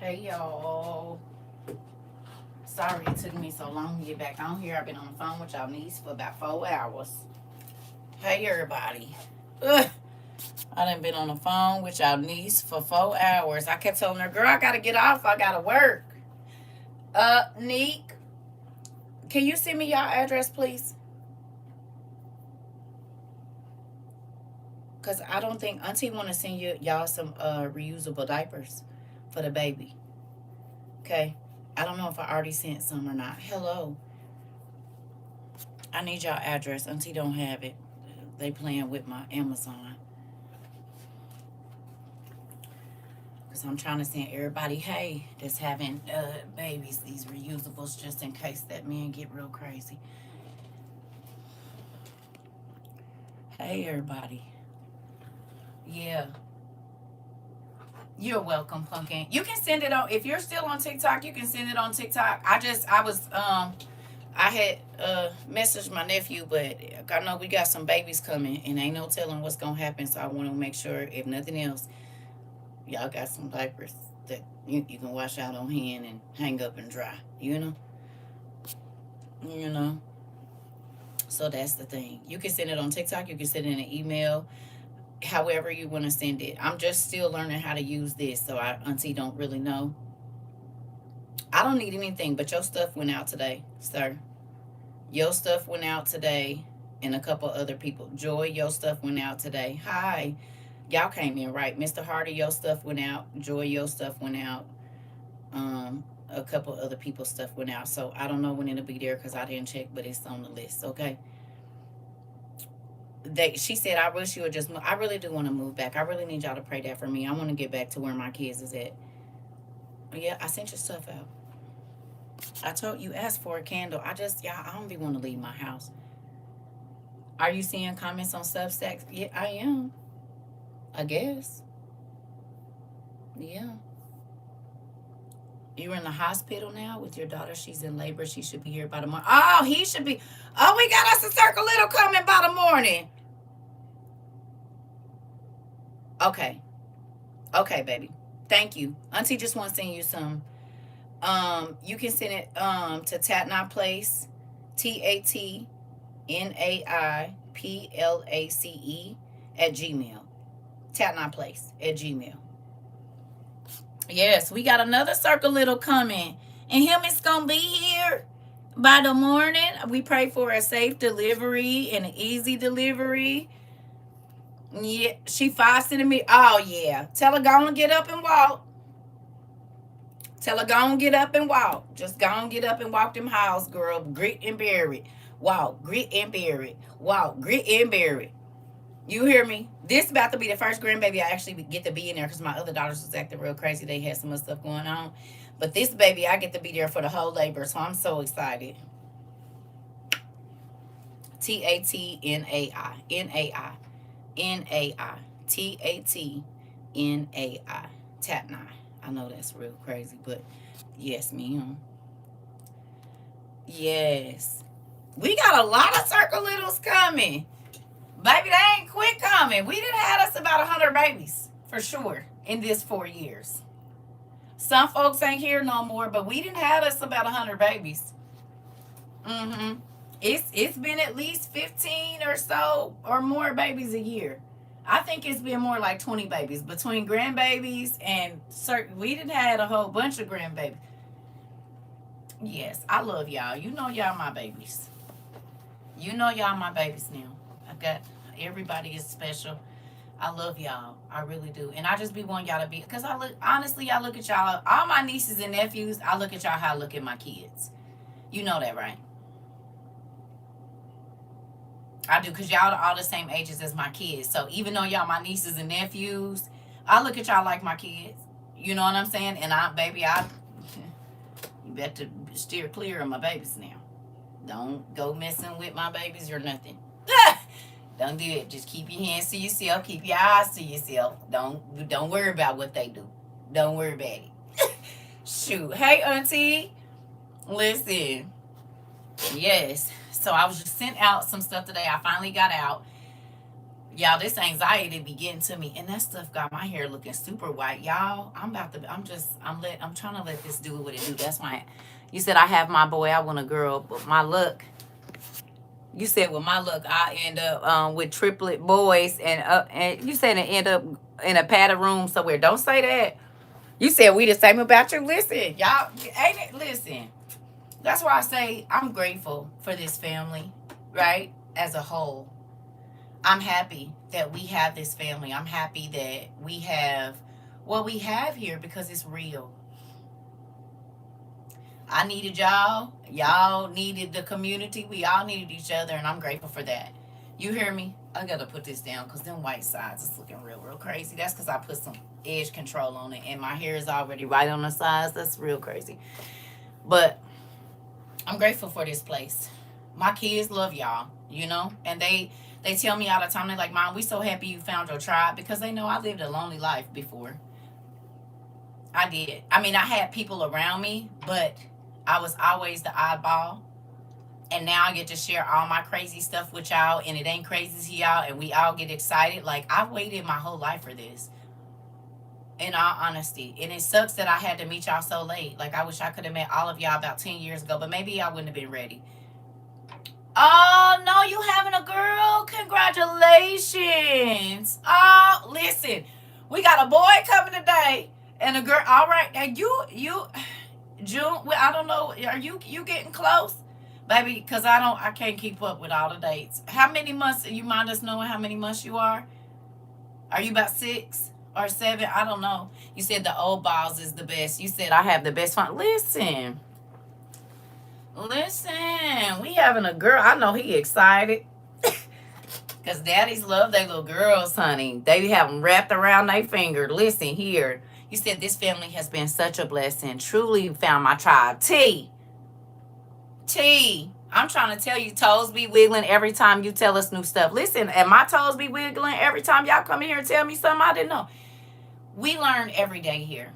Hey y'all. Sorry it took me so long to get back on here. I've been on the phone with y'all niece for about 4 hours. Hey everybody. Ugh. I done been on the phone with y'all niece for 4 hours. I kept telling her, girl, I gotta get off. I gotta work. Neek, can you send me y'all address, please? Cause I don't think Auntie wanna send y'all some reusable diapers for the baby. Okay. I don't know if I already sent some or not. Hello. I need y'all address. Auntie don't have it. They playing with my Amazon. Because I'm trying to send everybody, hey, that's having babies, these reusables, just in case that man get real crazy. Hey, everybody. Yeah. You're welcome, Pumpkin. You can send it on, if you're still on TikTok, you can send it on TikTok. I had messaged my nephew, but I know we got some babies coming, and ain't no telling what's gonna happen. So I want to make sure, if nothing else, y'all got some diapers that you can wash out on hand and hang up and dry. You know. So that's the thing. You can send it on TikTok. You can send it in an email. However you want to send it. I'm just still learning how to use this, so Auntie don't really know. I don't need anything, but your stuff went out today, sir. Your stuff went out today, and a couple other people. Joy, your stuff went out today. Hi. Y'all came in right. Mr. Hardy, your stuff went out. Joy, your stuff went out. A couple other people's stuff went out. So I don't know when it'll be there because I didn't check, but it's on the list. Okay. She said, I wish you would just move. I really do want to move back. I really need y'all to pray that for me. I want to get back to where my kids is at. Yeah, I sent your stuff out. I told you, ask for a candle. I don't be want to leave my house. Are you seeing comments on Substack? Yeah, I am. I guess. Yeah. You're in the hospital now with your daughter. She's in labor. She should be here by the morning. Oh, he should be. Oh, we got us a circle little coming by the morning. Okay. Okay, baby. Thank you. Auntie just wants to send you some. You can send it to Tatnai Place, TATNAIPLACE at Gmail. Tatnai Place at Gmail. Yes, we got another circle little coming. And him is gonna be here by the morning. We pray for a safe delivery and an easy delivery. Yeah, she 5 centimeters. Oh yeah. Tell her go and get up and walk. Tell her go and get up and walk. Just go and get up and walk them halls, girl. Grit and bear it. Walk, grit and bear it. Walk, grit and bear it. You hear me? This about to be the first grandbaby I actually get to be in there because my other daughters was acting real crazy. They had some other stuff going on. But this baby, I get to be there for the whole labor, so I'm so excited. TATNAI. NAI. NAI. TATNAI. Tatnai. I know that's real crazy, but yes, ma'am. Yes. We got a lot of circle littles coming. Baby, they ain't quit coming. We done had us about 100 babies, for sure, in this 4 years. Some folks ain't here no more, but we done had us about 100 babies. Mm-hmm. It's been at least 15 or so or more babies a year. I think it's been more like 20 babies between grandbabies and certain. We done had a whole bunch of grandbabies. Yes, I love y'all. You know y'all my babies. You know y'all my babies now. I got everybody is special. I love y'all. I really do. And I just be wanting y'all to be, because I look, honestly, I look at y'all, all my nieces and nephews, I look at y'all how I look at my kids. You know that, right? I do, because y'all are all the same ages as my kids. So even though y'all my nieces and nephews, I look at y'all like my kids. You know what I'm saying? And you better steer clear of my babies now. Don't go messing with my babies or nothing. Don't do it. Just keep your hands to yourself. Keep your eyes to yourself. Don't worry about what they do. Don't worry about it. Shoot. Hey, Auntie. Listen. Yes. So I was just sent out some stuff today. I finally got out. Y'all, this anxiety be getting to me, and that stuff got my hair looking super white. Y'all, I'm trying to let this do what it do. That's why you said I have my boy, I want a girl, but my luck. You said with my luck, I end up with triplet boys, and you said it end up in a padded room somewhere. Don't say that. You said we the same about you. Listen, y'all, ain't it? Listen, that's why I say I'm grateful for this family, right? As a whole, I'm happy that we have this family. I'm happy that we have what we have here because it's real. I needed y'all. Y'all needed the community. We all needed each other, and I'm grateful for that. You hear me? I gotta put this down because them white sides is looking real, real crazy. That's because I put some edge control on it, and my hair is already right on the sides. That's real crazy. But I'm grateful for this place. My kids love y'all, and they tell me all the time. They're like, "Mom, we so happy you found your tribe," because they know I lived a lonely life before. I did. I mean, I had people around me, but I was always the oddball. And now I get to share all my crazy stuff with y'all, and it ain't crazy to y'all, and we all get excited. Like, I waited my whole life for this, in all honesty. And it sucks that I had to meet y'all so late. Like, I wish I could have met all of y'all about 10 years ago, but maybe I wouldn't have been ready. Oh, no, you having a girl? Congratulations. Oh, listen, we got a boy coming today and a girl. All right, now June, well, I don't know. Are you getting close? Baby, because I can't keep up with all the dates. How many months, you mind us knowing how many months you are? Are you about 6 or 7? I don't know. You said the old balls is the best. You said I have the best fun. Listen, we having a girl. I know he excited. Because daddies love their little girls, honey. They have them wrapped around their finger. Listen here. You said this family has been such a blessing. Truly found my tribe. I'm trying to tell you, toes be wiggling every time you tell us new stuff. Listen, and my toes be wiggling every time y'all come in here and tell me something I didn't know. We learn every day here.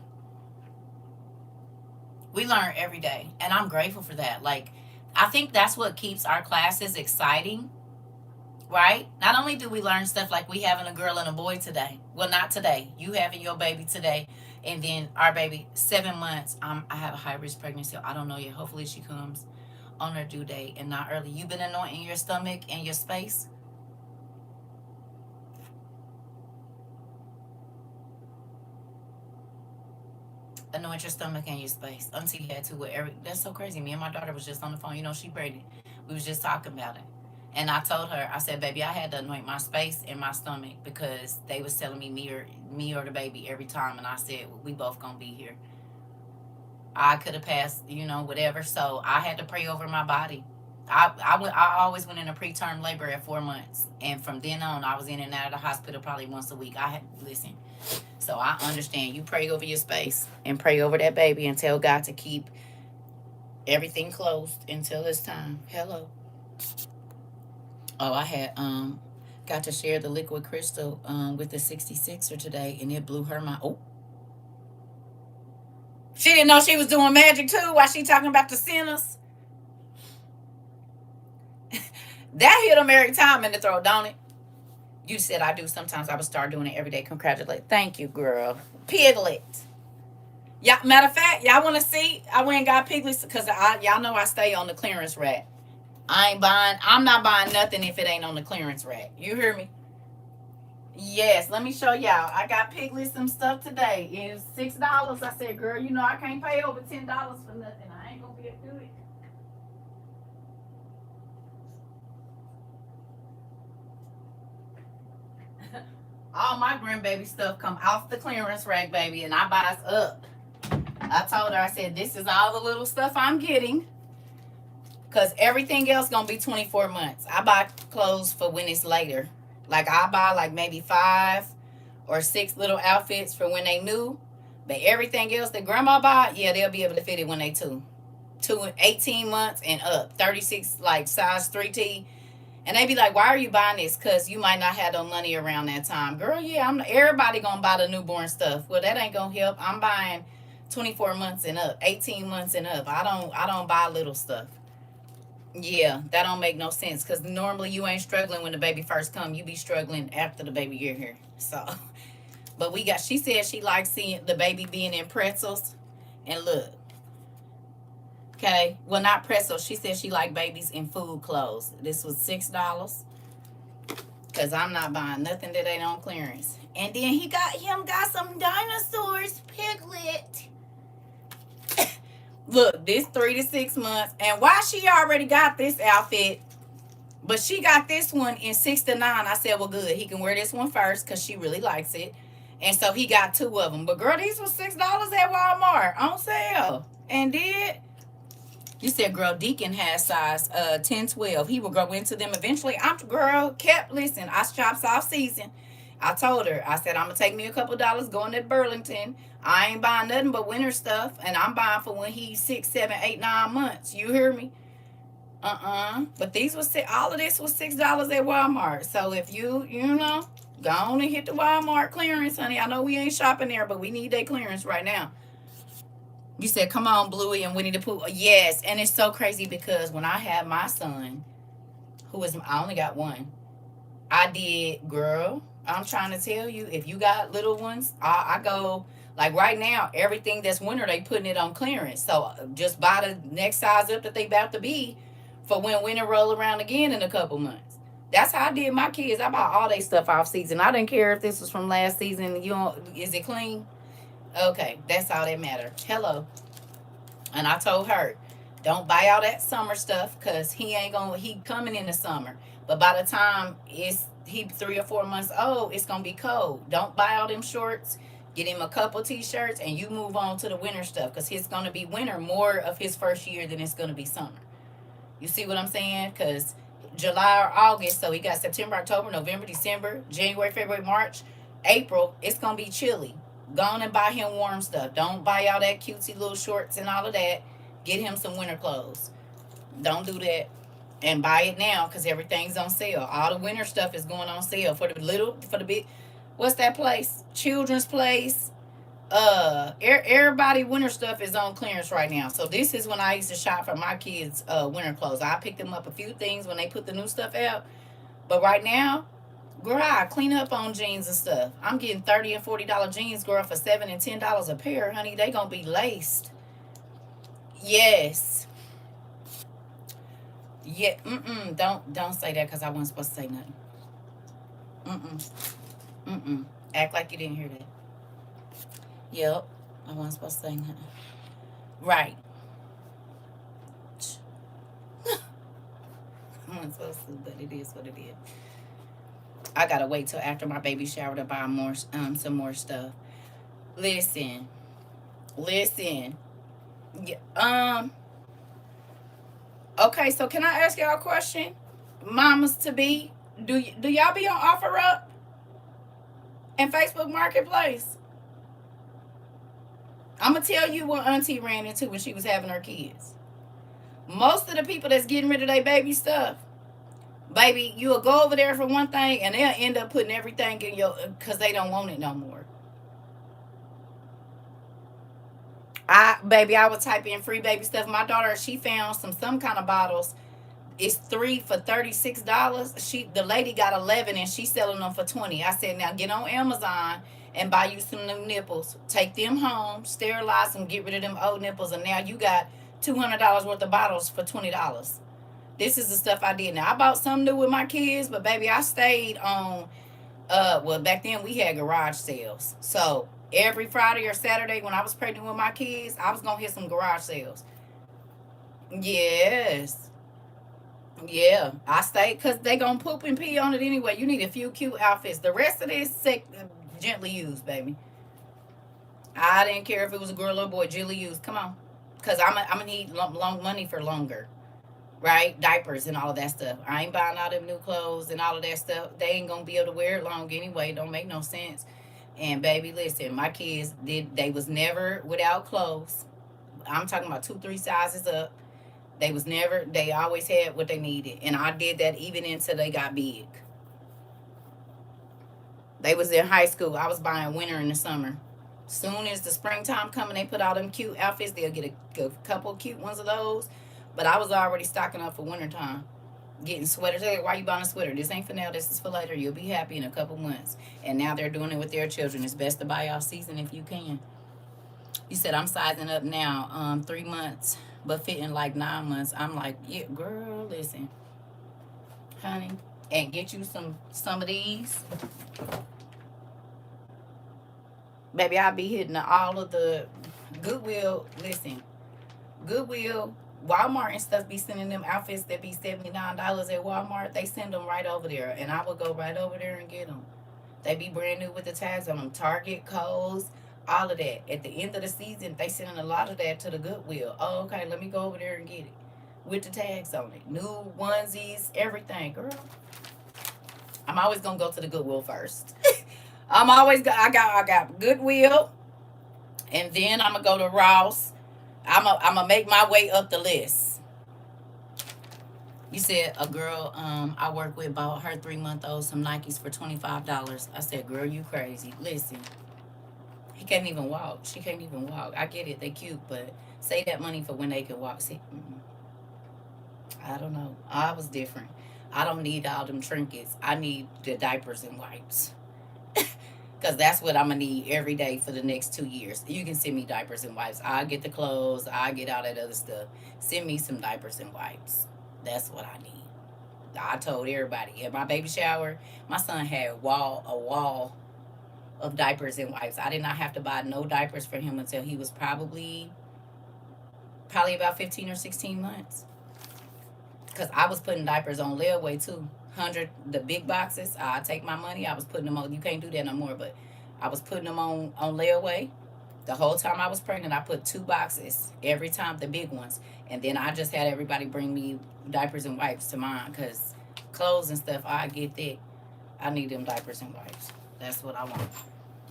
We learn every day. And I'm grateful for that. Like, I think that's what keeps our classes exciting, right? Not only do we learn stuff like we having a girl and a boy today. Well, not today. You having your baby today. And then our baby, 7 months. I have a high risk pregnancy. I don't know yet. Hopefully she comes on her due date and not early. You've been anointing your stomach and your space. Anoint your stomach and your space. Until you had to with every. That's so crazy. Me and my daughter was just on the phone. She pregnant. We was just talking about it. And I told her, I said, baby, I had to anoint my space and my stomach because they was telling me or the baby every time. And I said, we both gonna be here. I could have passed, whatever. So I had to pray over my body. I always went into preterm labor at 4 months. And from then on, I was in and out of the hospital probably once a week. I had, listen. So I understand. You pray over your space and pray over that baby and tell God to keep everything closed until it's time. Hello. Oh, I had got to share the liquid crystal with the 66er today, and it blew her mind. Oh, she didn't know she was doing magic too while she talking about the sinners. That hit them every time in the throat, don't it? You said I do. Sometimes I would start doing it every day. Congratulate. Thank you, girl. Piglet. Yeah, matter of fact, y'all want to see? I went and got piglets because y'all know I stay on the clearance rack. I'm not buying nothing if it ain't on the clearance rack. You hear me? Yes, let me show y'all. I got piglets some stuff today. It's $6. I said, girl, I can't pay over $10 for nothing. I ain't gonna be able to do it. All my grandbaby stuff come off the clearance rack, baby, and I buys up. I told her, I said, this is all the little stuff I'm getting. Because everything else going to be 24 months. I buy clothes for when it's later. Like, I buy like maybe 5 or 6 little outfits for when they new. But everything else that grandma bought, yeah, they'll be able to fit it when they two. 18 months and up. 36, like, size 3T. And they be like, why are you buying this? Because you might not have no money around that time. Girl, yeah, everybody going to buy the newborn stuff. Well, that ain't going to help. I'm buying 24 months and up, 18 months and up. I don't buy little stuff. Yeah, that don't make no sense because normally you ain't struggling when the baby first come. You be struggling after the baby get here. So, but we got. She said she likes seeing the baby being in pretzels, and look, okay, well not pretzels. She said she like babies in food clothes. This was $6 because I'm not buying nothing that ain't on clearance. And then he got some dinosaurs, Piglet. Look, this 3 to 6 months, and why she already got this outfit, but she got this one in 6 to 9. I said, well, good. He can wear this one first because she really likes it. And so he got two of them. But girl, these was $6 at Walmart on sale. And did you said, girl, Deacon has size 10, 12. He will grow into them eventually. I'm girl, kept listen. I shops off season. I told her, I said, I'm gonna take me a couple dollars going to Burlington. I ain't buying nothing but winter stuff, and I'm buying for when he's 6, 7, 8, 9 months. You hear me? But these was all of this was $6 at Walmart. So if you know, go on and hit the Walmart clearance, honey. I know we ain't shopping there, but we need that clearance right now. You said, come on, Bluey and Winnie the Pooh. Yes, and it's so crazy because when I had my son, I only got one. I did, girl. I'm trying to tell you, if you got little ones, I go like right now. Everything that's winter, they putting it on clearance. So just buy the next size up that they about to be for when winter roll around again in a couple months. That's how I did my kids. I bought all their stuff off season. I didn't care if this was from last season. Is it clean? Okay, that's all that matter. Hello. And I told her, don't buy all that summer stuff because he coming in the summer. But by the time he 3 or 4 months old, it's gonna be cold. Don't buy all them shorts. Get him a couple t-shirts and you move on to the winter stuff because it's gonna be winter more of his first year than it's gonna be summer. You see what I'm saying? Because July or August, so he got September, October, November, December, January, February, March, April. It's gonna be chilly. Go on and buy him warm stuff. Don't buy all that cutesy little shorts and all of that. Get him some winter clothes. Don't do that. And buy it now because everything's on sale. All the winter stuff is going on sale for the big. What's that place? Children's Place. Everybody winter stuff is on clearance right now. So this is when I used to shop for my kids winter clothes. I picked them up a few things when they put the new stuff out. But right now, girl, I clean up on jeans and stuff. I'm getting $30 and $40 jeans, girl, for $7 and $10 a pair, honey. They gonna be laced. Yes. Yeah. Don't say that because I wasn't supposed to say nothing. Mm-mm. Mm-mm. Act like you didn't hear that. Yep. I wasn't supposed to say nothing. Right. I wasn't supposed to, but it is what it is. I gotta wait till after my baby shower to buy more, some more stuff. Listen, listen. Yeah, okay, so can I ask y'all a question? Mamas to be, do y'all be on OfferUp and Facebook Marketplace? I'm gonna tell you what Auntie ran into when she was having her kids. Most of the people that's getting rid of their baby stuff, baby, you'll go over there for one thing and they'll end up putting everything in your because they don't want it no more. I would type in free baby stuff. My daughter, she found some kind of bottles. It's three for $36. The lady got 11 and she's selling them for 20. I said, now get on Amazon and buy you some new nipples. Take them home, sterilize them, get rid of them old nipples, and now you got $200 worth of bottles for $20. This is the stuff I did. Now I bought some new with my kids, but baby, I stayed on. Well, back then we had garage sales, so every Friday or Saturday when I was pregnant with my kids, I was gonna hit some garage sales. Yes. Yeah, I stayed because they gonna poop and pee on it anyway. You need a few cute outfits. The rest of this gently used, baby. I didn't care if it was a girl or a boy. Gently used. Come on, because I'm gonna need long money for longer, right? Diapers and all of that stuff. I ain't buying all them new clothes and all of that stuff. They ain't gonna be able to wear it long anyway. Don't make no sense. And baby, listen, my kids did. They was never without clothes. I'm talking about 2, 3 sizes up. They always had what they needed. And I did that even until they got big. They was in high school. I was buying winter and the summer. Soon as the springtime coming, they put all them cute outfits. They'll get a couple cute ones of those. But I was already stocking up for wintertime. Getting sweaters. Hey, why you buying a sweater? This ain't for now. This is for later. You'll be happy in a couple months. And now they're doing it with their children. It's best to buy y'all season if you can. You said I'm sizing up now, 3 months, but fitting like 9 months. I'm like, yeah, girl, listen, honey, and get you some of these, baby. I'll be hitting all of the Goodwill. Listen, Goodwill, Walmart and stuff be sending them outfits that be $79 at Walmart. They send them right over there, and I will go right over there and get them. They be brand new with the tags on them. Target, Kohl's, all of that. At the end of the season, they sending a lot of that to the Goodwill. Oh, okay, let me go over there and get it with the tags on it. New onesies, everything, girl. I'm always gonna go to the Goodwill first. I got Goodwill, and then I'm gonna go to Ross. I'm gonna make my way up the list. You said a girl I work with bought her 3-month-old some Nikes for $25. I said, girl, you crazy. Listen, he can't even walk. She can't even walk. I get it, they cute, but save that money for when they can walk. See, I don't know. I was different. I don't need all them trinkets. I need the diapers and wipes. Because that's what I'm going to need every day for the next 2 years. You can send me diapers and wipes. I'll get the clothes. I'll get all that other stuff. Send me some diapers and wipes. That's what I need. I told everybody at my baby shower, my son had a wall of diapers and wipes. I did not have to buy no diapers for him until he was probably about 15 or 16 months. Because I was putting diapers on layaway too. 100, the big boxes. I take my money. I was putting them on. You can't do that no more, but I was putting them on layaway. The whole time I was pregnant, I put 2 boxes every time, the big ones. And then I just had everybody bring me diapers and wipes to mine because clothes and stuff, I get that. I need them diapers and wipes. That's what I want.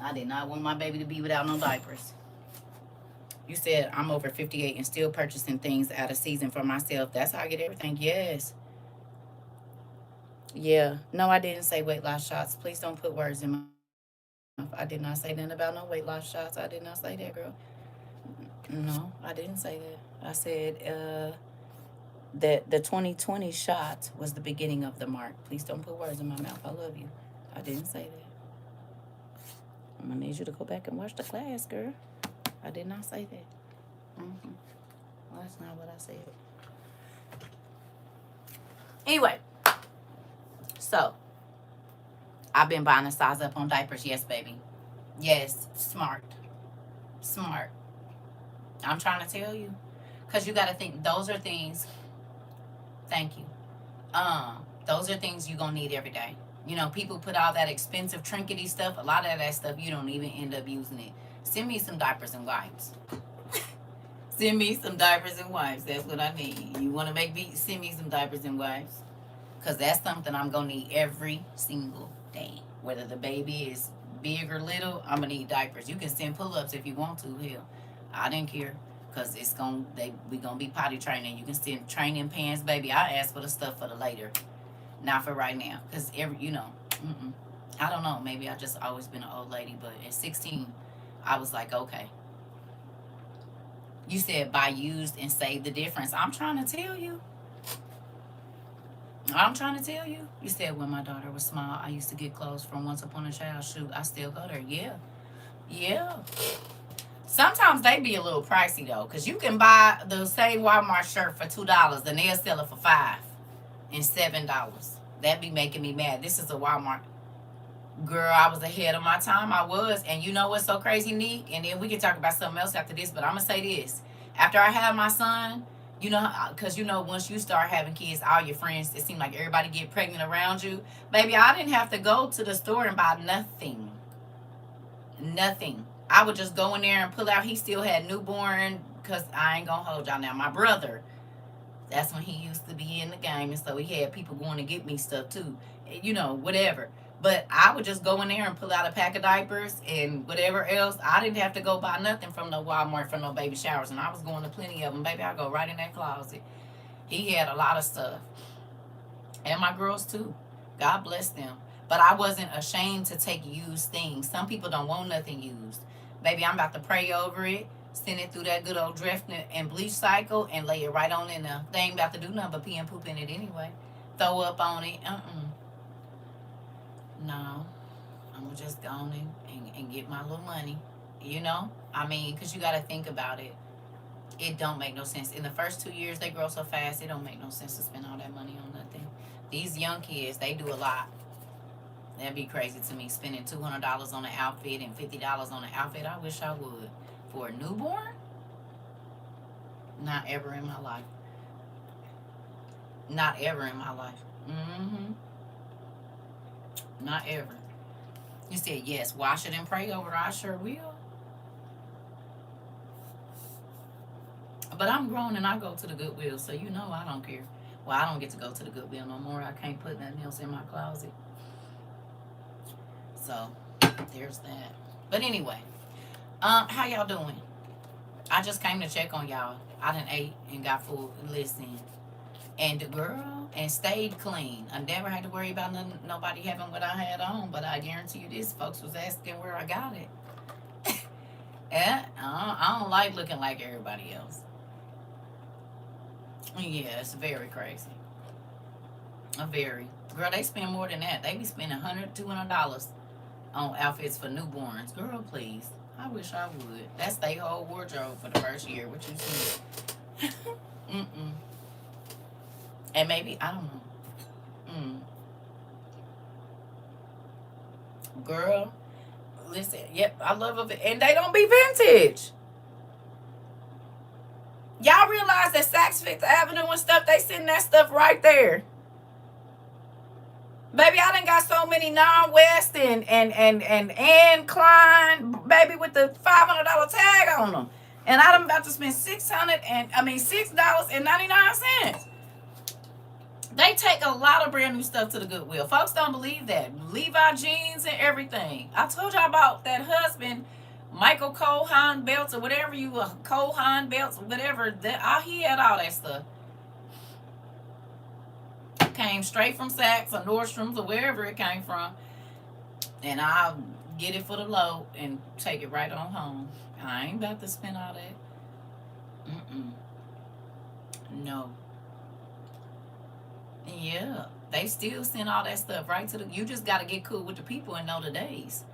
I did not want my baby to be without no diapers. You said I'm over 58 and still purchasing things out of season for myself. That's how I get everything. Yes. Yeah. No, I didn't say weight loss shots. Please don't put words in my mouth. I did not say nothing about no weight loss shots. I did not say that, girl. No, I didn't say that. I said that the 2020 shot was the beginning of the mark. Please don't put words in my mouth. I love you. I didn't say that. I'm going to need you to go back and watch the class, girl. I did not say that. Well, that's not what I said. Anyway, so I've been buying a size up on diapers. Yes, baby. Yes, smart. Smart. I'm trying to tell you. Because you got to think, those are things, thank you. Those are things you're going to need every day. You know, people put all that expensive trinkety stuff. A lot of that stuff, you don't even end up using it. Send me some diapers and wipes. Send me some diapers and wipes. That's what I need. You want to make me send me some diapers and wipes? Because that's something I'm going to need every single day. Whether the baby is big or little, I'm going to need diapers. You can send pull-ups if you want to. Hell, I didn't care. Because we going to be potty training. You can send training pants, baby. I ask for the stuff for the later. Not for right now. Because, I don't know. Maybe I just always been an old lady. But at 16, I was like, okay. You said buy used and save the difference. I'm trying to tell you. You said when my daughter was small, I used to get clothes from Once Upon a Child. Shoot, I still go there. Yeah. Yeah. Sometimes they be a little pricey, though. Because you can buy the same Walmart shirt for $2 and they'll sell it for $5 and $7. That be making me mad. This is a Walmart. Girl, I was ahead of my time. I was. And you know what's so crazy, Neek? And then we can talk about something else after this. But I'm going to say this. After I had my son, you know, because, you know, once you start having kids, all your friends, it seems like everybody get pregnant around you. Baby, I didn't have to go to the store and buy nothing. Nothing. I would just go in there and pull out. He still had newborn, because I ain't going to hold y'all now. My brother, that's when he used to be in the game. And so he had people going to get me stuff, too. You know, whatever. But I would just go in there and pull out a pack of diapers and whatever else. I didn't have to go buy nothing from no Walmart for no baby showers. And I was going to plenty of them. Baby, I go right in that closet. He had a lot of stuff. And my girls, too. God bless them. But I wasn't ashamed to take used things. Some people don't want nothing used. Baby, I'm about to pray over it. Send it through that good old drift and bleach cycle and lay it right on in there. They ain't about to do nothing but pee and poop in it anyway. Throw up on it. No. I'm gonna just go on and get my little money. You know? I mean, because you got to think about it. It don't make no sense. In the first 2 years, they grow so fast, it don't make no sense to spend all that money on nothing. These young kids, they do a lot. That'd be crazy to me, spending $200 on an outfit and $50 on an outfit. I wish I would. For a newborn? Not ever in my life. Not ever in my life. Not ever. You said, yes, wash it and pray over it. I sure will. But I'm grown and I go to the Goodwill, so you know I don't care. Well, I don't get to go to the Goodwill no more. I can't put nothing else in my closet. So, there's that. But anyway, how y'all doing? I just came to check on y'all. I done ate and got food. Listen. And the girl, and stayed clean. I never had to worry about nobody having what I had on, but I guarantee you this, folks was asking where I got it. Yeah, I don't like looking like everybody else. Yeah, it's very crazy. Very. Girl, they spend more than that. They be spending $100, $200 on outfits for newborns. Girl, please. I wish I would. That's their whole wardrobe for the first year. What you see? And maybe, I don't know. Girl, listen. Yep, I love it. And they don't be vintage. Y'all realize that Saks Fifth Avenue and stuff, they send that stuff right there. Baby, I done got so many non-West and Klein, baby, with the $500 tag on them. And I done about to spend $6.99. They take a lot of brand new stuff to the Goodwill. Folks don't believe that. Levi jeans and everything. I told y'all about that husband, Michael Cohan belts or whatever Cohan belts, whatever. He had all that stuff. Came straight from Saks or Nordstrom's or wherever it came from. And I'll get it for the low and take it right on home. I ain't about to spend all that. No. Yeah, they still send all that stuff right to the. You just got to get cool with the people and know the days.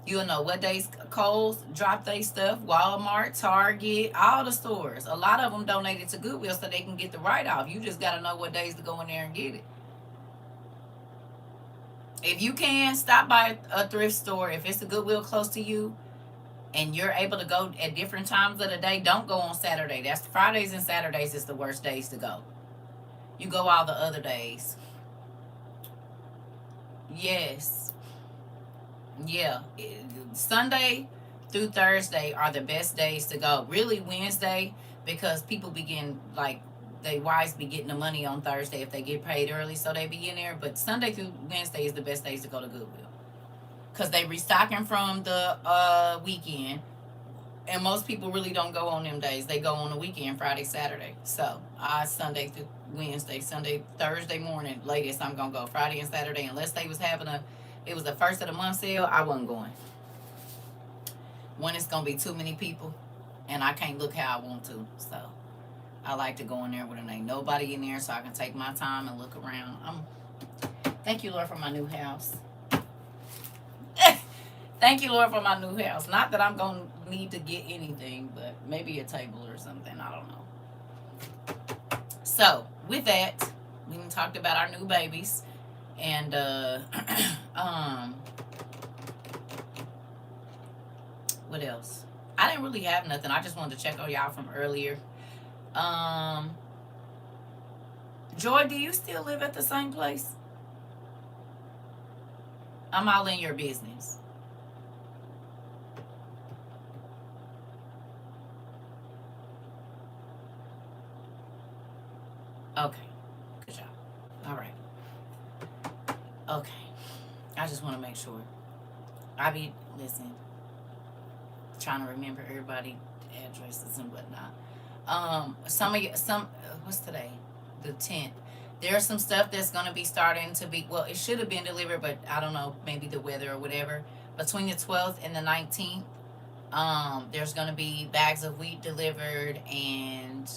You'll know what days Kohl's drop their stuff. Walmart, Target, all the stores. A lot of them donate it to Goodwill so they can get the write-off. You just got to know what days to go in there and get it. If you can, stop by a thrift store. If it's a Goodwill close to you and you're able to go at different times of the day, don't go on Saturday. That's Fridays and Saturdays is the worst days to go. You go all the other days. Yes. Yeah. Sunday through Thursday are the best days to go. Really Wednesday, because people begin, like, they wives be getting the money on Thursday if they get paid early, so they be in there. But Sunday through Wednesday is the best days to go to Goodwill. Because they restocking from the weekend. And most people really don't go on them days. They go on the weekend, Friday, Saturday. So, Sunday through Wednesday, Thursday morning, latest, I'm going to go Friday and Saturday. Unless they was having it was the first of the month sale, I wasn't going. One, it's going to be too many people, and I can't look how I want to. So, I like to go in there when there ain't nobody in there so I can take my time and look around. Thank you, Lord, for my new house. Thank you, Lord, for my new house. Not that I'm going to need to get anything, but maybe a table or something. I don't know. So, with that, we talked about our new babies. And, what else? I didn't really have nothing. I just wanted to check on y'all from earlier. Joy, do you still live at the same place? I'm all in your business. Okay. Good job. All right. Okay. I just want to make sure. Listen, trying to remember everybody addresses and whatnot. What's today? The 10th. There's some stuff that's going to be starting to be, well, it should have been delivered, but I don't know, maybe the weather or whatever. Between the 12th and the 19th, There's going to be bags of wheat delivered, and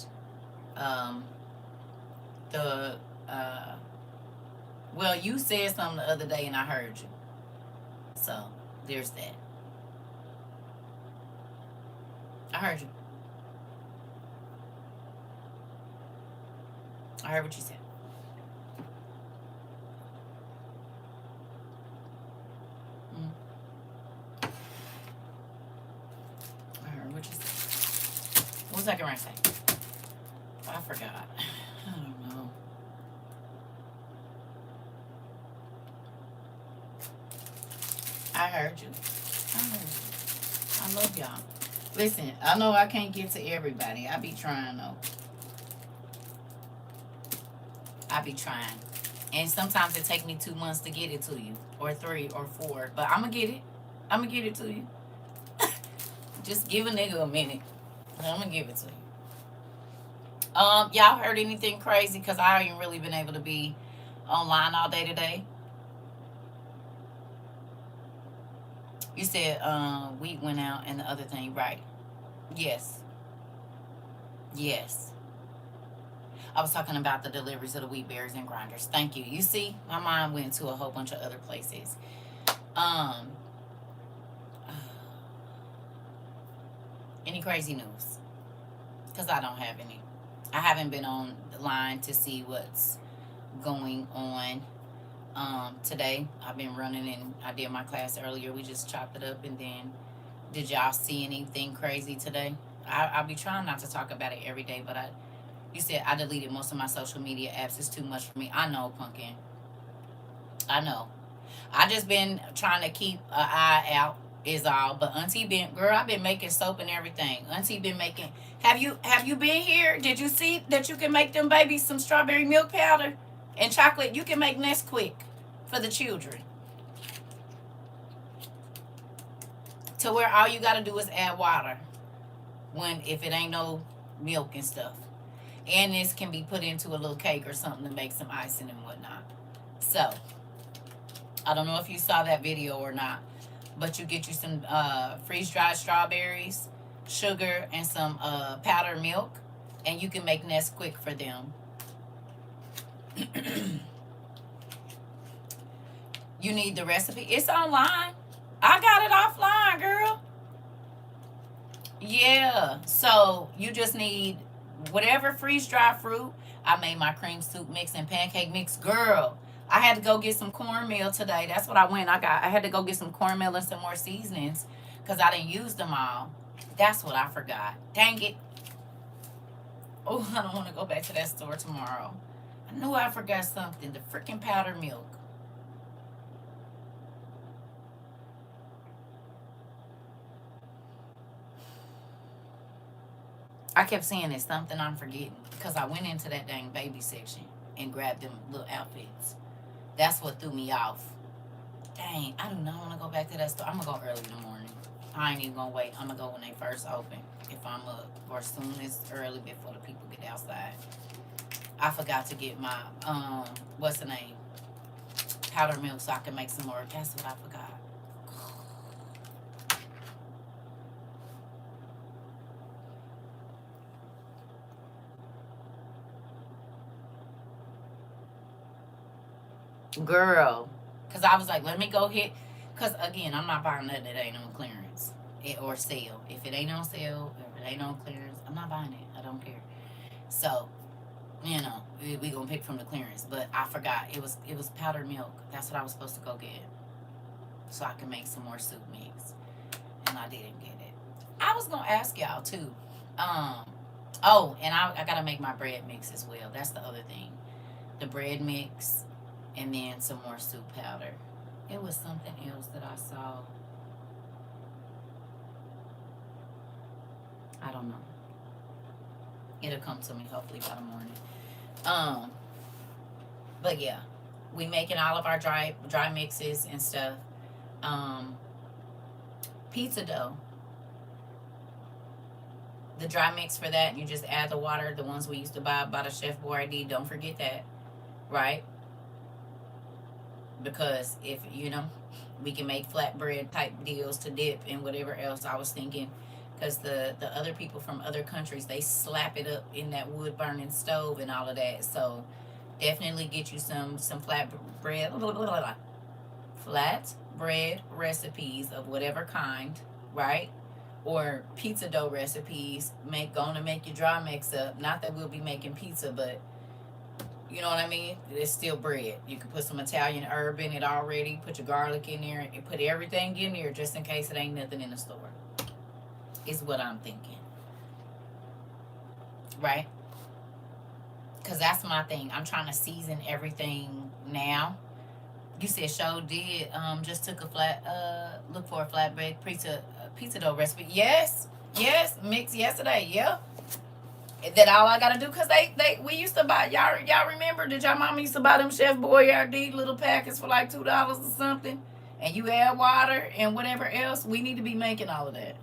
um, the well, you said something the other day and I heard you. So there's that. I heard you. I heard what you said. Mm. I heard what you said. What was I going to say? I forgot. I don't know. I heard you. I heard you. I love y'all. Listen, I know I can't get to everybody. I be trying though. I be trying. And sometimes it take me 2 months to get it to you. Or 3 or 4. But I'ma get it. I'ma get it to you. Just give a nigga a minute. I'm gonna give it to you. Y'all heard anything crazy? Cause I ain't really been able to be online all day today. You said wheat went out and the other thing, right? Yes. Yes. I was talking about the deliveries of the wheat bears and grinders. Thank you. You see, my mind went to a whole bunch of other places. Um, any crazy news? Because I don't have any. I haven't been on the line to see what's going on. Today I've been running and I did my class earlier. We just chopped it up, and then did y'all see anything crazy today? I'll be trying not to talk about it every day, but you said I deleted most of my social media apps. It's too much for me. I know, pumpkin. I know. I just been trying to keep an eye out is all. But Auntie been, girl, I've been making soap and everything. Auntie been making. Have you been here? Did you see that you can make them babies some strawberry milk powder and chocolate? You can make Nesquik for the children, to where all you got to do is add water when if it ain't no milk and stuff. And this can be put into a little cake or something to make some icing and whatnot. So I don't know if you saw that video or not, but you get you some freeze dried strawberries, sugar, and some powdered milk, and you can make Nesquik for them. You need the recipe. It's online. I got it offline, girl. Yeah. So you just need whatever freeze dried fruit. I made my cream soup mix and pancake mix. Girl, I had to go get some cornmeal today. That's what I went. I had to go get some cornmeal and some more seasonings because I didn't use them all. That's what I forgot. Dang it. Oh, I don't want to go back to that store tomorrow. I knew I forgot something. The freaking powdered milk. I kept saying it's something I'm forgetting because I went into that dang baby section and grabbed them little outfits. That's what threw me off. Dang, I do not want to go back to that store. I'm going to go early in the morning. I ain't even going to wait. I'm going to go when they first open. If I'm up, or as soon as early before the people get outside. I forgot to get my, what's the name? Powdered milk so I can make some more. That's what I forgot. Girl, because I was like, let me go hit. Because again, I'm not buying nothing that ain't on clearance or sale. If it ain't on sale, if it ain't on clearance, I'm not buying it. I don't care. So, we gonna pick from the clearance. But I forgot it was powdered milk. That's what I was supposed to go get, so I can make some more soup mix, and I didn't get it. I was gonna ask y'all too. Oh, and I gotta make my bread mix as well. That's the other thing. The bread mix, and then some more soup powder. It was something else that I saw. I don't know. It'll come to me hopefully by the morning. But yeah, we making all of our dry mixes and stuff. Pizza dough. The dry mix for that, you just add the water, the ones we used to buy by the Chef Boyardee. Don't forget that, right? Because if We can make flatbread type deals to dip and whatever else. I was thinking, because the other people from other countries, they slap it up in that wood burning stove and all of that. So definitely get you some flat bread recipes of whatever kind, right? Or pizza dough recipes. Gonna make your dry mix up. Not that we'll be making pizza, but you know what I mean? It's still bread. You can put some Italian herb in it already. Put your garlic in there and put everything in there just in case it ain't nothing in the store. Is what I'm thinking. Right? Because that's my thing. I'm trying to season everything now. You said show did. Just took a look for a flatbread pizza dough recipe. Yes. Mixed yesterday. Yeah. That all I gotta do, because we used to buy, y'all remember, did y'all mama used to buy them Chef Boyardee little packets for like $2 or something, and you add water and whatever else. We need to be making all of that.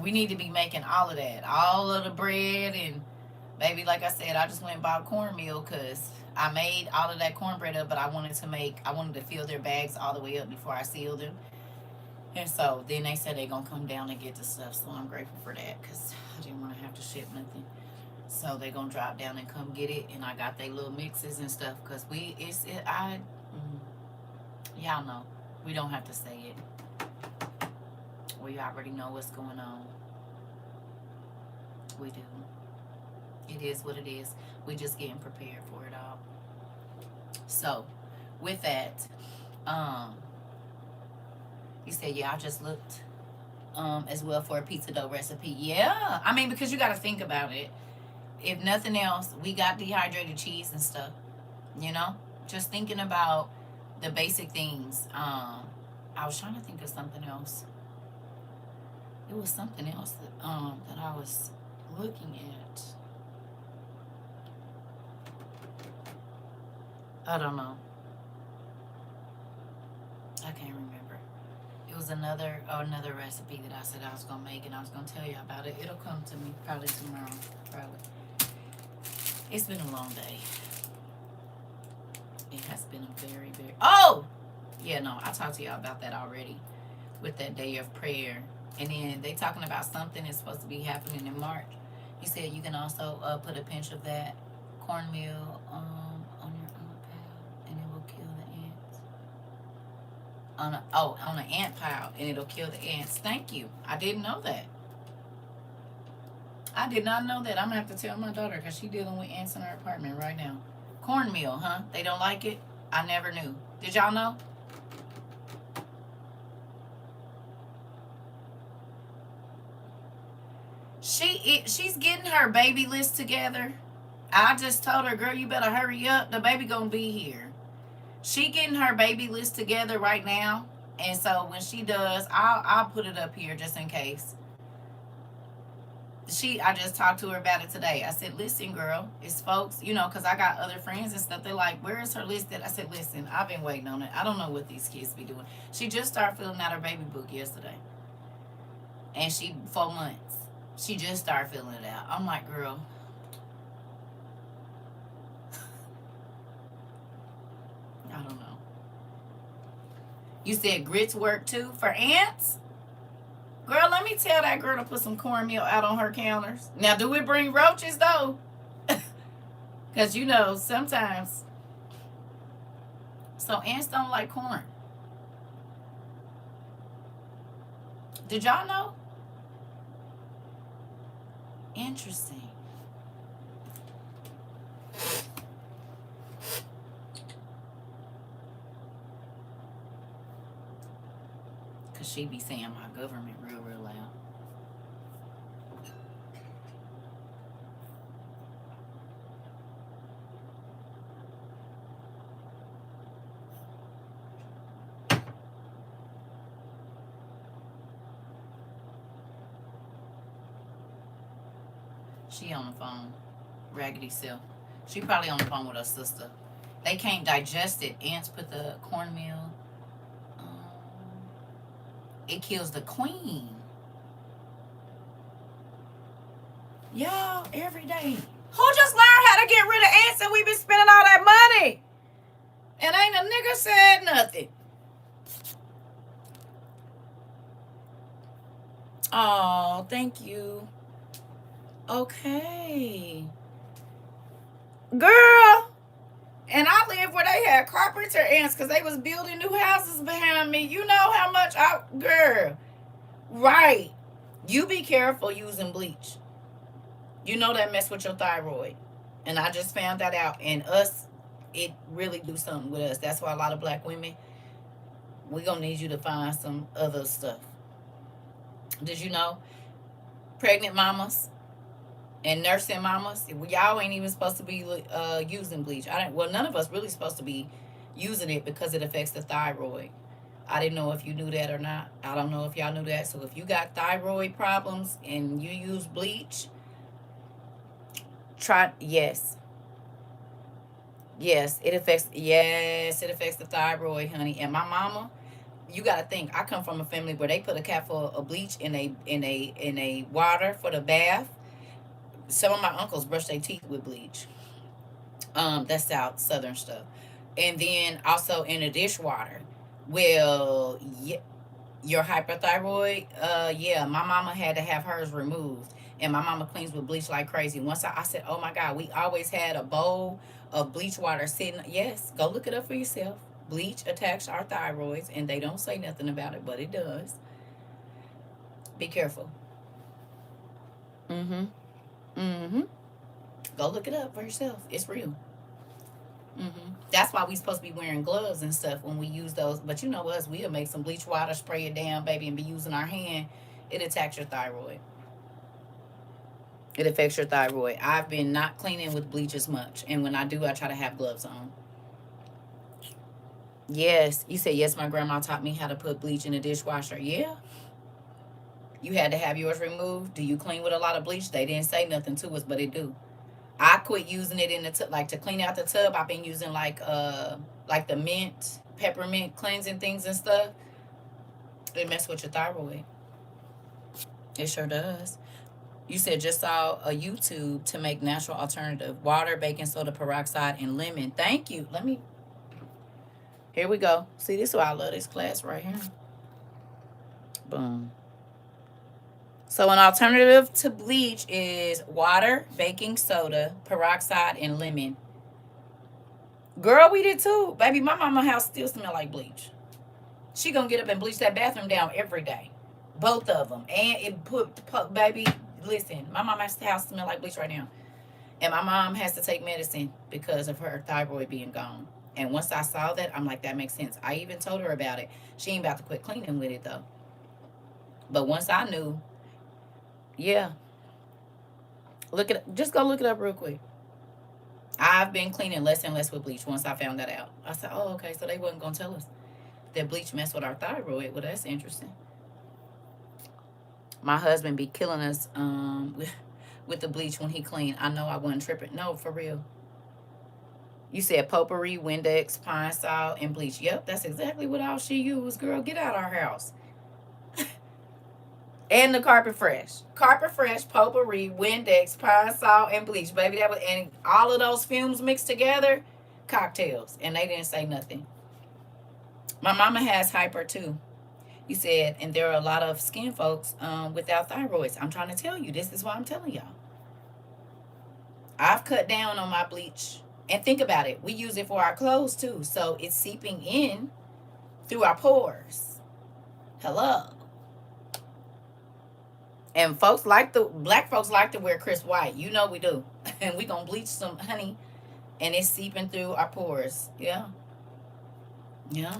We need to be making all of that, all of the bread. And baby, like I said, I just went and bought cornmeal because I made all of that cornbread up, but I wanted to fill their bags all the way up before I sealed them. And so then they said they're going to come down and get the stuff. So I'm grateful for that because I didn't want to have to ship nothing. So they're going to drop down and come get it. And I got their little mixes and stuff because y'all know. We don't have to say it. We already know what's going on. We do. It is what it is. We just getting prepared for it all. So with that, you said, yeah, I just looked as well for a pizza dough recipe. Yeah. I mean, because you got to think about it. If nothing else, we got dehydrated cheese and stuff, you know? Just thinking about the basic things. I was trying to think of something else. It was something else that I was looking at. I don't know. I can't remember. It was another recipe that I said I was gonna make, and I was gonna tell you about it. It'll come to me probably tomorrow. Probably. It's been a long day. It has been a very, very. Oh, yeah. No, I talked to y'all about that already, with that day of prayer, and then they talking about something that's supposed to be happening in March. He said you can also put a pinch of that cornmeal on your pal, and it will kill the ants. On an ant pile, and it'll kill the ants. Thank you. I didn't know that. I did not know that. I'm gonna have to tell my daughter because she's dealing with ants in her apartment right now. Cornmeal, huh? They don't like it? I never knew. Did y'all know? She's getting her baby list together. I just told her, girl, you better hurry up. The baby gonna be here. She getting her baby list together right now. And so when she does, I'll put it up here just in case. I just talked to her about it today. I said, listen, girl, it's folks, because I got other friends and stuff. They're like, where is her list? I said, listen, I've been waiting on it. I don't know what these kids be doing. She just started filling out her baby book yesterday. And 4 months. She just started filling it out. I'm like, girl. I don't know. You said grits work too for ants? Girl, let me tell that girl to put some cornmeal out on her counters. Now, do it bring roaches, though? Because, sometimes. So, ants don't like corn. Did y'all know? Interesting. Because she be saying my government real loud. She on the phone. Raggedy self. She probably on the phone with her sister. They can't digest it. Ants put the cornmeal. It kills the queen. Y'all, every day. Who just learned how to get rid of ants and we've been spending all that money? And ain't a nigga said nothing. Oh, thank you. Okay. Girl. And I lived where they had carpenter ants because they was building new houses behind me. You know how much girl. Right. You be careful using bleach. You know that mess with your thyroid. And I just found that out. And us, it really do something with us. That's why a lot of black women, we gonna need you to find some other stuff. Did you know? Pregnant mamas and nursing mamas, y'all ain't even supposed to be using bleach. Well, none of us really supposed to be using it because it affects the thyroid. I didn't know if you knew that or not. I don't know if y'all knew that. So if you got thyroid problems and you use bleach, try. Yes, it affects the thyroid, honey. And my mama, you got to think, I come from a family where they put a cap full of bleach in a water for the bath. Some of my uncles brush their teeth with bleach. That's southern stuff. And then also in the dishwater. Well, yeah, your hyperthyroid, yeah, my mama had to have hers removed. And my mama cleans with bleach like crazy. Once I said, oh my God, we always had a bowl of bleach water sitting. Yes, go look it up for yourself. Bleach attacks our thyroids, and they don't say nothing about it, but it does. Be careful. Mm-hmm. Mm-hmm. Go look it up for yourself. It's real. That's why we supposed to be wearing gloves and stuff when we use those. But you know us, we'll make some bleach water, spray it down, baby, and be using our hand. It attacks your thyroid. It affects your thyroid. I've been not cleaning with bleach as much, and when I do, I try to have gloves on. Yes, you said yes. My grandma taught me how to put bleach in the dishwasher. Yeah, you had to have yours removed. Do you clean with a lot of bleach? They didn't say nothing to us, but it do. I quit using it in the tub, like to clean out the tub. I've been using like the mint, peppermint cleansing things and stuff. It mess with your thyroid. It sure does. You said just saw a YouTube to make natural alternative: water, baking soda, peroxide, and lemon. Thank you. Let me. Here we go. See, this is why I love this class right here. Boom. So an alternative to bleach is water, baking soda, peroxide, and lemon. Girl, we did too. Baby, my mama house still smell like bleach. She gonna get up and bleach that bathroom down every day. Both of them. And it baby, listen, my mama's house smell like bleach right now. And my mom has to take medicine because of her thyroid being gone. And once I saw that, I'm like, that makes sense. I even told her about it. She ain't about to quit cleaning with it though. But once I knew, yeah. Just go look it up real quick. I've been cleaning less and less with bleach once I found that out. I said, oh, okay, so they wasn't gonna tell us that bleach messed with our thyroid. Well, that's interesting. My husband be killing us with the bleach when he clean. I know I wasn't tripping. No, for real. You said potpourri, Windex, pine sol, and bleach. Yep, that's exactly what all she used. Girl, get out our house. And the Carpet Fresh. Carpet Fresh, potpourri, Windex, pine sol, and bleach. Baby, that was, and all of those fumes mixed together, cocktails. And they didn't say nothing. My mama has hyper too. You said, and there are a lot of skin folks without thyroids. I'm trying to tell you. This is why I'm telling y'all. I've cut down on my bleach. And think about it. We use it for our clothes too. So it's seeping in through our pores. Hello. And black folks like to wear crisp white. You know we do. And we gonna bleach some honey. And it's seeping through our pores. Yeah. Yeah.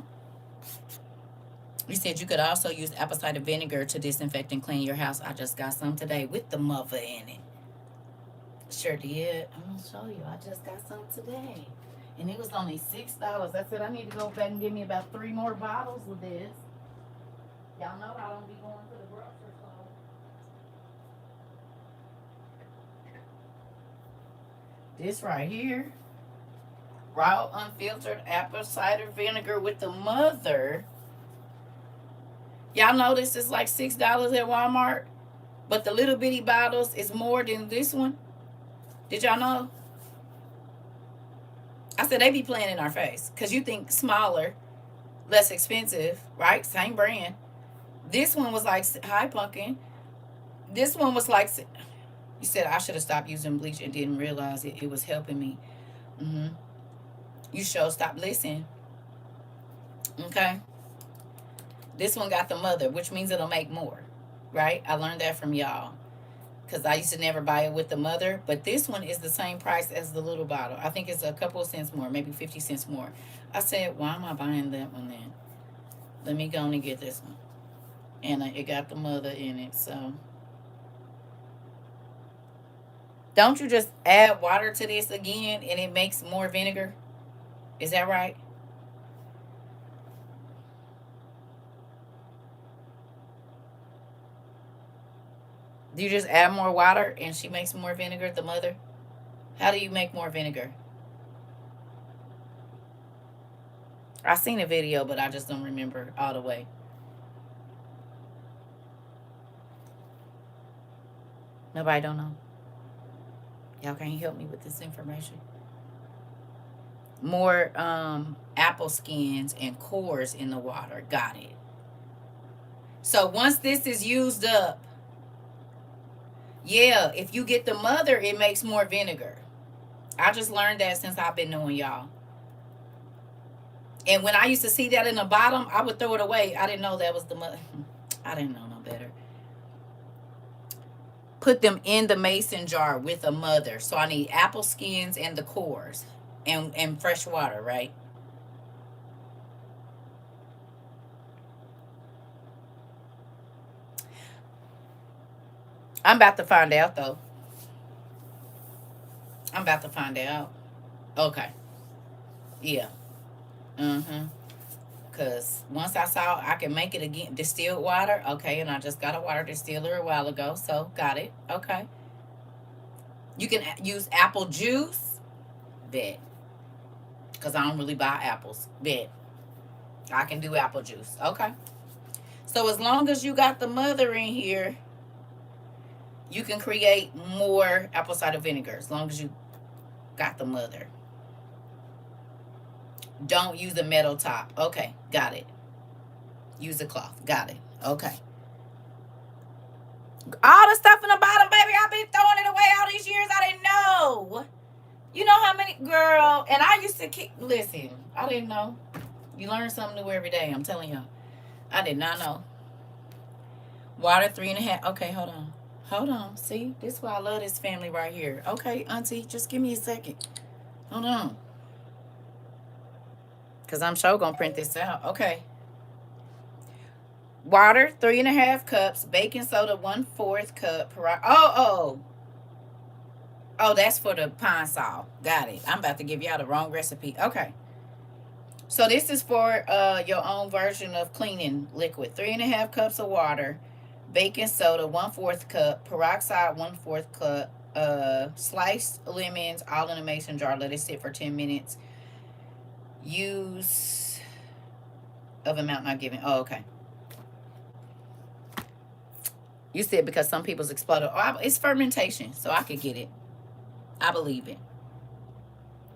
You said you could also use apple cider vinegar to disinfect and clean your house. I just got some today with the mother in it. Sure did. I'm going to show you. I just got some today. And it was only $6. I said I need to go back and give me about 3 more bottles of this. Y'all know I don't be going to the grocery store. This right here. Raw unfiltered apple cider vinegar with the mother. Y'all know this is like $6 at Walmart. But the little bitty bottles is more than this one. Did y'all know? I said, they be playing in our face. Because you think smaller, less expensive, right? Same brand. This one was like, hi, pumpkin. This one was like, you said I should have stopped using bleach and didn't realize it was helping me. Mm-hmm. You sure stop listening. Okay. This one got the mother, which means it'll make more, right? I learned that from y'all because I used to never buy it with the mother. But this one is the same price as the little bottle. I think it's a couple of cents more, maybe 50 cents more. I said, why am I buying that one then? Let me go and get this one. And it got the mother in it, so. Don't you just add water to this again and it makes more vinegar? Is that right? Do you just add more water and she makes more vinegar, the mother? How do you make more vinegar? I seen a video, but I just don't remember all the way. Nobody don't know. Y'all can't help me with this information. More apple skins and cores in the water. Got it. So once this is used up, yeah, if you get the mother, it makes more vinegar. I just learned that since I've been knowing y'all. And when I used to see that in the bottom, I would throw it away. I didn't know that was the mother. I didn't know no better. Put them in the mason jar with a mother. So I need apple skins and the cores and fresh water, right? I'm about to find out, though. I'm about to find out. Okay. Yeah. Mm-hmm. Because once I saw I can make it again, distilled water. Okay, and I just got a water distiller a while ago, so got it. Okay. You can use apple juice. Bet. Because I don't really buy apples. Bet. I can do apple juice. Okay. So as long as you got the mother in here, you can create more apple cider vinegar. As long as you got the mother. Don't use a metal top. Okay, got it. Use a cloth. Got it. Okay. All the stuff in the bottom, baby, I've been throwing it away all these years. I didn't know. You know how many, girl, and I used to keep, listen, I didn't know. You learn something new every day, I'm telling you. I did not know. Water 3.5. Okay, hold on. Hold on. See, this is why I love this family right here. Okay, auntie, just give me a second. Hold on. Because I'm sure going to print this out. Okay. Water, 3.5 cups. Baking soda, 1/4 cup. Oh, that's for the pine sol. Got it. I'm about to give y'all the wrong recipe. Okay. So this is for your own version of cleaning liquid. 3.5 cups of water. Baking soda, 1/4 cup. Peroxide, 1/4 cup. Sliced lemons, all in a mason jar. Let it sit for 10 minutes. Use of amount not given. Oh, okay. You said because some people's exploded. Oh, it's fermentation, so I could get it. I believe it.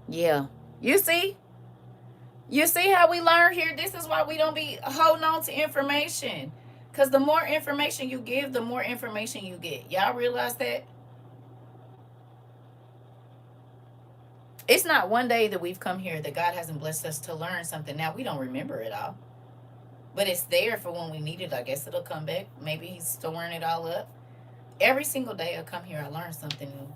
Yeah. You see? You see how we learn here? This is why we don't be holding on to information. Because the more information you give, the more information you get. Y'all realize that? It's not one day that we've come here that God hasn't blessed us to learn something. Now, we don't remember it all. But it's there for when we need it. I guess it'll come back. Maybe he's storing it all up. Every single day I come here, I learn something new.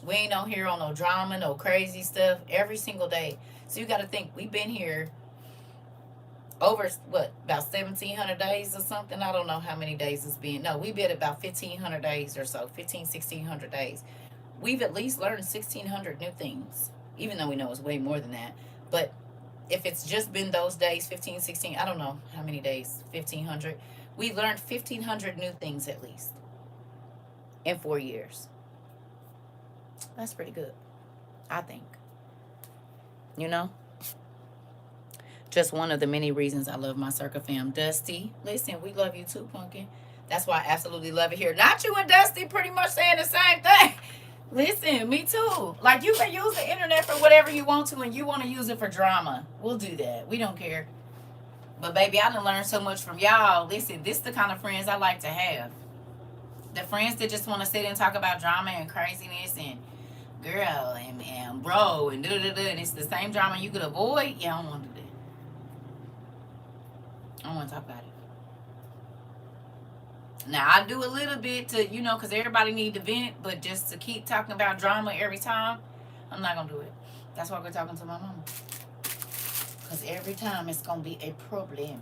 We ain't on here on no drama, no crazy stuff. Every single day. So you got to think, we've been here over, what, about 1,700 days or something? I don't know how many days it's been. No, we've been about 1,500 days or so. 1,600 days. We've at least learned 1,600 new things. Even though we know it's way more than that. But if it's just been those days, 15, 16, I don't know how many days, 1,500. We learned 1,500 new things at least in 4 years. That's pretty good, I think. You know? Just one of the many reasons I love my Circa fam. Dusty, listen, we love you too, Pumpkin. That's why I absolutely love it here. Not you and Dusty pretty much saying the same thing. Listen, me too. Like, you can use the internet for whatever you want to, and you want to use it for drama. We'll do that. We don't care. But baby, I done learned so much from y'all. Listen, this is the kind of friends I like to have. The friends that just want to sit and talk about drama and craziness and girl and bro and da-da-da-da, and it's the same drama you could avoid. Yeah, I don't want to do that. I don't want to talk about it. Now, I do a little bit to, because everybody need to vent, but just to keep talking about drama every time, I'm not going to do it. That's why we're talking to my mama. Because every time it's going to be a problem.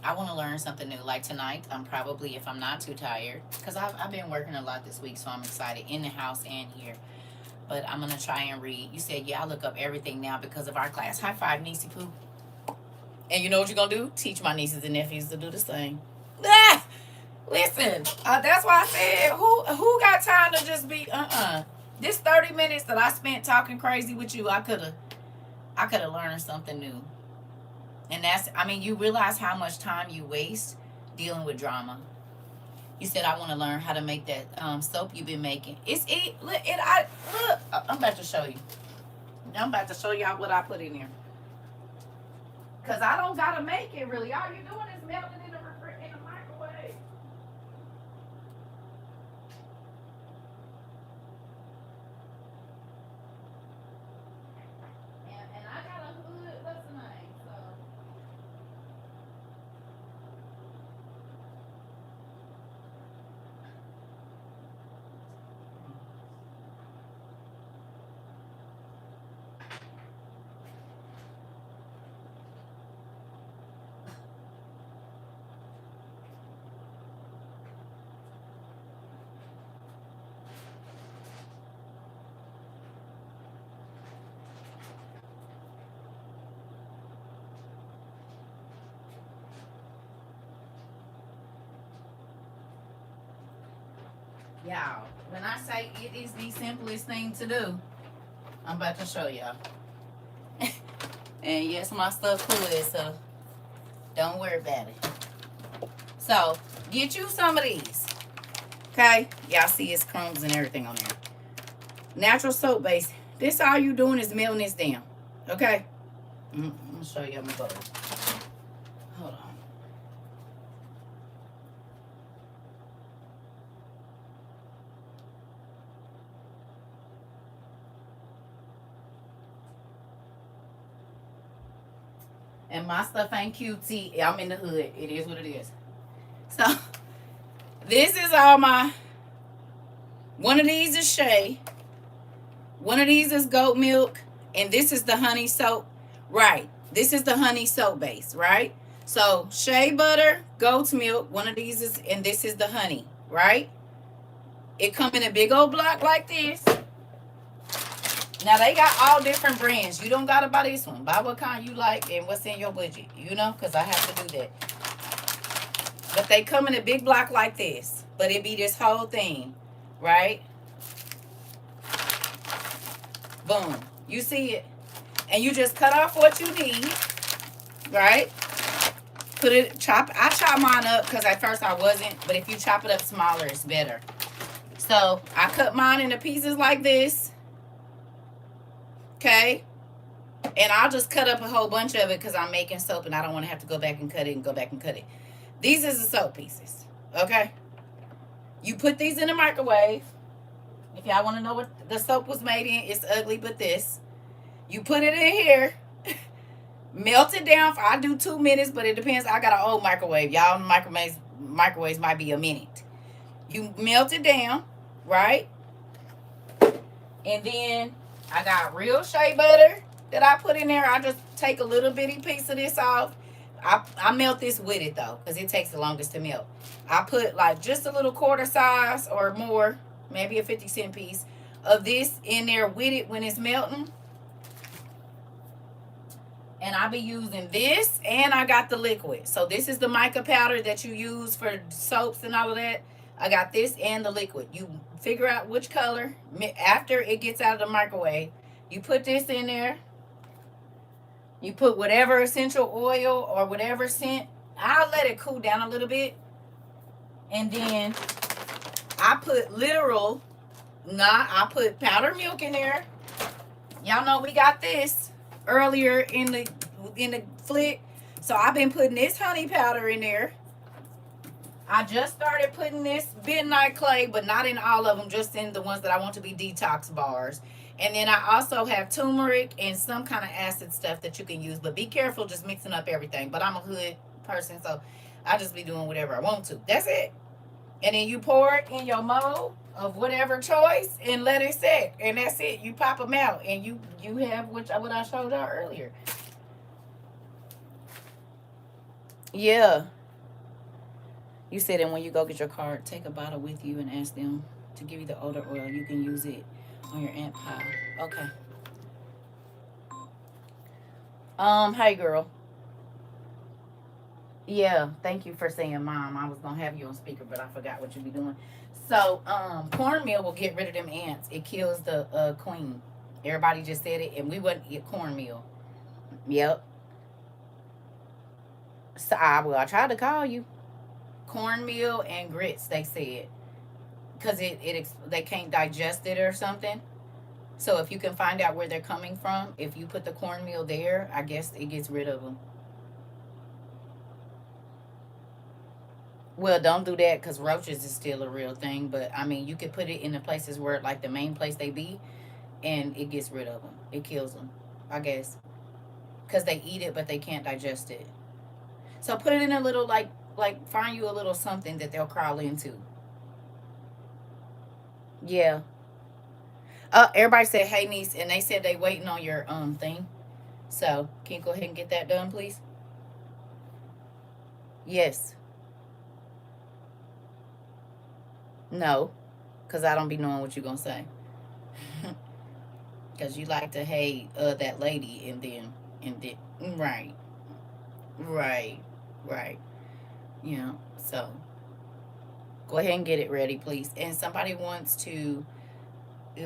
I want to learn something new. Like tonight, I'm probably, if I'm not too tired, because I've been working a lot this week, so I'm excited in the house and here. But I'm going to try and read. You said, yeah, I look up everything now because of our class. High five, Niecy Poo. And you know what you're going to do? Teach my nieces and nephews to do the same. Ah! Listen, that's why I said, who got time to just be, This 30 minutes that I spent talking crazy with you, I could have learned something new. And you realize how much time you waste dealing with drama. You said, I want to learn how to make that soap you've been making. Look, I'm about to show you. I'm about to show y'all what I put in there. Because I don't got to make it, really. All you're doing is melting in the microwave. And I got a hood, what's the name? So. Y'all, when I say it is the simplest thing to do, I'm about to show y'all. And yes, my stuff cool, so don't worry about it. So, get you some of these. Okay? Y'all see it's crumbs and everything on there. Natural soap base. This all you doing is melting this down. Okay? I'm going to show you my bowl. Hold on. And my stuff ain't cutesy. I'm in the hood. It is what it is. So, this is all my... One of these is shea. One of these is goat milk. And this is the honey soap. Right. This is the honey soap base, right? So, shea butter, goat's milk. One of these is... And this is the honey, right? It come in a big old block like this. Now, they got all different brands. You don't got to buy this one. Buy what kind you like and what's in your budget, because I have to do that. But they come in a big block like this. But it be this whole thing, right? Boom. You see it? And you just cut off what you need, right? I chop mine up because at first I wasn't. But if you chop it up smaller, it's better. So, I cut mine into pieces like this. Okay, and I'll just cut up a whole bunch of it because I'm making soap and I don't want to have to go back and cut it and go back and cut it. These is the soap pieces, okay? You put these in the microwave. If y'all want to know what the soap was made in, it's ugly, but this. You put it in here, melt it down for, I do 2 minutes, but it depends. I got an old microwave. Y'all microwaves might be a minute. You melt it down, right? And then... I got real shea butter that I put in there. I just take a little bitty piece of this off. I melt this with it, though, because it takes the longest to melt. I put, like, just a little quarter size or more, maybe a 50-cent piece, of this in there with it when it's melting. And I'll be using this, and I got the liquid. So this is the mica powder that you use for soaps and all of that. I got this and the liquid. You figure out which color. After it gets out of the microwave, you put this in there. You put whatever essential oil or whatever scent. I'll let it cool down a little bit. And then I put literal, not, I put powdered milk in there. Y'all know we got this earlier in the flick. So I've been putting this honey powder in there. I just started putting this midnight clay, but not in all of them, just in the ones that I want to be detox bars. And then I also have turmeric and some kind of acid stuff that you can use. But be careful just mixing up everything. But I'm a hood person, so I just be doing whatever I want to. That's it. And then you pour it in your mold of whatever choice and let it set. And that's it. You pop them out and you have what I showed y'all earlier. Yeah. You said, and when you go get your card, take a bottle with you and ask them to give you the odor oil. You can use it on your ant pile. Okay. Hey girl. Yeah, thank you for saying mom. I was gonna have you on speaker, but I forgot what you be doing. So, cornmeal will get rid of them ants. It kills the queen. Everybody just said it, and we wouldn't eat cornmeal. Yep. So I tried to call you. Cornmeal and grits, they said, because they can't digest it or something. So if you can find out where they're coming from, if you put the cornmeal there, I guess it gets rid of them. Well, don't do that because roaches is still a real thing. But I mean, you could put it in the places where, like the main place they be, and it gets rid of them. It kills them, I guess, because they eat it but they can't digest it. So put it in a little like find you a little something that they'll crawl into. Yeah. Everybody said hey niece, and they said they waiting on your thing. So can you go ahead and get that done, please? Yes. No, because I don't be knowing what you're gonna say. Because you like to hate that lady, and then right, right, right. Yeah. So go ahead and get it ready, please. And somebody wants to.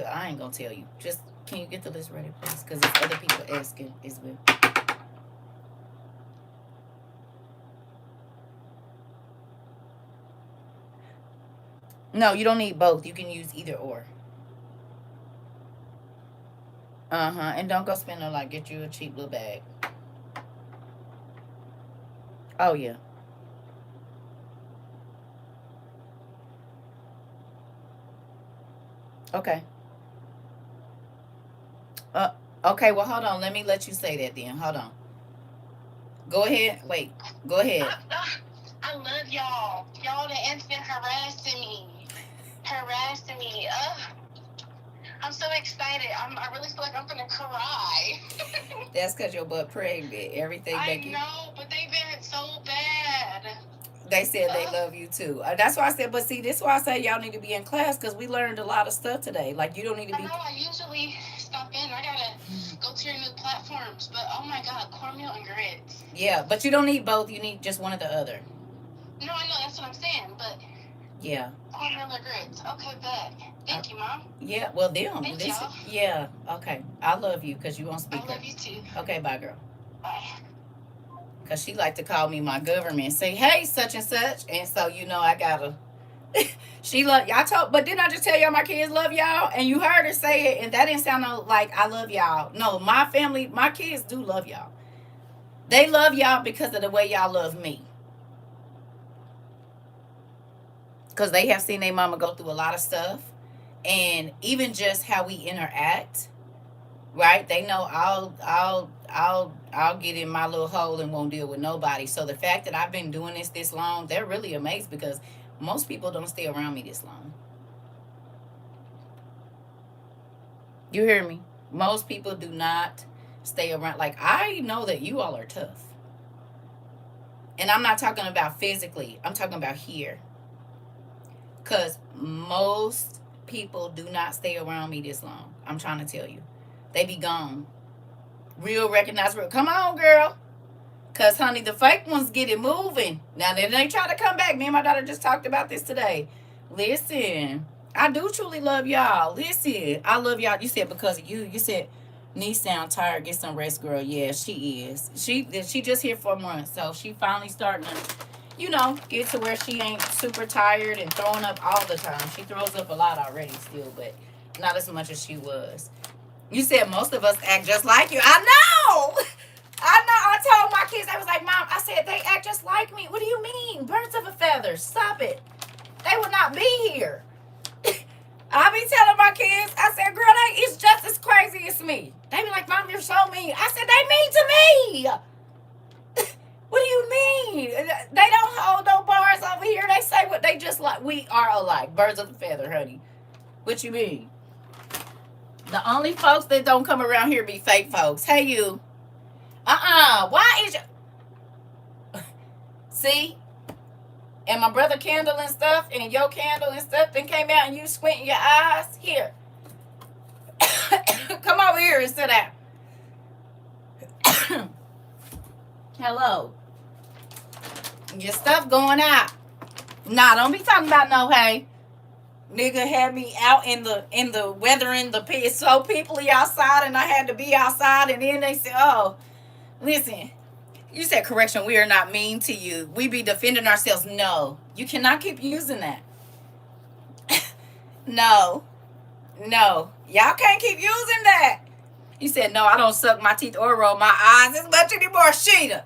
I ain't gonna tell you. Just can you get the list ready, please? Because there's other people asking as well. No, you don't need both. You can use either or. Uh-huh. And don't go spend a lot. Get you a cheap little bag. Oh yeah. Okay. Uh okay, well hold on. Let me let you say that then. Hold on. Go ahead. Wait. Go ahead. I love y'all. Y'all the ants been harassing me. Harassing me. I'm so excited. I really feel like I'm gonna cry. That's because your butt pregnant. Everything I they know, but they've been so bad. they said they love you too. That's why I said, but see, this is why I say y'all need to be in class because we learned a lot of stuff today. Like you don't need to I be. know. I usually stop in. I gotta go to your new platforms, but oh my god, cornmeal and grits. Yeah, but you don't need both. You need just one or the other. No, I know that's what I'm saying, but Yeah. cornmeal and grits. Okay, bet. Thank you, mom. Yeah. Well, them. Thank Listen. y'all. Yeah. Okay. I love you because you on I speaker. love you too. Okay. Bye, girl. Bye. Because she like to call me my government. Say, hey, such and such, and so I gotta. She love y'all. Told, but didn't I just tell y'all my kids love y'all? And you heard her say it, and that didn't sound like I love y'all. No, my family, my kids do love y'all. They love y'all because of the way y'all love me. Because they have seen their mama go through a lot of stuff, and even just how we interact. Right? They know I'll get in my little hole and won't deal with nobody. So the fact that I've been doing this long, they're really amazed because most people don't stay around me this long. You hear me? Most people do not stay around. Like, I know that you all are tough. And I'm not talking about physically. I'm talking about here. Because most people do not stay around me this long. I'm trying to tell you. They be gone. Real recognize real. Come on, girl. Because, honey, the fake ones get it moving. Now, then they try to come back. Me and my daughter just talked about this today. Listen, I do truly love y'all. Listen, I love y'all. You said because of you. You said, niece sound tired. Get some rest, girl. Yeah, she is. She just here for a month. So, she finally starting to get to where she ain't super tired and throwing up all the time. She throws up a lot already still, but not as much as she was. You said most of us act just like you. I know. I know. I told my kids, I was like, Mom, I said, they act just like me. What do you mean? Birds of a feather. Stop it. They would not be here. I be telling my kids, I said, girl, they is just as crazy as me. They be like, Mom, you're so mean. I said, they mean to me. What do you mean? They don't hold no bars over here. They say what they just like. We are alike. Birds of a feather, honey. What you mean? The only folks that don't come around here be fake folks. Hey, you. Why is you... See? And my brother candle and stuff, and your candle and stuff, then came out and you squinting your eyes. Here. Come over here and sit down. Hello. Your stuff going out. Nah, don't be talking about no hay. Nigga had me out in the weather in the pit. So peoply outside, and I had to be outside, and then they said, oh, listen. You said, correction, we are not mean to you. We be defending ourselves. No. You cannot keep using that. No. No. Y'all can't keep using that. You said, no, I don't suck my teeth or roll my eyes as much anymore, Sheeta.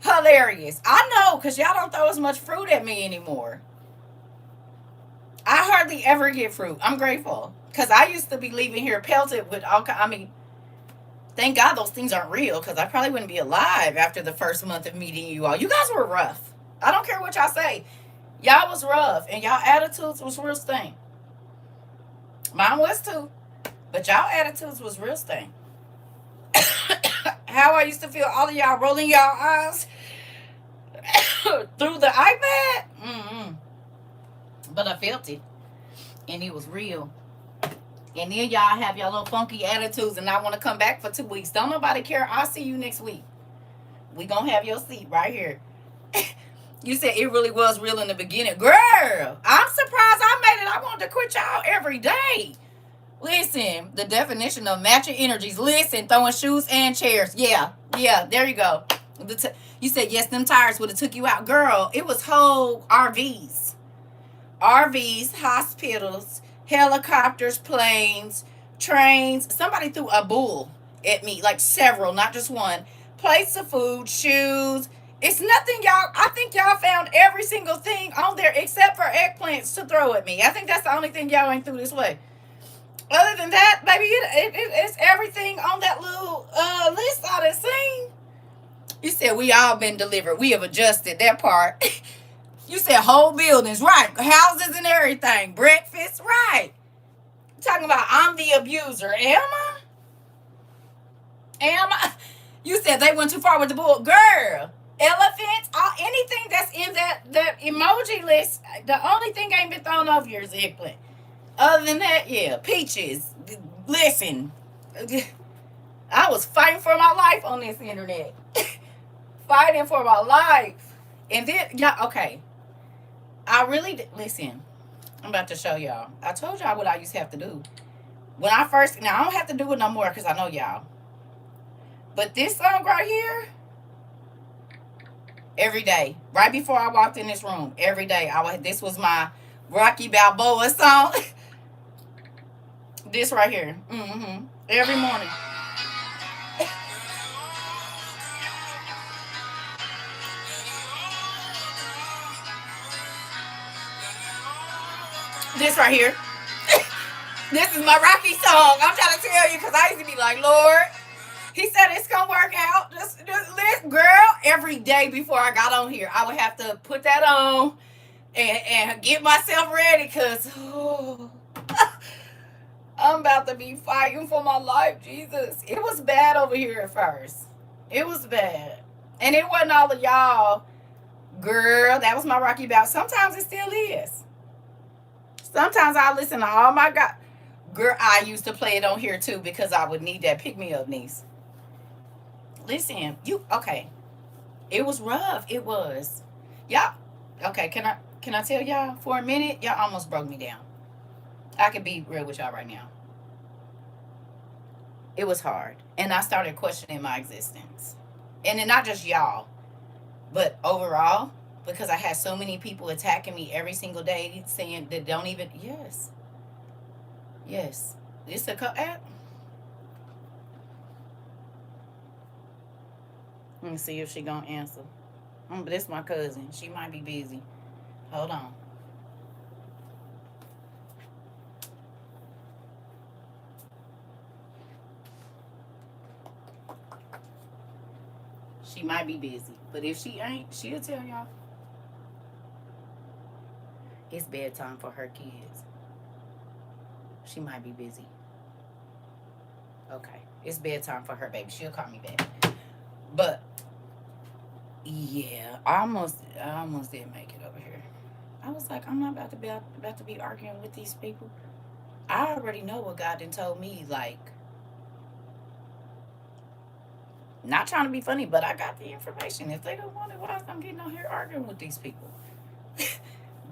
Hilarious. I know, because y'all don't throw as much fruit at me anymore. I hardly ever get fruit. I'm grateful. Because I used to be leaving here pelted with all kinds. I mean, thank God those things aren't real, because I probably wouldn't be alive after the first month of meeting you all. You guys were rough. I don't care what y'all say. Y'all was rough, and y'all attitudes was real sting. Mine was too. But y'all attitudes was real sting. How I used to feel all of y'all rolling y'all eyes through the iPad. But I felt it. And it was real. And then y'all have y'all little funky attitudes and I want to come back for 2 weeks. Don't nobody care. I'll see you next week. We gonna have your seat right here. You said it really was real in the beginning. Girl, I'm surprised I made it. I wanted to quit y'all every day. Listen, the definition of matching energies. Listen, throwing shoes and chairs. Yeah, there you go. You said, yes, them tires would have took you out. Girl, it was whole RVs. RVs, hospitals, helicopters, planes, trains. Somebody threw a bull at me, like several, not just one. Plates of food, shoes. It's nothing, y'all. I think y'all found every single thing on there except for eggplants to throw at me. I think that's the only thing y'all ain't threw this way. Other than that, baby, it's everything on that little list I done seen. You said we all been delivered. We have adjusted that part. You said whole buildings, right? Houses and everything. Breakfast, right? Talking about I'm the abuser. Am I? You said they went too far with the bull. Girl, elephants, anything that's in that emoji list, the only thing ain't been thrown over here is eggplant. Other than that, yeah, peaches. Listen, I was fighting for my life on this internet. Fighting for my life. And then, yeah, okay. I really, listen, I'm about to show y'all. I told y'all what I used to have to do. When I first, now I don't have to do it no more because I know y'all. But this song right here, every day, right before I walked in this room, every day, this was my Rocky Balboa song. This right here. Every morning. This right here. This is my Rocky song. I'm trying to tell you because I used to be like, Lord, he said it's going to work out. Just listen, girl, every day before I got on here, I would have to put that on and get myself ready because I'm about to be fighting for my life, Jesus. It was bad over here at first. It was bad. And it wasn't all of y'all. Girl, that was my Rocky Bout. Sometimes it still is. Sometimes I listen to all my God. Girl, I used to play it on here too because I would need that pick-me-up, niece. Listen, okay. It was rough. It was. Y'all, okay, can I tell y'all for a minute? Y'all almost broke me down. I can be real with y'all right now. It was hard. And I started questioning my existence. And then not just y'all, but overall, because I had so many people attacking me every single day saying that don't even, yes, yes. It's a, let me see if she gonna answer. But it's my cousin. She might be busy. Hold on. She might be busy. But if she ain't, she'll tell y'all. It's bedtime for her kids. She might be busy. Okay. It's bedtime for her baby. She'll call me back. But yeah, I almost didn't make it over here. I was like, I'm not about to be arguing with these people. I already know what God done told me. Like, not trying to be funny, but I got the information. If they don't want it, why I'm getting on here arguing with these people?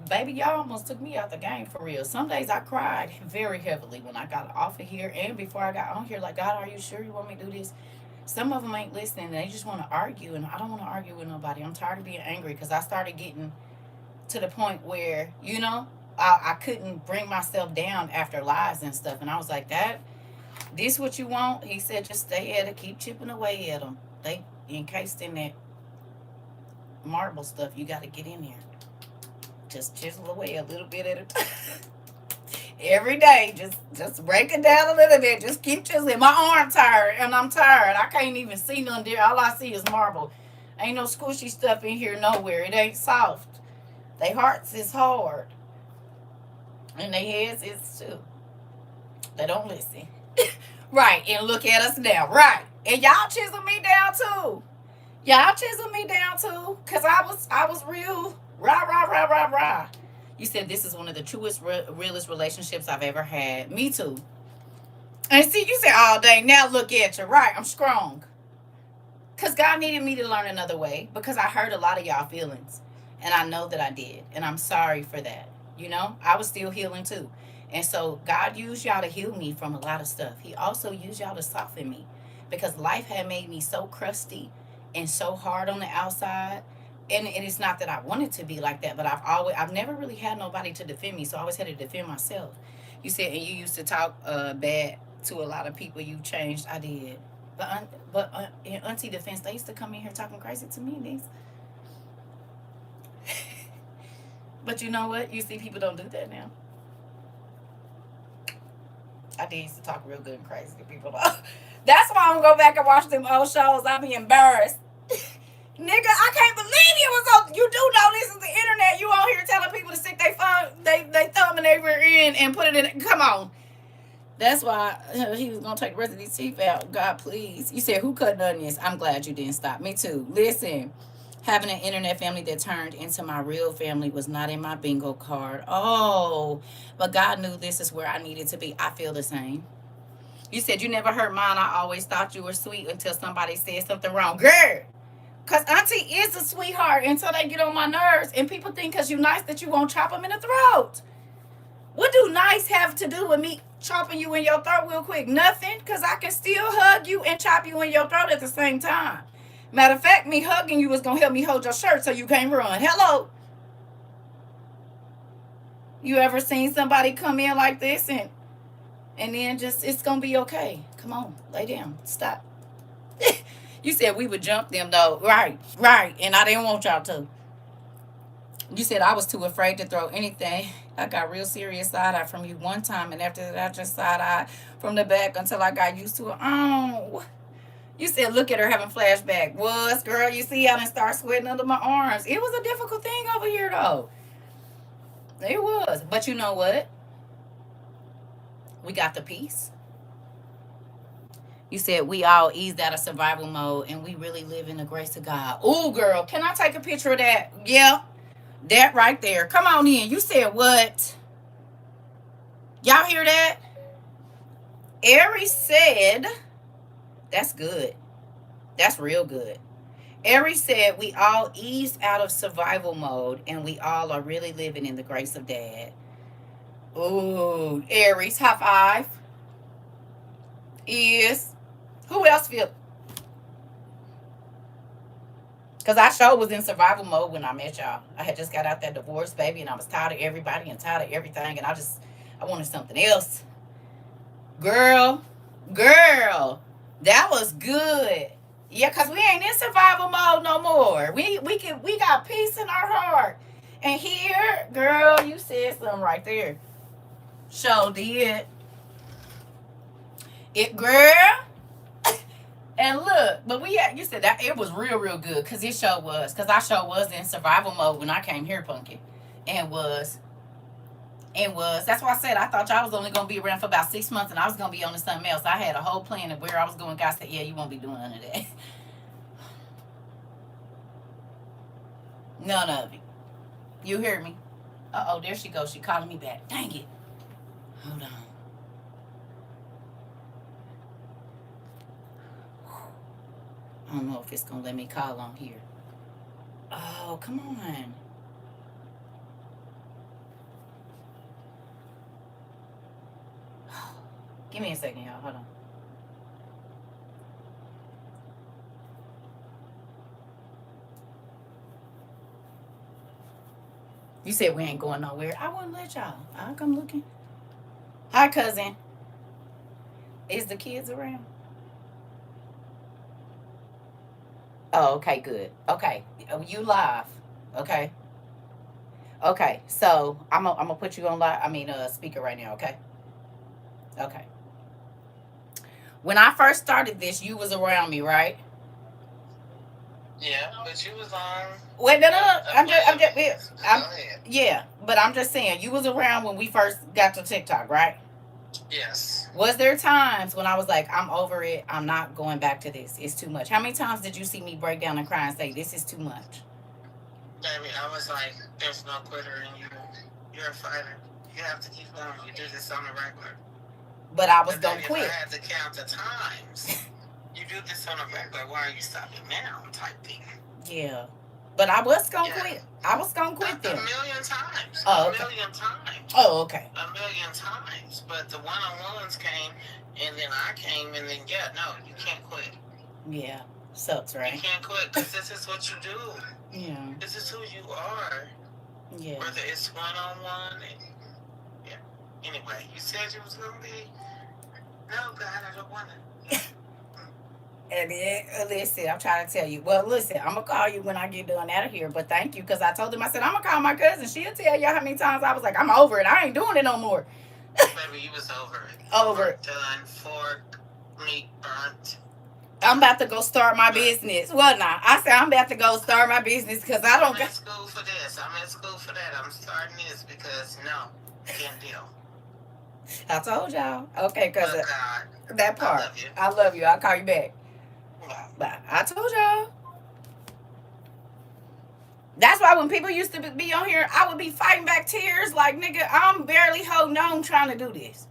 Baby, y'all almost took me out the game for real. Some days I cried very heavily when I got off of here and before I got on here. Like, God, are you sure you want me to do this? Some of them ain't listening. They just want to argue, and I don't want to argue with nobody. I'm tired of being angry because I started getting to the point where, I couldn't bring myself down after lies and stuff. And I was like, this what you want? He said, just stay at it, keep chipping away at them. They encased in that marble stuff. You got to get in there. Just chisel away a little bit at a time. Every day, just break it down a little bit. Just keep chiseling. My arm tired, and I'm tired. I can't even see none there. All I see is marble. Ain't no squishy stuff in here nowhere. It ain't soft. They hearts is hard, and they heads is too. They don't listen. Right, and look at us now. Right, and y'all chisel me down too. Y'all chisel me down too, cause I was real rah rah rah rah rah. You said this is one of the truest, realest relationships I've ever had. Me too. And see, you said all day. Now look at you. Right, I'm strong. Cause God needed me to learn another way. Because I hurt a lot of y'all feelings, and I know that I did, and I'm sorry for that. I was still healing too. And so God used y'all to heal me from a lot of stuff. He also used y'all to soften me because life had made me so crusty and so hard on the outside. And it's not that I wanted to be like that, but I've never really had nobody to defend me, so I always had to defend myself. You said, and you used to talk bad to a lot of people. You changed. I did. But in Auntie defense, they used to come in here talking crazy to me. These. But you know what? You see, people don't do that now. I did used to talk real good and crazy to people. That's why I'm gonna go back and watch them old shows. I'll be embarrassed. Nigga, I can't believe you was on. You do know this is the internet. You on here telling people to stick they thumb in their rear end and put it in. Come on. That's why he was gonna take the rest of these teeth out. God, please. You said who cut onions? I'm glad you didn't stop. Me too. Listen, having an internet family that turned into my real family was not in my bingo card. Oh, but God knew this is where I needed to be. I feel the same. You said you never heard mine. I always thought you were sweet until somebody said something wrong. Girl, because Auntie is a sweetheart until they get on my nerves. And people think because you nice that you won't chop them in the throat. What do nice have to do with me chopping you in your throat real quick? Nothing, because I can still hug you and chop you in your throat at the same time. Matter of fact, me hugging you is going to help me hold your shirt so you can't run. Hello. You ever seen somebody come in like this and then just, it's going to be okay. Come on, lay down. Stop. You said we would jump them, though. Right, right. And I didn't want y'all to. You said I was too afraid to throw anything. I got real serious side eye from you one time, and after that, I just side eye from the back until I got used to it. Oh, you said look at her having flashback. Was girl, you see, I didn't start sweating under my arms. It was a difficult thing over here, though. It was, but you know what? We got the peace. You said we all eased out of survival mode, and we really live in the grace of God. Oh, girl, can I take a picture of that? Yeah. That right there. Come on in. You said what? Y'all hear that? Aries said, that's good. That's real good. Aries said we all eased out of survival mode and we all are really living in the grace of Dad. Ooh, Aries, high five. Is. Who else feel? Cause I sure was in survival mode when I met y'all. I had just got out that divorce, baby, and I was tired of everybody and tired of everything, and I wanted something else. Girl, girl, that was good. Yeah, cause we ain't in survival mode no more. We got peace in our heart. And here, girl, you said something right there. Show did it, girl. And look, but you said that it was real good because it sure was. Because I sure was in survival mode when I came here, Punky. And was, that's why I said I thought y'all was only going to be around for about 6 months and I was going to be on to something else. I had a whole plan of where I was going. God said, yeah, you won't be doing none of that. None of it. You hear me? Uh-oh, there she goes. She calling me back. Dang it. Hold on. I don't know if it's going to let me call on here. Oh, come on. Give me a second, y'all. Hold on. You said we ain't going nowhere. I wouldn't let y'all. I'll come looking. Hi, cousin. Is the kids around? Oh, okay, good. Okay. You live. Okay. Okay. So I'm gonna put you on live. I mean speaker right now, okay? Okay. When I first started this, you was around me, right? Yeah, but you was on. Wait, no. Yeah, but I'm just saying, you was around when we first got to TikTok, right? Yes. Was there times when I was like, I'm over it, I'm not going back to this, it's too much? How many times did you see me break down and cry and say, this is too much? Baby, I was like, there's no quitter in you. You're a fighter. You have to keep going. You do this on a regular. But I was going to quit. If I had to count the times, you do this on a regular, why are you stopping now? Type thing. Yeah. But I was going to quit. I was going to quit them. A million times. Oh, okay. A million times. Oh, okay. A million times. But the one-on-ones came, and then I came, and then, yeah, no, you can't quit. Yeah. Sucks, right? You can't quit, because this is what you do. Yeah. This is who you are. Yeah. Whether it's one-on-one, yeah. Anyway, you said you was going to be, no, God, I don't want to. And then, listen, I'm trying to tell you. Well, listen, I'm going to call you when I get done out of here. But thank you, because I told him, I said, I'm going to call my cousin. She'll tell y'all how many times I was like, I'm over it. I ain't doing it no more. Baby, you was over it. Over it. Done, fork, meat burnt. I'm about to go start my business. Well, nah, I said I'm about to go start my business because I don't. I'm in school for this. I'm in school for that. I'm starting this because, no, can't deal. I told y'all. Okay, because that part. I love you. I love you. I'll call you back. But I told y'all. That's why when people used to be on here, I would be fighting back tears like, nigga, I'm barely holding on trying to do this.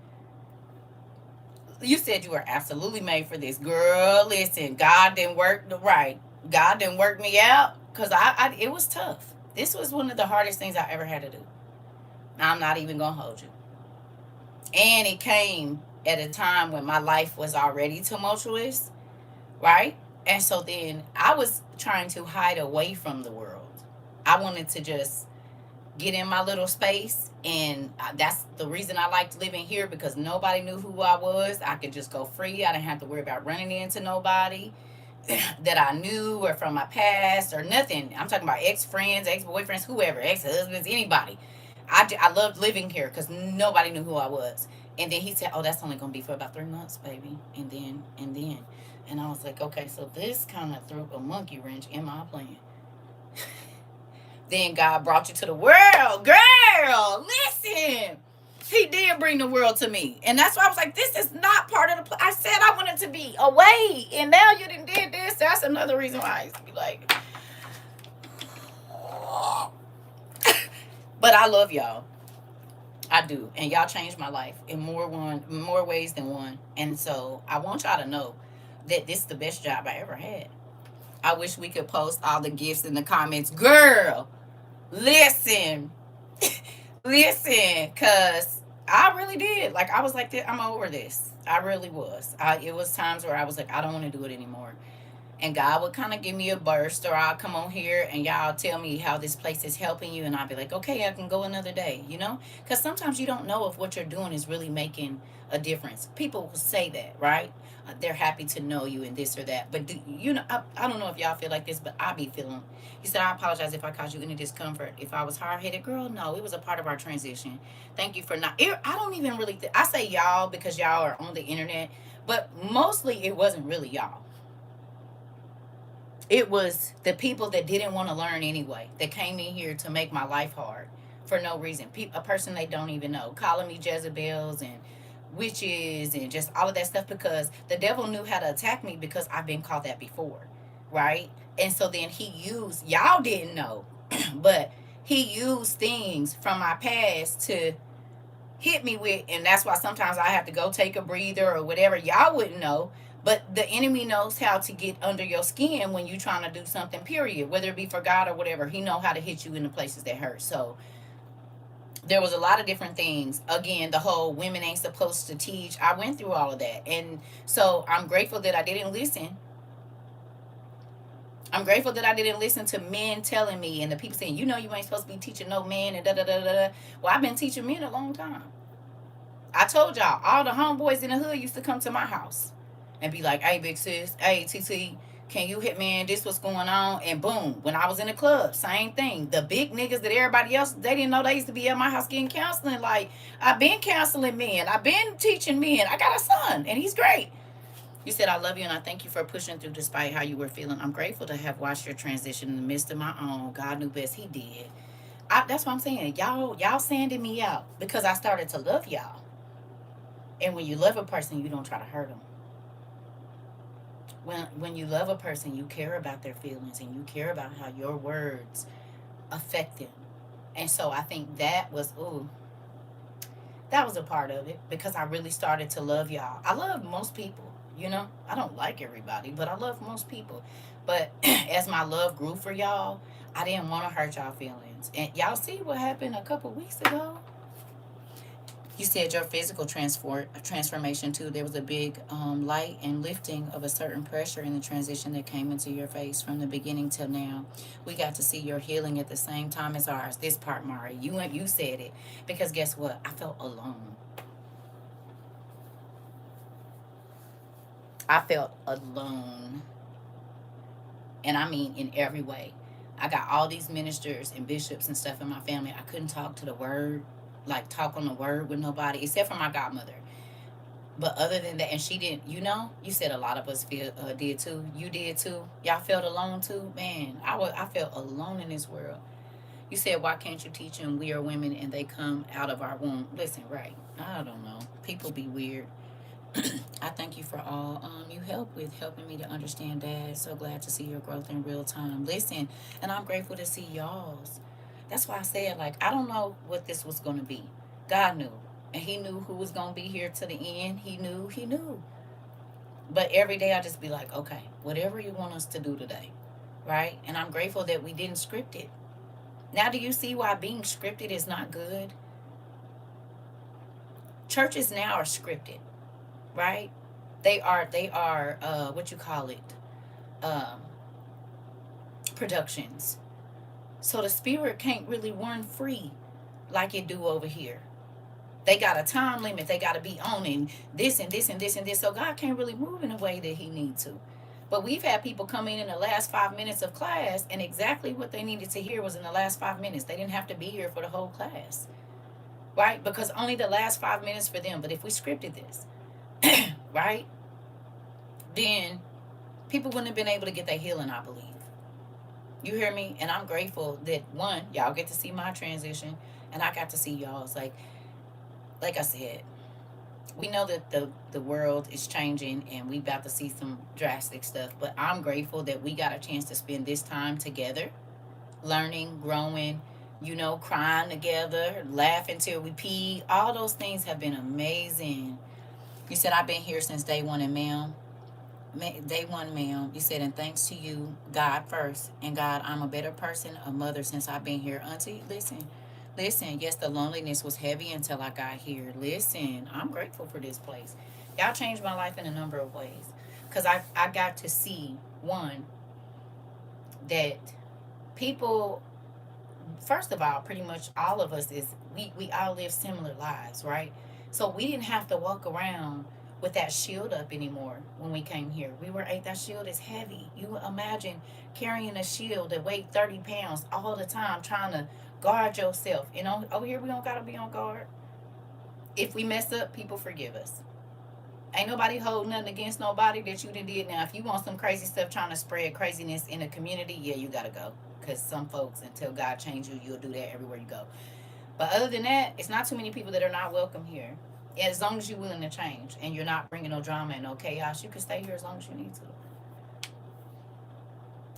You said you were absolutely made for this. Girl, listen, God didn't work right. God didn't work me out because it was tough. This was one of the hardest things I ever had to do. I'm not even going to hold you. And it came at a time when my life was already tumultuous, right? And so then I was trying to hide away from the world. I wanted to just get in my little space, and that's the reason I liked living here, because nobody knew who I was. I could just go free. I didn't have to worry about running into nobody that I knew or from my past or nothing. I'm talking about ex-friends, ex-boyfriends, whoever, ex-husbands, anybody. I loved living here because nobody knew who I was. And then he said, oh, that's only going to be for about 3 months, baby. And then. And I was like, okay, so this kind of threw a monkey wrench in my plan. Then God brought you to the world. Girl, listen. He did bring the world to me. And that's why I was like, this is not part of the plan. I said I wanted to be away. And now you done did this. That's another reason why I used to be like. But I love y'all. I do. And y'all changed my life in more ways than one. And so I want y'all to know that this is the best job I ever had. I wish we could post all the gifts in the comments. Girl, listen. Listen, because I really did. Like, I was like, I'm over this. I really was. It was times where I was like, I don't want to do it anymore. And God would kind of give me a burst, or I'll come on here and y'all tell me how this place is helping you, and I'll be like, okay, I can go another day, you know? Because sometimes you don't know if what you're doing is really making a difference. People will say that, right? They're happy to know you and this or that. But I don't know if y'all feel like this, but I be feeling. You said, I apologize if I caused you any discomfort. If I was hard headed, girl, no, it was a part of our transition. Thank you for not. I don't even really. I say y'all because y'all are on the internet, but mostly it wasn't really y'all. It was the people that didn't want to learn anyway, that came in here to make my life hard for no reason. A person they don't even know, calling me Jezebels and witches and just all of that stuff, because the devil knew how to attack me because I've been called that before, right? And so then he used, y'all didn't know, but he used things from my past to hit me with, and that's why sometimes I have to go take a breather or whatever. Y'all wouldn't know, but the enemy knows how to get under your skin when you're trying to do something, period, whether it be for God or whatever. He know how to hit you in the places that hurt. So there was a lot of different things. Again, the whole women ain't supposed to teach, I went through all of that. And so I'm grateful that I didn't listen. I'm grateful that I didn't listen to men telling me and the people saying, you know, you ain't supposed to be teaching no men and da da da da da. Well, I've been teaching men a long time. I told y'all, all the homeboys in the hood used to come to my house and be like, hey, big sis, hey, TT, can you hit me? And this what's going on? And boom, when I was in the club, same thing. The big niggas that everybody else, they didn't know they used to be at my house getting counseling. Like, I've been counseling men. I've been teaching men. I got a son, and he's great. You said, I love you, and I thank you for pushing through despite how you were feeling. I'm grateful to have watched your transition in the midst of my own. God knew best. He did. That's what I'm saying. Y'all sanded me out because I started to love y'all. And when you love a person, you don't try to hurt them. When you love a person, you care about their feelings and you care about how your words affect them. And so I think that was a part of it, because I really started to love y'all. I love most people, you know. I don't like everybody, but I love most people. But as my love grew for y'all, I didn't want to hurt y'all feelings. And y'all see what happened a couple weeks ago. You said your physical transformation too. There was a big light and lifting of a certain pressure in the transition that came into your face from the beginning till now. We got to see your healing at the same time as ours. This part, Mari, you said it, because guess what? I felt alone. I felt alone, and I mean in every way. I got all these ministers and bishops and stuff in my family. I couldn't talk to the word, like talk on the word with nobody except for my godmother. But other than that, and she didn't, you said a lot of us did too. You did too. Y'all felt alone too. Man, I felt alone in this world. You said, why can't you teach them we are women and they come out of our womb? Listen, right. I don't know. People be weird. I thank you for all you help with helping me to understand that. So glad to see your growth in real time. Listen, and I'm grateful to see y'all's. That's why I said, like, I don't know what this was going to be. God knew. And he knew who was going to be here to the end. He knew. But every day I just be like, okay, whatever you want us to do today, right? And I'm grateful that we didn't script it. Now, do you see why being scripted is not good? Churches now are scripted, right? They are what you call it, um, productions. So the spirit can't really run free like it do over here. They got a time limit. They got to be on and this and this and this and this. So God can't really move in a way that he needs to. But we've had people come in the last 5 minutes of class, and exactly what they needed to hear was in the last 5 minutes. They didn't have to be here for the whole class, right? Because only the last 5 minutes for them. But if we scripted this, right, then people wouldn't have been able to get their healing, I believe. You hear me? And I'm grateful that, one, y'all get to see my transition, and I got to see y'all's. Like I said, we know that the world is changing and we about to see some drastic stuff, but I'm grateful that we got a chance to spend this time together, learning, growing, crying together, laughing till we pee. All those things have been amazing. You said, I've been here since day one, and ma'am, day one, ma'am, you said, and thanks to you, God first, and God, I'm a better person, a mother, since I've been here. Auntie, listen, yes, the loneliness was heavy until I got here. Listen, I'm grateful for this place. Y'all changed my life in a number of ways, because I got to see One, that people, first of all, pretty much all of us is, we all live similar lives, right? So we didn't have to walk around with that shield up anymore when we came here. That shield is heavy. You imagine carrying a shield that weighed 30 pounds all the time, trying to guard yourself. You know, over here we don't gotta be on guard. If we mess up, people forgive us. Ain't nobody holding nothing against nobody that you did. Now, if you want some crazy stuff trying to spread craziness in the community, yeah, you gotta go. Because some folks, until God change you, you'll do that everywhere you go. But other than that, it's not too many people that are not welcome here. As long as you're willing to change and you're not bringing no drama and no chaos, you can stay here as long as you need to.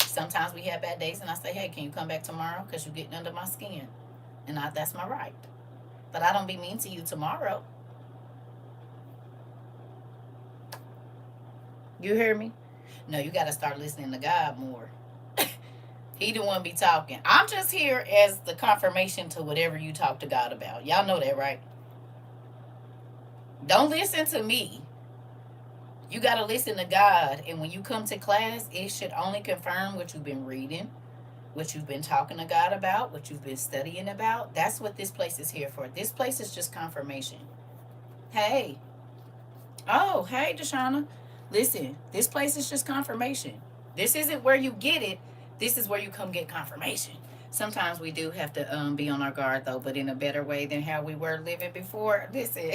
Sometimes we have bad days, and I say, hey, can you come back tomorrow? Because you're getting under my skin. And that's my right. But I don't be mean to you tomorrow. You hear me? No, you got to start listening to God more. He the one be talking. I'm just here as the confirmation to whatever you talk to God about. Y'all know that, right? Don't listen to me. You got to listen to God. And when you come to class, it should only confirm what you've been reading, what you've been talking to God about, what you've been studying about. That's what this place is here for. This place is just confirmation. Hey. Oh, hey, Deshauna. Listen, this place is just confirmation. This isn't where you get it. This is where you come get confirmation. Sometimes we do have to be on our guard, though, but in a better way than how we were living before. Listen,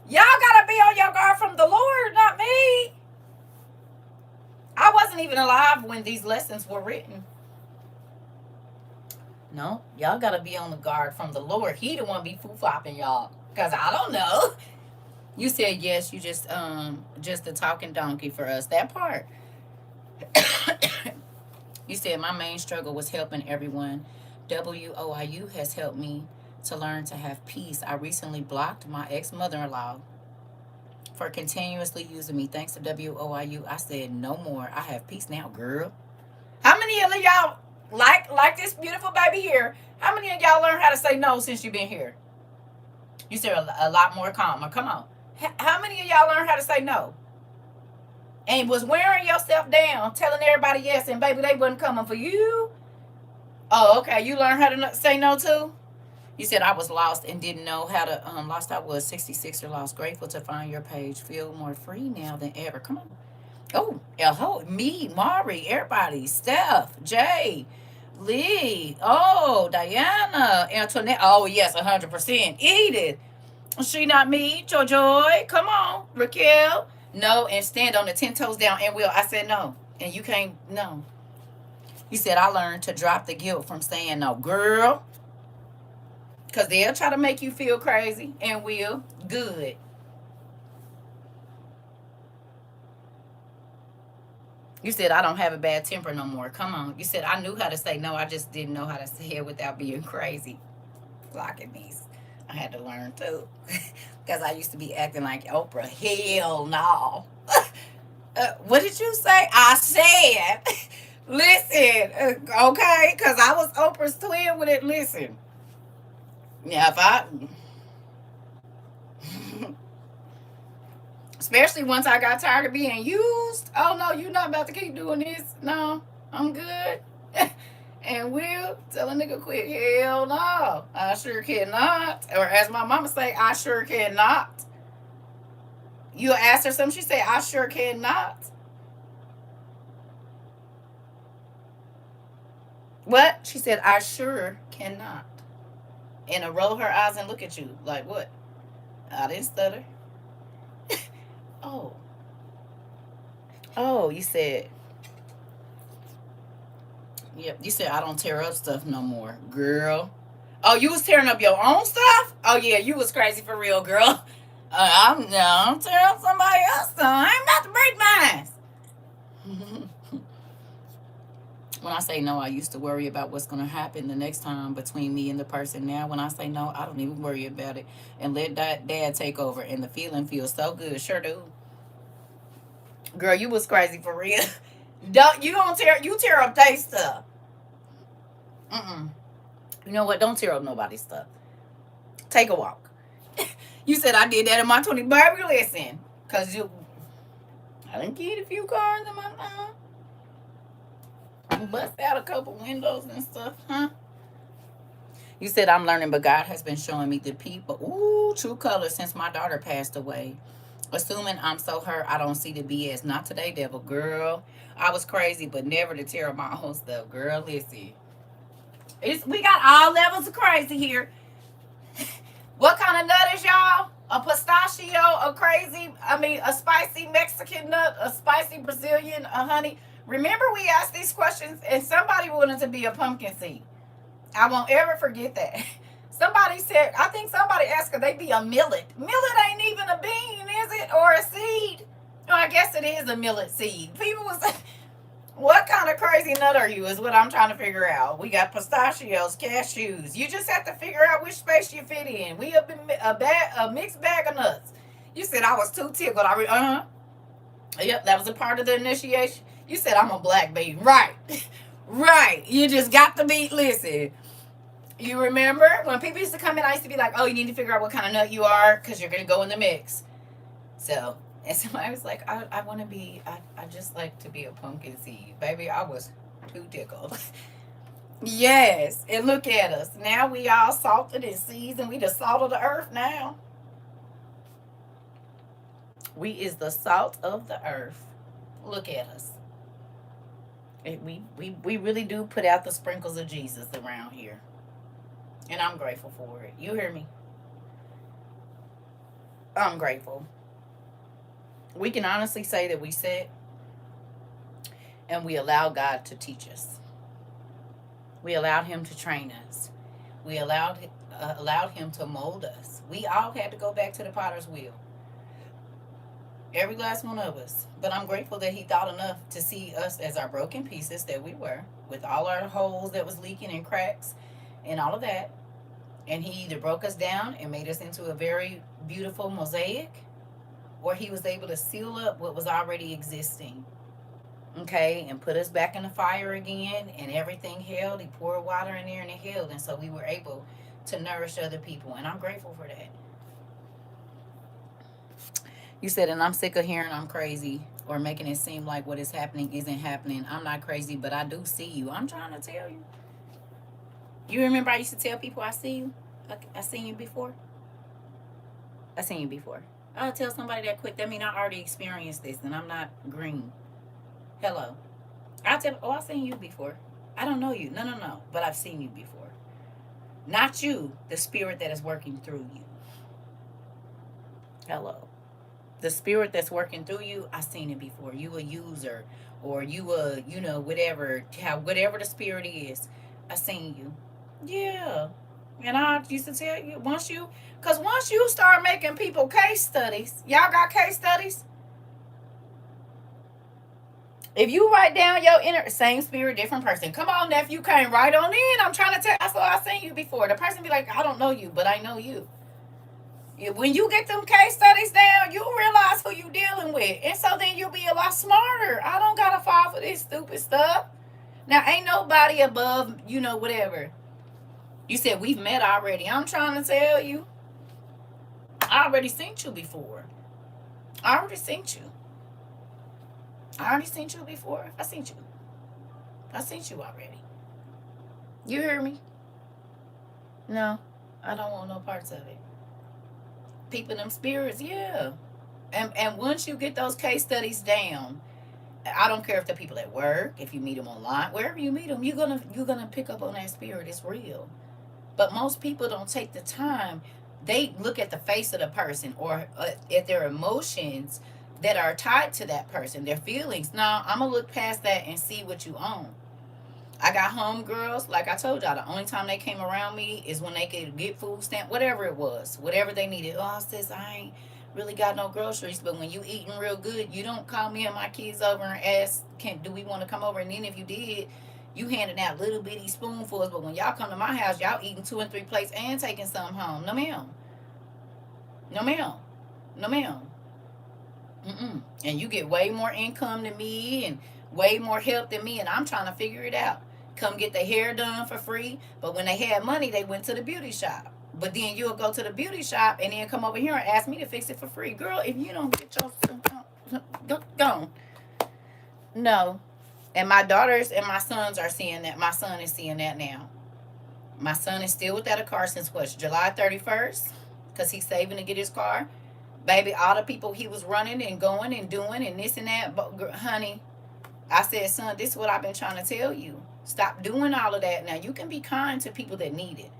y'all got to be on your guard from the Lord, not me. I wasn't even alive when these lessons were written. No, y'all got to be on the guard from the Lord. He the one be foo-flopping y'all. Because I don't know. You said yes, you just a talking donkey for us. That part. You said my main struggle was helping everyone. WOIU has helped me to learn to have peace. I recently blocked my ex-mother-in-law for continuously using me. Thanks to WOIU, I said no more. I have peace now, girl. How many of y'all like this beautiful baby here? How many of y'all learned how to say no since you've been here? You said a lot more calmer. Come on. How many of y'all learned how to say no? And was wearing yourself down, telling everybody yes, and baby, they wasn't coming for you? Oh, okay. You learned how to say no too? You said I was lost and didn't know how to, lost I was, 66 or lost. Grateful to find your page. Feel more free now than ever. Come on. Oh, hello. Me, Mari, everybody. Steph, Jay, Lee. Oh, Diana, Antoinette. Oh, yes, 100%. Edith. She not me. Joy. Come on. Raquel. No, and stand on the 10 toes down. And Will, I said no. And you can't, no. You said I learned to drop the guilt from saying no. Girl. Because they'll try to make you feel crazy. And Will, good. You said I don't have a bad temper no more. Come on. You said I knew how to say no. I just didn't know how to say it without being crazy. Blocking these. I had to learn too. Because I used to be acting like Oprah. Hell no. What did you say? I said, listen, okay? Because I was Oprah's twin with it. Listen. Yeah, if I... Especially once I got tired of being used. Oh, no, you're not about to keep doing this. No, I'm good. And Will, tell a nigga quit. Hell no. I sure cannot. Or as my mama say, I sure cannot. You ask her something, she say, I sure cannot. What? She said, I sure cannot. And to roll her eyes and look at you. Like, what? I didn't stutter. Oh. Oh, you said... Yep, you said I don't tear up stuff no more, girl. Oh, you was tearing up your own stuff? Oh yeah, you was crazy for real, girl. I'm tearing up somebody else's stuff. I ain't about to break mine. When I say no, I used to worry about what's gonna happen the next time between me and the person. Now, when I say no, I don't even worry about it and let dad take over. And the feeling feels so good, sure do. Girl, you was crazy for real. You tear up their stuff. You know what? Don't tear up nobody's stuff. Take a walk. You said I did that in my 20. Baby, listen. Because I done get a few cars in my time. Bust out a couple windows and stuff, huh? You said I'm learning, but God has been showing me the people. Ooh, true colors since my daughter passed away. Assuming I'm so hurt, I don't see the BS. Not today, devil. Girl, I was crazy, but never to tear up my own stuff. Girl, listen. We got all levels of crazy here. What kind of nut is y'all? A pistachio, a crazy, a spicy Mexican nut, a spicy Brazilian, a honey. Remember we asked these questions and somebody wanted to be a pumpkin seed. I won't ever forget that. Somebody said, I think somebody asked could they be a millet. Millet ain't even a bean, is it? Or a seed? No, I guess it is a millet seed. People was what kind of crazy nut are you is what I'm trying to figure out. We got pistachios, cashews. You just have to figure out which space you fit in. We have been a mixed bag of nuts. You said I was too tickled. Yep, that was a part of the initiation. You said I'm a black bean. Right. Right. You just got to be, listen. You remember when people used to come in, I used to be like, oh, you need to figure out what kind of nut you are because you're going to go in the mix. So, and somebody was like, I want to be, I just like to be a pumpkin seed. Baby, I was too tickled. Yes. And look at us. Now we all salted and seasoned. We the salt of the earth now. We is the salt of the earth. Look at us. We really do put out the sprinkles of Jesus around here. And I'm grateful for it. You hear me? I'm grateful. We can honestly say that we sit and we allow God to teach us. We allowed him to train us. We allowed him to mold us. We all had to go back to the potter's wheel. Every last one of us. But I'm grateful that he thought enough to see us as our broken pieces that we were, with all our holes that was leaking and cracks and all of that. And he either broke us down and made us into a very beautiful mosaic, or he was able to seal up what was already existing. Okay, and put us back in the fire again, and everything held. He poured water in there and it held. And so we were able to nourish other people. And I'm grateful for that. You said, and I'm sick of hearing I'm crazy or making it seem like what is happening isn't happening. I'm not crazy, but I do see you. I'm trying to tell you. You remember I used to tell people I see you? I seen you before? I seen you before. I'll tell somebody that quick. That mean I already experienced this and I'm not green. Hello. I'll tell, oh, I've seen you before. I don't know you. No. But I've seen you before. Not you, the spirit that is working through you. Hello. The spirit that's working through you, I've seen it before. You a user, or you a, whatever, whatever the spirit is, I've seen you. Yeah. And I used to tell you, once you start making people case studies, y'all got case studies? If you write down your inner, same spirit, different person. Come on, nephew, came right on in. I'm trying to tell, I saw I seen you before. The person be like, I don't know you, but I know you. When you get them case studies down, you'll realize who you dealing with. And so then you'll be a lot smarter. I don't got to fall for this stupid stuff. Now, ain't nobody above, whatever. You said we've met already. I'm trying to tell you. I already seen you before. I already seen you. I already seen you before. I seen you. I seen you already. You hear me? No, I don't want no parts of it. People, them spirits, yeah. And once you get those case studies down, I don't care if the people at work, if you meet them online, wherever you meet them, you're gonna pick up on that spirit. It's real. But most people don't take the time. They look at the face of the person or at their emotions that are tied to that person, their feelings. Now, I'm going to look past that and see what you own. I got homegirls, like I told y'all, the only time they came around me is when they could get food stamp, whatever it was, whatever they needed. Oh, sis, I ain't really got no groceries, but when you eating real good, you don't call me and my kids over and ask, do we want to come over? And then if you did, you handing out little bitty spoonfuls, but when y'all come to my house, y'all eating 2 and 3 plates and taking some home. No, ma'am. No, ma'am. No, ma'am. And you get way more income than me and way more help than me, and I'm trying to figure it out. Come get their hair done for free, but when they had money, they went to the beauty shop. But then you'll go to the beauty shop and then come over here and ask me to fix it for free. Girl, if you don't get your... Go. No. And my daughters and my sons are seeing that. My son is seeing that now. My son is still without a car since what, July 31st? Because he's saving to get his car. Baby, all the people he was running and going and doing and this and that. But, honey, I said, son, this is what I've been trying to tell you. Stop doing all of that. Now, you can be kind to people that need it.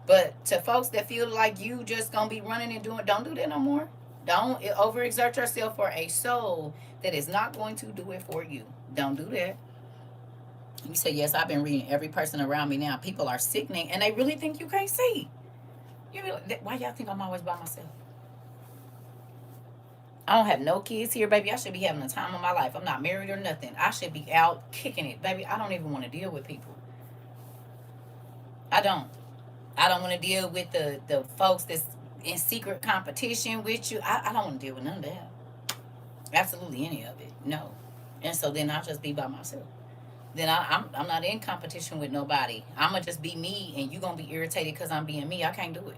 But to folks that feel like you just going to be running and doing, don't do that no more. Don't overexert yourself for a soul that is not going to do it for you. Don't do that. You say, yes, I've been reading every person around me now. People are sickening, and they really think you can't see. Why y'all think I'm always by myself? I don't have no kids here, baby. I should be having the time of my life. I'm not married or nothing. I should be out kicking it, baby. I don't even want to deal with people. I don't. I don't want to deal with the folks that's in secret competition with you. I don't want to deal with none of that. Absolutely any of it. No. And so then I'll just be by myself. Then I'm not in competition with nobody. I'm going to just be me, and you going to be irritated because I'm being me. I can't do it.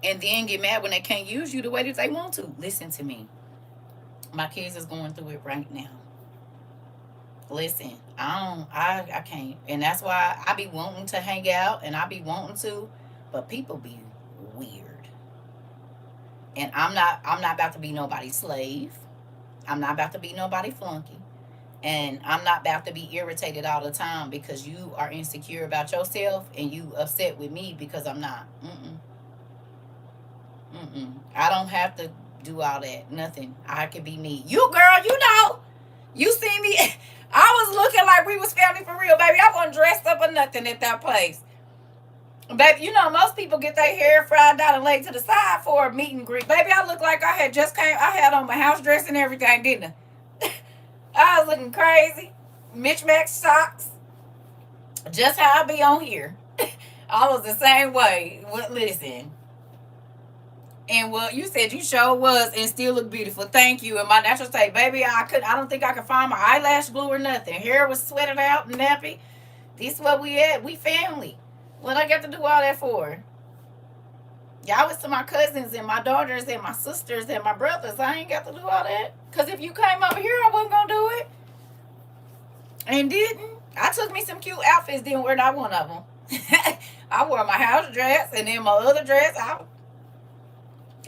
And then get mad when they can't use you the way that they want to. Listen to me. My kids is going through it right now. Listen, I can't. And that's why I be wanting to hang out and I be wanting to, but people be weird. And I'm not about to be nobody's slave. I'm not about to be nobody's flunky. And I'm not about to be irritated all the time because you are insecure about yourself and you upset with me because I'm not. I don't have to do all that. Nothing. I can be me. You, girl, you know. You see me. I was looking like we was family for real, baby. I wasn't dressed up or nothing at that place. Baby, you know, most people get their hair fried out and laid to the side for a meet and greet. Baby, I looked like I had on my house dress and everything, didn't I? I was looking crazy. Mismatched socks. Just how I be on here. I was the same way. Listen. And well, you said you sure was and still look beautiful. Thank you. And my natural state, baby, I don't think I could find my eyelash glue or nothing. Hair was sweated out and nappy. This is what we at. We family. What I got to do all that for? Y'all was to my cousins and my daughters and my sisters and my brothers. I ain't got to do all that. Because if you came over here, I wasn't going to do it. And didn't. I took me some cute outfits, didn't wear not one of them. I wore my house dress and then my other dress.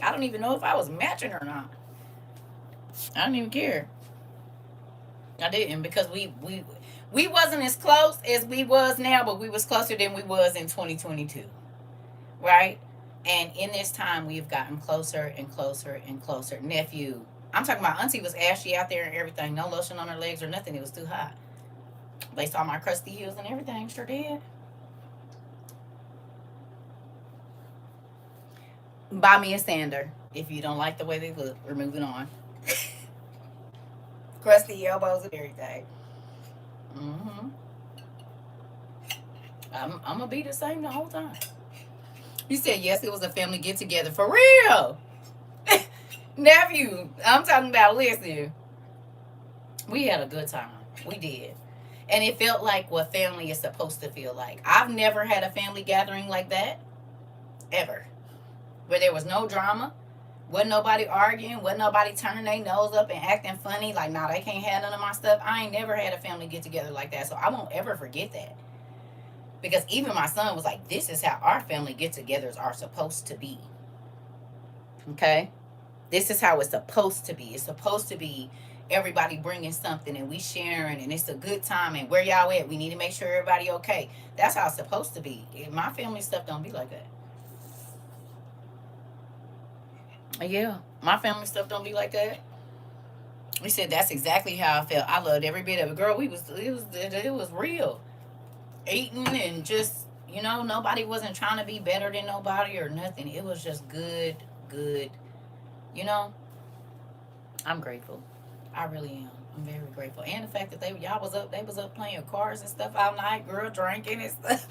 I don't even know if I was matching or not. I don't even care. I didn't because we wasn't as close as we was now, but we was closer than we was in 2022. Right? And in this time, we've gotten closer and closer and closer. Nephew, I'm talking about auntie was ashy out there and everything. No lotion on her legs or nothing. It was too hot. They saw my crusty heels and everything. Sure did. Buy me a sander. If you don't like the way they look, we're moving on. Crusty elbows and everything. I'm going to be the same the whole time. You said, yes, it was a family get-together. For real. Nephew, I'm talking about, listen. We had a good time. We did. And it felt like what family is supposed to feel like. I've never had a family gathering like that. Ever. Where there was no drama, wasn't nobody arguing, wasn't nobody turning their nose up and acting funny, like, nah, they can't have none of my stuff. I ain't never had a family get together like that, so I won't ever forget that. Because even my son was like, this is how our family get-togethers are supposed to be. Okay? This is how it's supposed to be. It's supposed to be everybody bringing something and we sharing and it's a good time and where y'all at? We need to make sure everybody okay. That's how it's supposed to be. My family stuff don't be like that. Yeah, my family stuff don't be like that. We said that's exactly how I felt. I loved every bit of it. Girl, it was real. Eating and just, nobody wasn't trying to be better than nobody or nothing. It was just good. I'm grateful. I really am. I'm very grateful. And the fact that they was up playing cards and stuff all night, girl, drinking and stuff.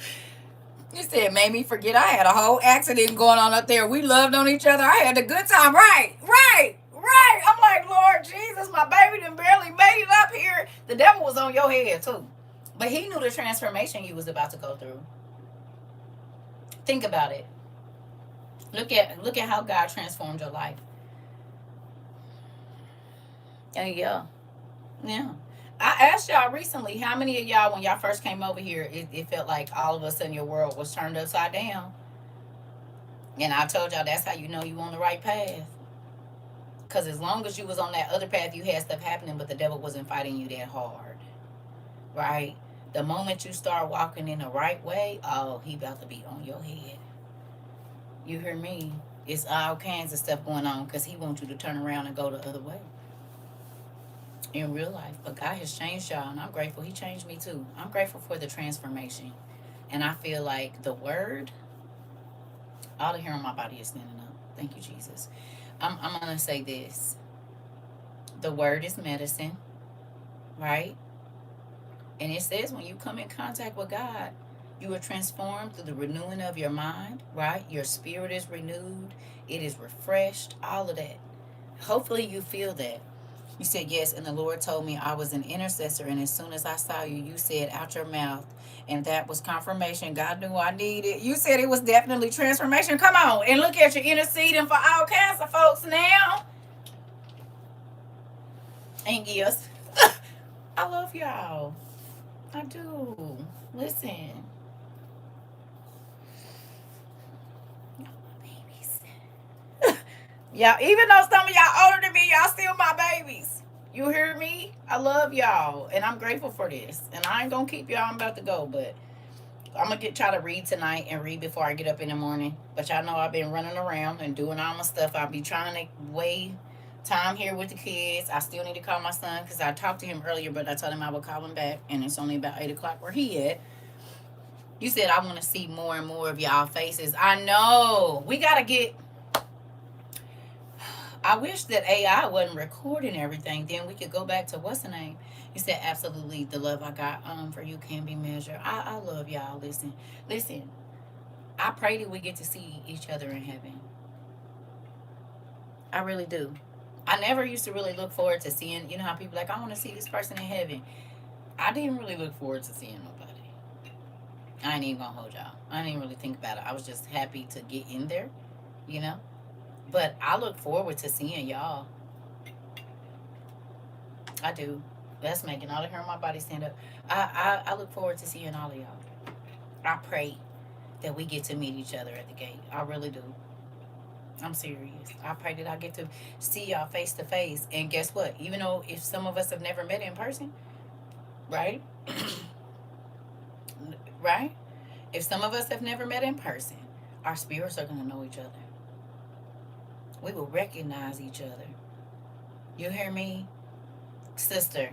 You said, made me forget I had a whole accident going on up there. We loved on each other. I had a good time. Right. I'm like, Lord Jesus, my baby done barely made it up here. The devil was on your head, too. But he knew the transformation you was about to go through. Think about it. Look at how God transformed your life. And yeah. I asked y'all recently, how many of y'all, when y'all first came over here, it felt like all of a sudden your world was turned upside down? And I told y'all that's how you know you on the right path. Because as long as you was on that other path, you had stuff happening, but the devil wasn't fighting you that hard, right? The moment you start walking in the right way, oh, he about to be on your head. You hear me? It's all kinds of stuff going on because he wants you to turn around and go the other way in real life. But God has changed y'all, and I'm grateful. He changed me too. I'm grateful for the transformation. And I feel like the word, all the hair on my body is standing up. Thank you, Jesus. I'm going to say this. The word is medicine, right? And it says when you come in contact with God, you are transformed through the renewing of your mind, right? Your spirit is renewed, it is refreshed, all of that. Hopefully, you feel that. You said, yes, and the Lord told me I was an intercessor, and as soon as I saw you, you said out your mouth, and that was confirmation. God knew I needed. You said it was definitely transformation. Come on, and look at you interceding for all kinds of folks now. And yes, I love y'all. I do. Listen. Babies. Y'all, even though some of y'all older than me, y'all still my babies. You hear me? I love y'all, and I'm grateful for this. And I ain't gonna keep y'all. I'm about to go, but I'm gonna try to read tonight and read before I get up in the morning. But y'all know I've been running around and doing all my stuff. I'll be trying to weigh time here with the kids. I still need to call my son because I talked to him earlier, but I told him I would call him back, and it's only about 8 o'clock where he at. You said I want to see more and more of y'all faces. I know we gotta get. I wish that AI wasn't recording everything. Then we could go back to what's the name. You said absolutely the love I got for you can be measured. I love y'all. Listen. I pray that we get to see each other in heaven. I really do. I never used to really look forward to seeing. You know how people like I want to see this person in heaven. I didn't really look forward to seeing nobody. I ain't even gonna hold y'all. I didn't even really think about it. I was just happy to get in there. You know. But I look forward to seeing y'all. I do. That's making all the hair on my body stand up. I look forward to seeing all of y'all. I pray that we get to meet each other at the gate. I really do. I'm serious. I pray that I get to see y'all face to face. And guess what? Even though if some of us have never met in person, right? Right? If some of us have never met in person, our spirits are going to know each other. We will recognize each other. You hear me? Sister,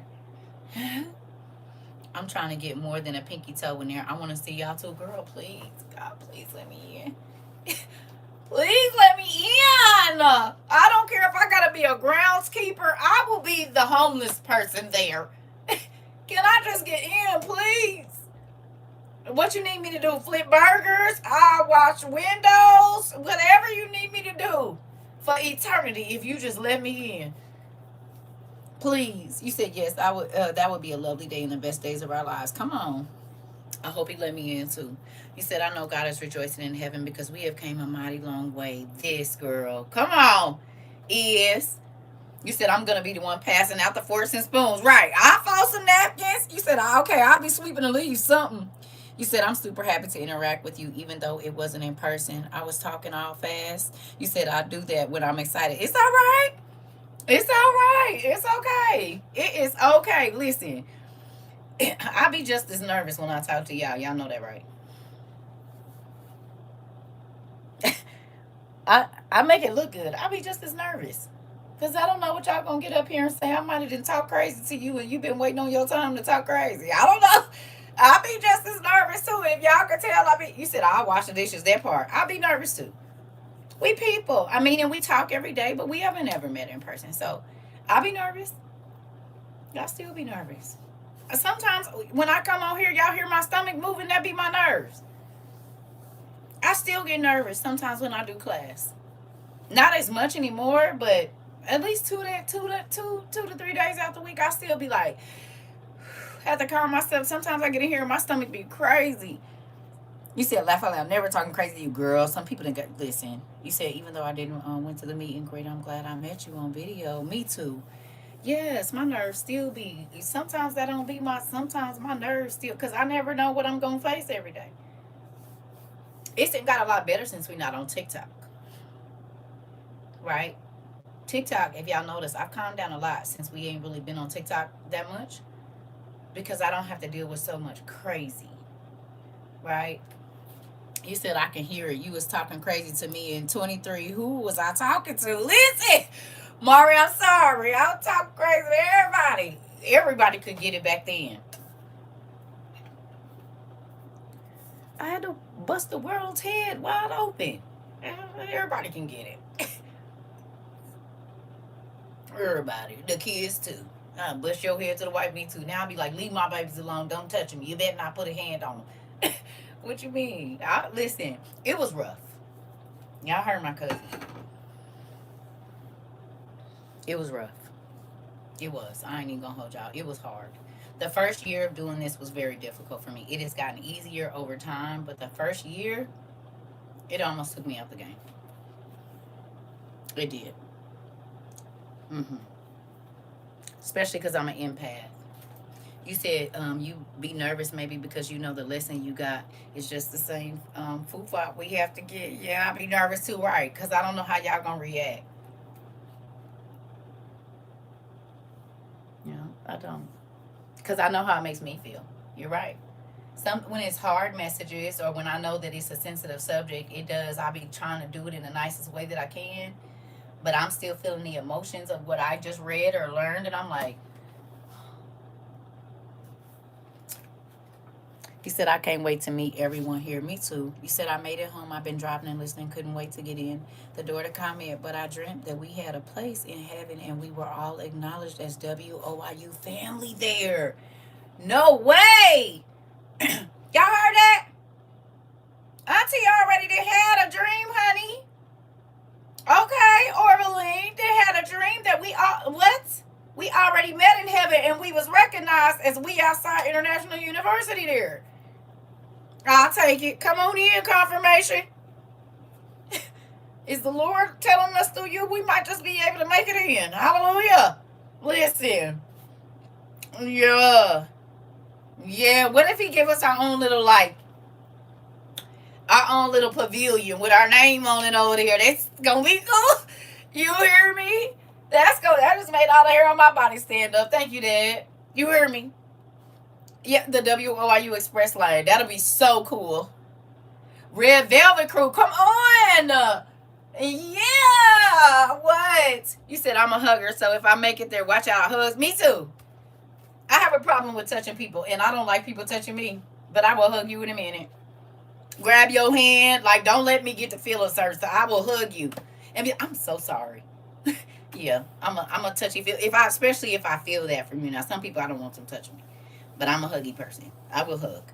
I'm trying to get more than a pinky toe in there. I want to see y'all too. Girl, please. God, please let me in. Please let me in. I don't care if I got to be a groundskeeper. I will be the homeless person there. Can I just get in, please? What you need me to do? Flip burgers? I'll wash windows? Whatever you need me to do for eternity if you just let me in. Please. You said yes. I would. That would be a lovely day and the best days of our lives. Come on. I hope he let me in too. You said I know God is rejoicing in heaven because we have came a mighty long way. This girl, come on, is. You said I'm gonna be the one passing out the forks and spoons, right? I fold some napkins. You said okay, I'll be sweeping the leaves, something. You said I'm super happy to interact with you, even though it wasn't in person. I was talking all fast. You said I do that when I'm excited. It's all right. It's all right. It's okay. It is okay. Listen, I be just as nervous when I talk to y'all. Y'all know that, right? I make it look good. I be just as nervous. Because I don't know what y'all going to get up here and say. I might have done talk crazy to you and you been waiting on your time to talk crazy. I don't know. I be just as nervous too. If y'all can tell, you said I'll wash the dishes, that part. I be nervous too. We people. I mean, and we talk every day, but we haven't ever met in person. So I be nervous. Y'all still be nervous. Sometimes when I come on here, y'all hear my stomach moving, that be my nerves. I still get nervous sometimes when I do class. Not as much anymore, but at least two to 3 days out the week, I still be like, have to calm myself. Sometimes I get in here and my stomach be crazy. You said laugh out loud, never talking crazy to you, girl. Some people didn't get listen. You said even though I didn't went to the meet and greet, I'm glad I met you on video. Me too. Yes, my nerves still be. Sometimes that don't be my. Sometimes my nerves still, cause I never know what I'm gonna face every day. It's got a lot better since we not on TikTok, right? TikTok, if y'all notice, I've calmed down a lot since we ain't really been on TikTok that much because I don't have to deal with so much crazy, right? You said I can hear it. You was talking crazy to me in 23. Who was I talking to? Listen, Mari, I'm sorry. I was talking crazy to everybody. Everybody could get it back then. I had to bust the world's head wide open. Everybody can get it. Everybody. The kids too. I bust your head to the white meat too. Now I be like, leave my babies alone. Don't touch them. You better not put a hand on them. What you mean? Listen, it was rough. Y'all heard my cousin. It was rough. It was. I ain't even gonna hold y'all. It was hard. The first year of doing this was very difficult for me. It has gotten easier over time, but the first year, it almost took me out the game. It did. Mm-hmm. Especially because I'm an empath. You said you be nervous maybe because you know the lesson you got is just the same food fight we have to get. Yeah, I be nervous too, right? Because I don't know how y'all gonna react. You know, I don't. Because I know how it makes me feel. You're right. When it's hard messages or when I know that it's a sensitive subject, it does. I be trying to do it in the nicest way that I can, but I'm still feeling the emotions of what I just read or learned, and I'm like, he said, I can't wait to meet everyone here. Me too. You said, I made it home. I've been driving and listening. Couldn't wait to get in the door to comment. But I dreamt that we had a place in heaven and we were all acknowledged as WOIU family there. No way. Y'all heard that? Auntie already did had a dream, honey. Okay, Orbeline, they had a dream that we all, what? We already met in heaven and we was recognized as we outside International University there. I'll take it. Come on in, confirmation. Is the Lord telling us through you we might just be able to make it in? Hallelujah. Listen. Yeah. Yeah. What if he give us our own little our own little pavilion with our name on it over there? That's gonna be cool. You hear me? That's go. That just made all the hair on my body stand up. Thank you, Dad. You hear me? Yeah, the WOIU Express line. That'll be so cool. Red Velvet Crew, come on! Yeah! What? You said I'm a hugger, so if I make it there, watch out. Hugs. Me too. I have a problem with touching people, and I don't like people touching me, but I will hug you in a minute. Grab your hand. Like, don't let me get the feelings hurt, so I will hug you. And I'm so sorry. Yeah, I'm a touchy feel. Especially if I feel that from you. Now, some people I don't want them touching me, but I'm a huggy person. I will hug.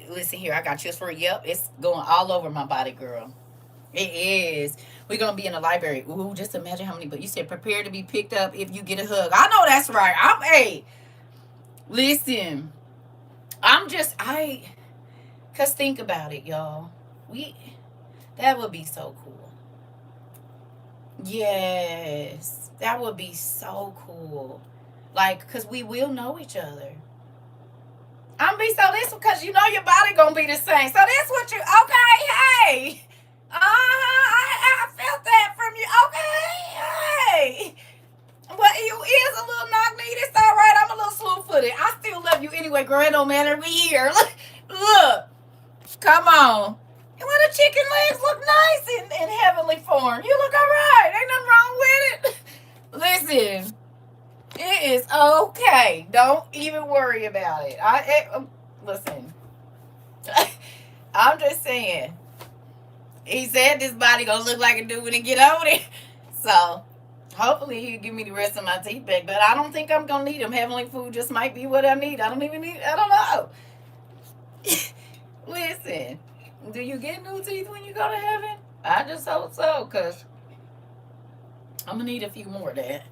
Listen here, I got chills for it. Yep, it's going all over my body, girl. It is. We're gonna be in the library. Ooh, just imagine how many. But you said prepare to be picked up if you get a hug. I know that's right. Hey, listen. Cause think about it, y'all. That would be so cool. Yes, that would be so cool. Like, cause we will know each other. I'm be so this because you know your body gonna be the same. So this what you hey. I felt that from you. Okay, hey. But you is a little knock kneed. It's all right. I'm a little slew footed. I still love you anyway, girl. It don't matter. We here. Look. Come on. And when the chicken legs look nice in heavenly form. You look all right. Ain't nothing wrong with it. Listen. It is okay. Don't even worry about it. Listen. I'm just saying. He said this body gonna look like a dude when he get older. So hopefully he'll give me the rest of my teeth back. But I don't think I'm gonna need them. Heavenly food just might be what I need. I don't know. Listen. Do you get new teeth when you go to heaven? I just hope so, because I'm gonna need a few more of that.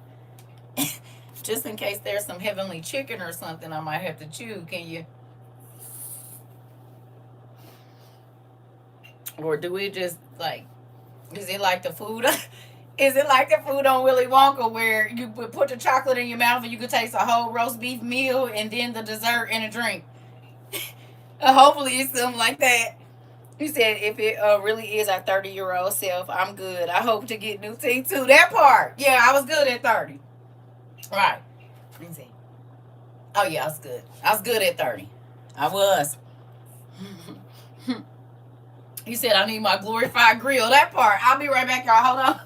Just in case there's some heavenly chicken or something I might have to chew. Can you? Or do we just is it like the food? Is it like the food on Willy Wonka where you would put the chocolate in your mouth and you could taste a whole roast beef meal and then the dessert and a drink? Hopefully it's something like that. You said if it really is our 30-year-old self, I'm good. I hope to get new teeth too. That part. Yeah, I was good at 30. Right. Let me see. Oh, yeah, I was good. I was good at 30. I was. You said I need my glorified grill. That part. I'll be right back, y'all. Hold on.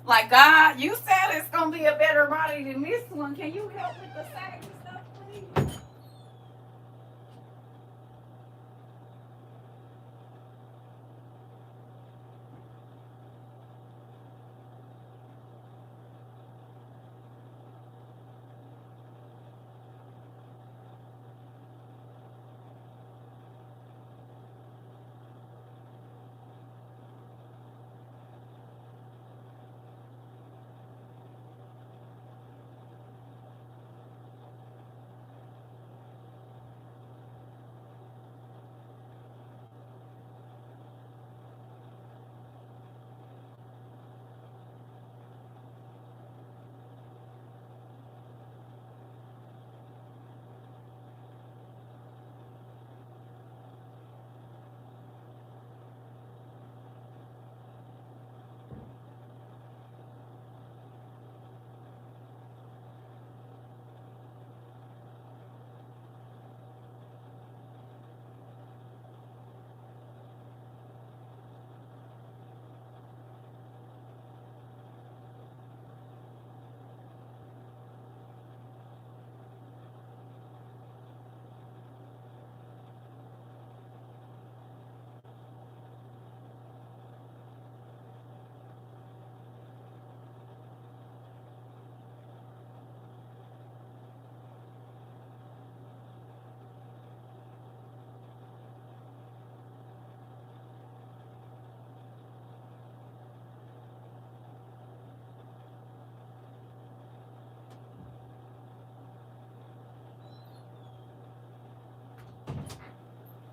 Like, God, you said it's going to be a better body than this one. Can you help with the saggy stuff, please?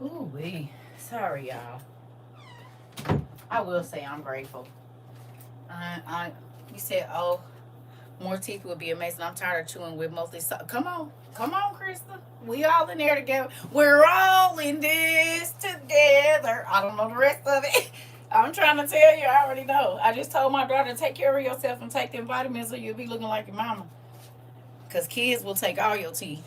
Ooh, wee. Sorry, y'all. I will say I'm grateful. You said, oh, more teeth would be amazing. I'm tired of chewing with mostly. Come on. Come on, Krista. We all in there together. We're all in this together. I don't know the rest of it. I'm trying to tell you. I already know. I just told my daughter, take care of yourself and take them vitamins or you'll be looking like your mama. Because kids will take all your teeth.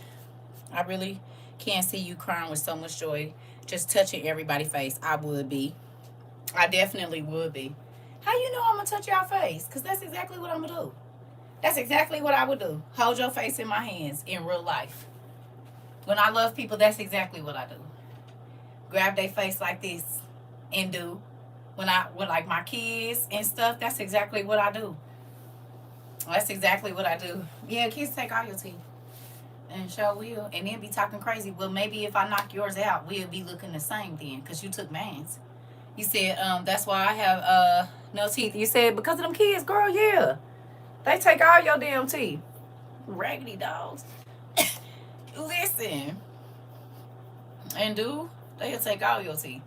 I really can't see you crying with so much joy. Just touching everybody's face. I would be. I definitely would be. How you know I'm going to touch your face? Because that's exactly what I'm going to do. That's exactly what I would do. Hold your face in my hands in real life. When I love people, that's exactly what I do. Grab their face like this and do. When I, with like my kids and stuff, that's exactly what I do. That's exactly what I do. Yeah, kids take all your teeth. And sure will. And then be talking crazy. Well, maybe if I knock yours out, we'll be looking the same then. Because you took mines. You said, that's why I have no teeth. You said, because of them kids, girl, yeah. They take all your damn teeth. Raggedy dogs. Listen. And dude, they'll take all your teeth.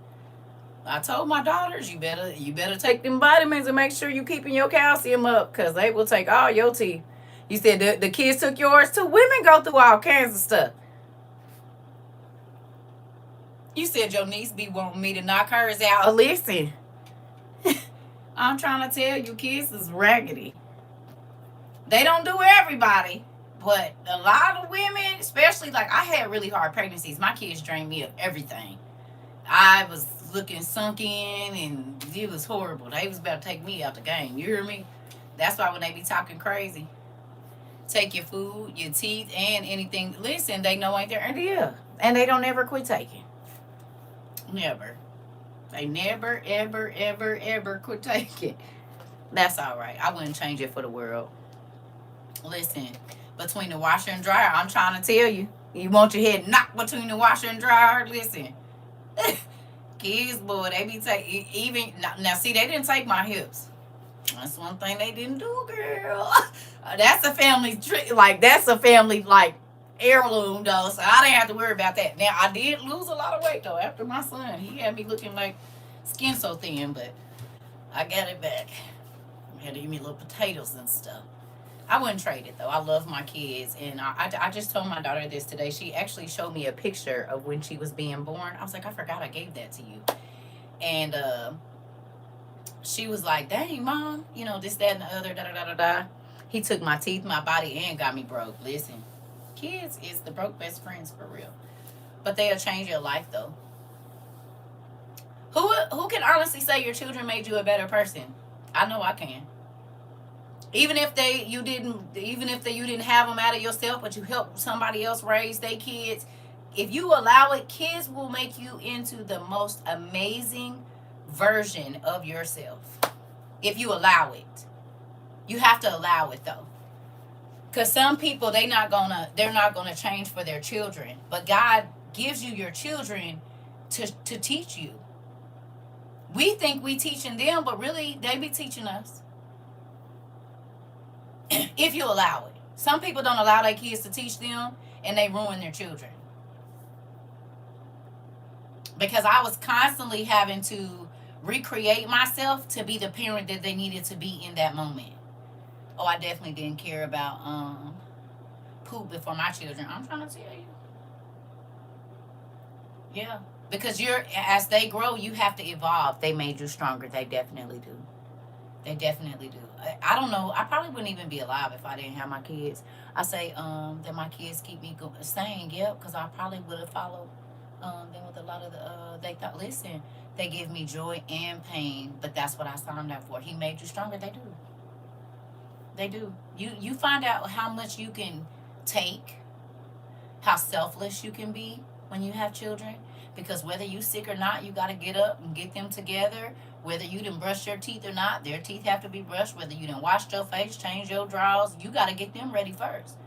I told my daughters, you better take them vitamins and make sure you keeping your calcium up, because they will take all your teeth. You said the kids took yours too. Women go through all kinds of stuff. You said your niece be wanting me to knock hers out. Listen. I'm trying to tell you, kids is raggedy. They don't do everybody, but a lot of women, especially like I had really hard pregnancies. My kids drained me of everything. I was looking sunken and it was horrible. They was about to take me out the game. You hear me? That's why when they be talking crazy, take your food, your teeth, and anything. Listen, they know ain't there. And yeah. And they don't ever quit taking. Never. They never, ever, ever, ever quit taking. That's all right. I wouldn't change it for the world. Listen, between the washer and dryer, I'm trying to tell you. You want your head knocked between the washer and dryer? Listen. Kids, boy, they be taking, even, now see, they didn't take my hips. That's one thing they didn't do, girl. That's a family trick. Like, that's a family, like, heirloom, though. So I didn't have to worry about that. Now, I did lose a lot of weight, though, after my son. He had me looking like skin so thin, but I got it back. Had to give me little potatoes and stuff. I wouldn't trade it though. I love my kids, and I just told my daughter this today. She actually showed me a picture of when she was being born. I was like, I forgot I gave that to you, and she was like, "Dang, mom, this, that, and the other, da da da da da." He took my teeth, my body, and got me broke. Listen, kids is the broke best friends for real, but they'll change your life though. Who can honestly say your children made you a better person? I know I can. Even if you didn't have them out of yourself, but you helped somebody else raise their kids. If you allow it, kids will make you into the most amazing version of yourself. If you allow it, you have to allow it though, because some people they're not gonna change for their children, but God gives you your children to teach you. We think we teaching them, but really they be teaching us. If you allow it. Some people don't allow their kids to teach them, and they ruin their children. Because I was constantly having to recreate myself to be the parent that they needed to be in that moment. Oh, I definitely didn't care about poop before my children. I'm trying to tell you. Yeah. Because as they grow, you have to evolve. They made you stronger. They definitely do. They definitely do. I don't know. I probably wouldn't even be alive if I didn't have my kids. I say that my kids keep me sane. Yeah, because I probably would have followed them with a lot of the. They thought, listen, they give me joy and pain, but that's what I signed up for. He made you stronger. They do. They do. You find out how much you can take, how selfless you can be when you have children. Because whether you sick or not, you got to get up and get them together. Whether you didn't brush your teeth or not, their teeth have to be brushed. Whether you didn't wash your face, change your drawers, you got to get them ready first.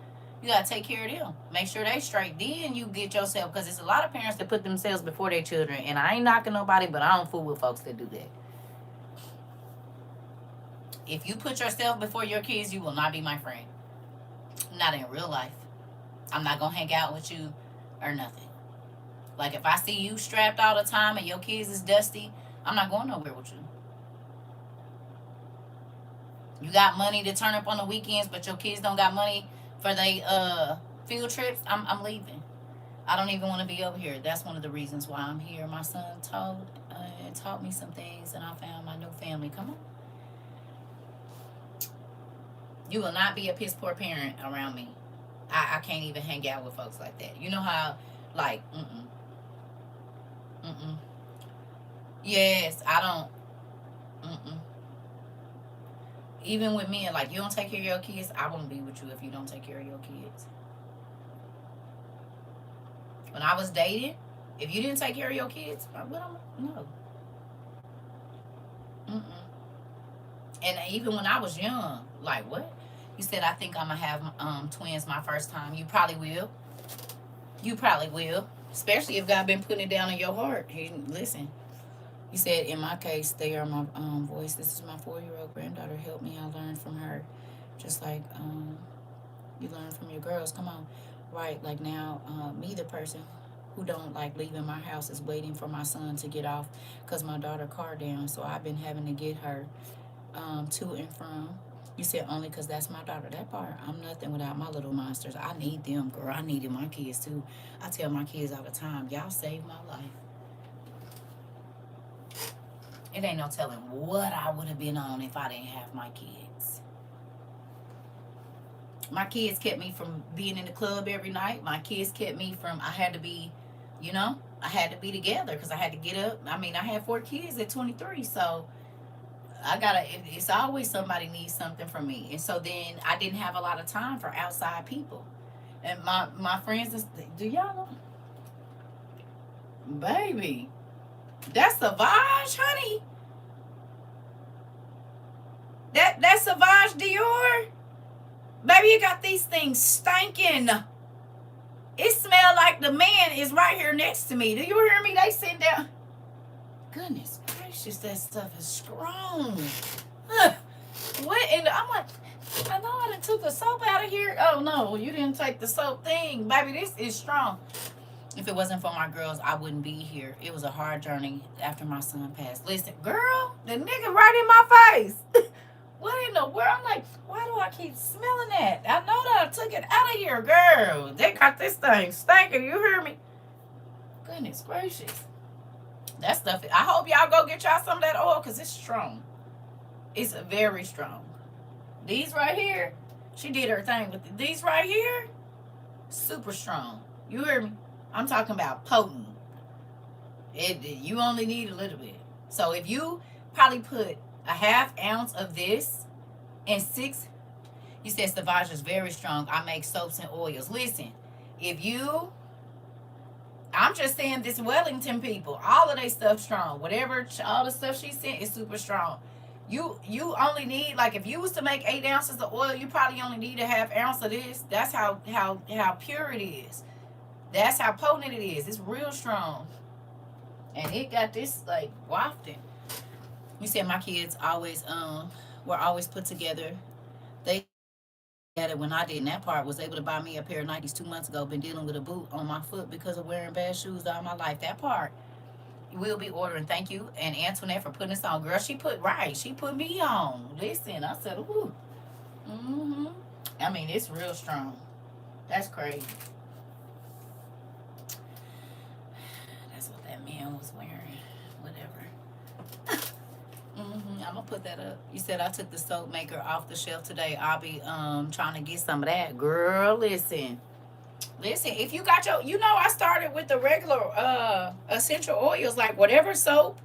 You got to take care of them. Make sure they straight. Then you get yourself, because it's a lot of parents that put themselves before their children. And I ain't knocking nobody, but I don't fool with folks that do that. If you put yourself before your kids, you will not be my friend. Not in real life. I'm not going to hang out with you or nothing. Like if I see you strapped all the time and your kids is dusty, I'm not going nowhere with you. You got money to turn up on the weekends, but your kids don't got money for their field trips, I'm leaving. I don't even want to be over here. That's one of the reasons why I'm here. My son taught me some things, and I found my new family. Come on. You will not be a piss poor parent around me. I can't even hang out with folks like that. You know how, like, yes, I don't. Even with men, like, you don't take care of your kids, I won't be with you if you don't take care of your kids. When I was dating, if you didn't take care of your kids, no. And even when I was young, like, what? You said, I think I'm going to have twins my first time. You probably will. You probably will. Especially if God been putting it down in your heart. Listen. You said, in my case, they are my voice. This is my 4-year-old granddaughter. Help me. I learned from her. Just like you learn from your girls. Come on. Right. Like now, me, the person who don't like leaving my house, is waiting for my son to get off because my daughter car down. So I've been having to get her to and from. You said only because that's my daughter. That part, I'm nothing without my little monsters. I need them, girl. I needed my kids too. I tell my kids all the time, y'all saved my life. It ain't no telling what I would have been on if I didn't have my kids. My kids kept me from being in the club every night. My kids kept me from, I had to be, I had to be together because I had to get up. I mean, I had 4 kids at 23, so it's always somebody needs something from me. And so then I didn't have a lot of time for outside people. And my friends, do y'all know? Baby, that's Savage, honey. That's Savage Dior. Baby, you got these things stinking. It smell like the man is right here next to me. Do you hear me? They sitting down. Goodness gracious, that stuff is strong. What? And I'm like, I know I done took the soap out of here. Oh no, you didn't take the soap thing. Baby, this is strong. If it wasn't for my girls, I wouldn't be here. It was a hard journey after my son passed. Listen, girl, the nigga right in my face. What in the world? I'm like, why do I keep smelling that? I know that I took it out of here, girl. They got this thing stinking. You hear me? Goodness gracious. That stuff. I hope y'all go get y'all some of that oil because it's strong. It's very strong. These right here, she did her thing with these right here, super strong. You hear me? I'm talking about potent. You only need a little bit. So if you probably put a half ounce of this and six, you said Savage is very strong. I make soaps and oils. Listen, if you, I'm just saying this Wellington people, all of their stuff strong. Whatever, all the stuff she sent is super strong. You only need, like, if you was to make 8 ounces of oil, you probably only need a half ounce of this. That's how pure it is. That's how potent it is. It's real strong, and it got this like wafting. You said my kids always were always put together. They at it when I didn't. That part was able to buy me a pair of Nikes 2 months ago. Been dealing with a boot on my foot because of wearing bad shoes all my life. That part we'll be ordering. Thank you and Antoinette for putting us on. Girl, she put right. She put me on. Listen, I said, ooh. Mm-hmm. I mean, it's real strong. That's crazy. That's what that man was wearing. Whatever. I'm gonna put that up. You said I took the soap maker off the shelf today. I'll be trying to get some of that. Girl, listen. Listen, if you got your, I started with the regular essential oils, like whatever soap.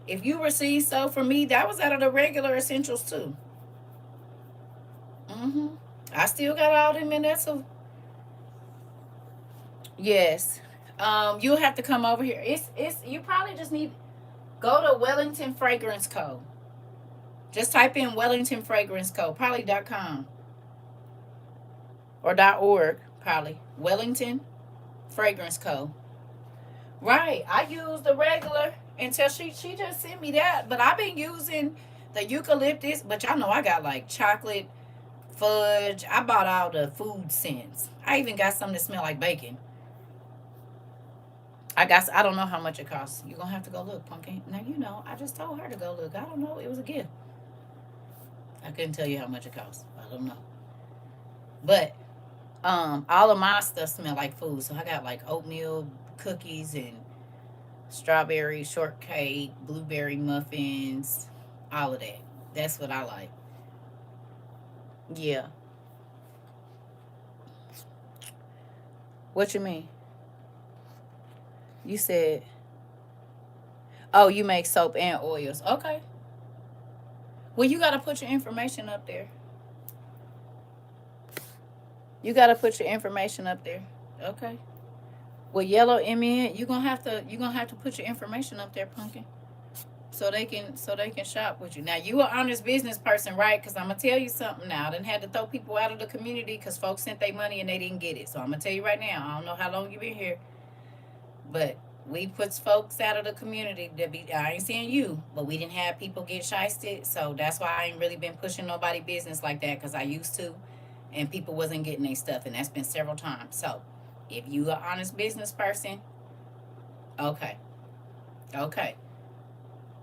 If you receive soap from me, that was out of the regular essentials too. hmm I still got all them in there. So yes, you'll have to come over here. It's you probably just need go to Wellington Fragrance Co. Just type in Wellington Fragrance Co. Probably.com or .org. Probably Wellington Fragrance Co. Right. I use the regular until she just sent me that. But I've been using the eucalyptus. But y'all know I got like chocolate, fudge. I bought all the food scents. I even got some that smell like bacon. I don't know how much it costs. You're gonna have to go look, pumpkin. Now I just told her to go look. I don't know. It was a gift. I couldn't tell you how much it costs. I don't know. But all of my stuff smell like food. So I got like oatmeal cookies and strawberry shortcake, blueberry muffins, all of that. That's what I like. Yeah. What you mean? You said, oh, you make soap and oils. Okay. Well, you got to put your information up there. You got to put your information up there. Okay. Well, yellow MN, you gonna have to put your information up there, pumpkin, so they can shop with you. Now you an honest business person, right? Because I'm gonna tell you something now. I done had to throw people out of the community because folks sent their money and they didn't get it. So I'm gonna tell you right now. I don't know how long you been here, but we put folks out of the community that be. I ain't saying you, but we didn't have people get shysted. So that's why I ain't really been pushing nobody business like that because I used to, and people wasn't getting their stuff, and that's been several times. So if you an honest business person, okay, okay.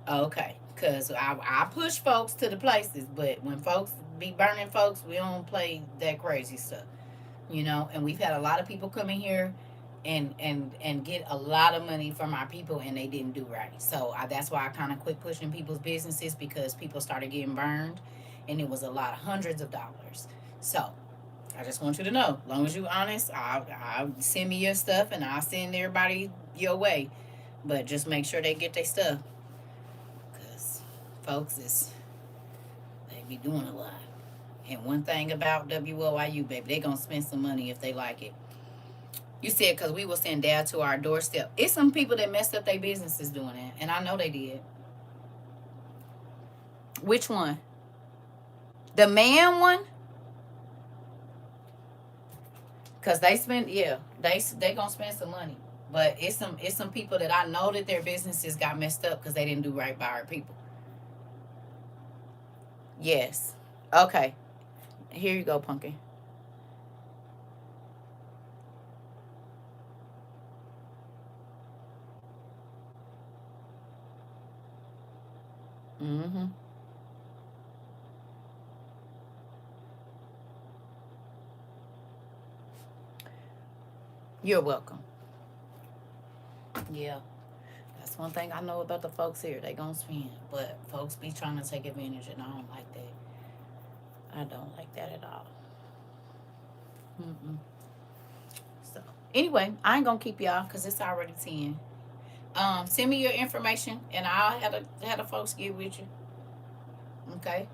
Okay, cause I push folks to the places, but when folks be burning folks, we don't play that crazy stuff. And we've had a lot of people come in here, and get a lot of money from our people, and they didn't do right. So that's why I kind of quit pushing people's businesses because people started getting burned, and it was a lot of hundreds of dollars. So I just want you to know, as long as you honest, I'll send me your stuff, and I'll send everybody your way, but just make sure they get their stuff. Because folks they be doing a lot. And one thing about WOIU, baby, they gonna spend some money if they like it. You said because we will send dad to our doorstep. It's some people that messed up their businesses doing that, and I know they did. Which one? The man one? Cause they spend, yeah, they gonna spend some money. But it's some people that I know that their businesses got messed up because they didn't do right by our people. Yes. Okay. Here you go, pumpkin. Mm-hmm. You're welcome. Yeah. That's one thing I know about the folks here. They gonna spend. But folks be trying to take advantage, and I don't like that. I don't like that at all. Mm-mm. So, anyway, I ain't gonna keep y'all because it's already 10. Send me your information, and I'll have the folks get with you. Okay?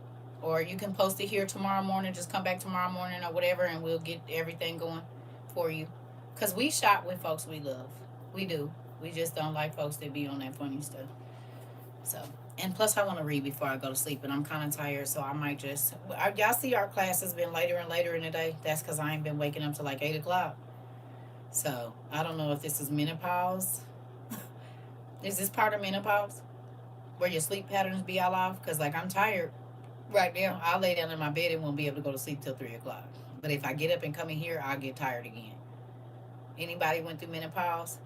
Or you can post it here tomorrow morning. Just come back tomorrow morning or whatever, and we'll get everything going for you. Because we shop with folks we love. We do. We just don't like folks that be on that funny stuff. So, and plus, I want to read before I go to sleep, and I'm kind of tired, so I might just. Y'all see our class has been later and later in the day. That's because I ain't been waking up till like 8 o'clock. So, I don't know if this is menopause. Is this part of menopause where your sleep patterns be all off? Because, like, I'm tired right now. I'll lay down in my bed and won't be able to go to sleep till 3 o'clock. But if I get up and come in here, I'll get tired again. Anybody went through menopause?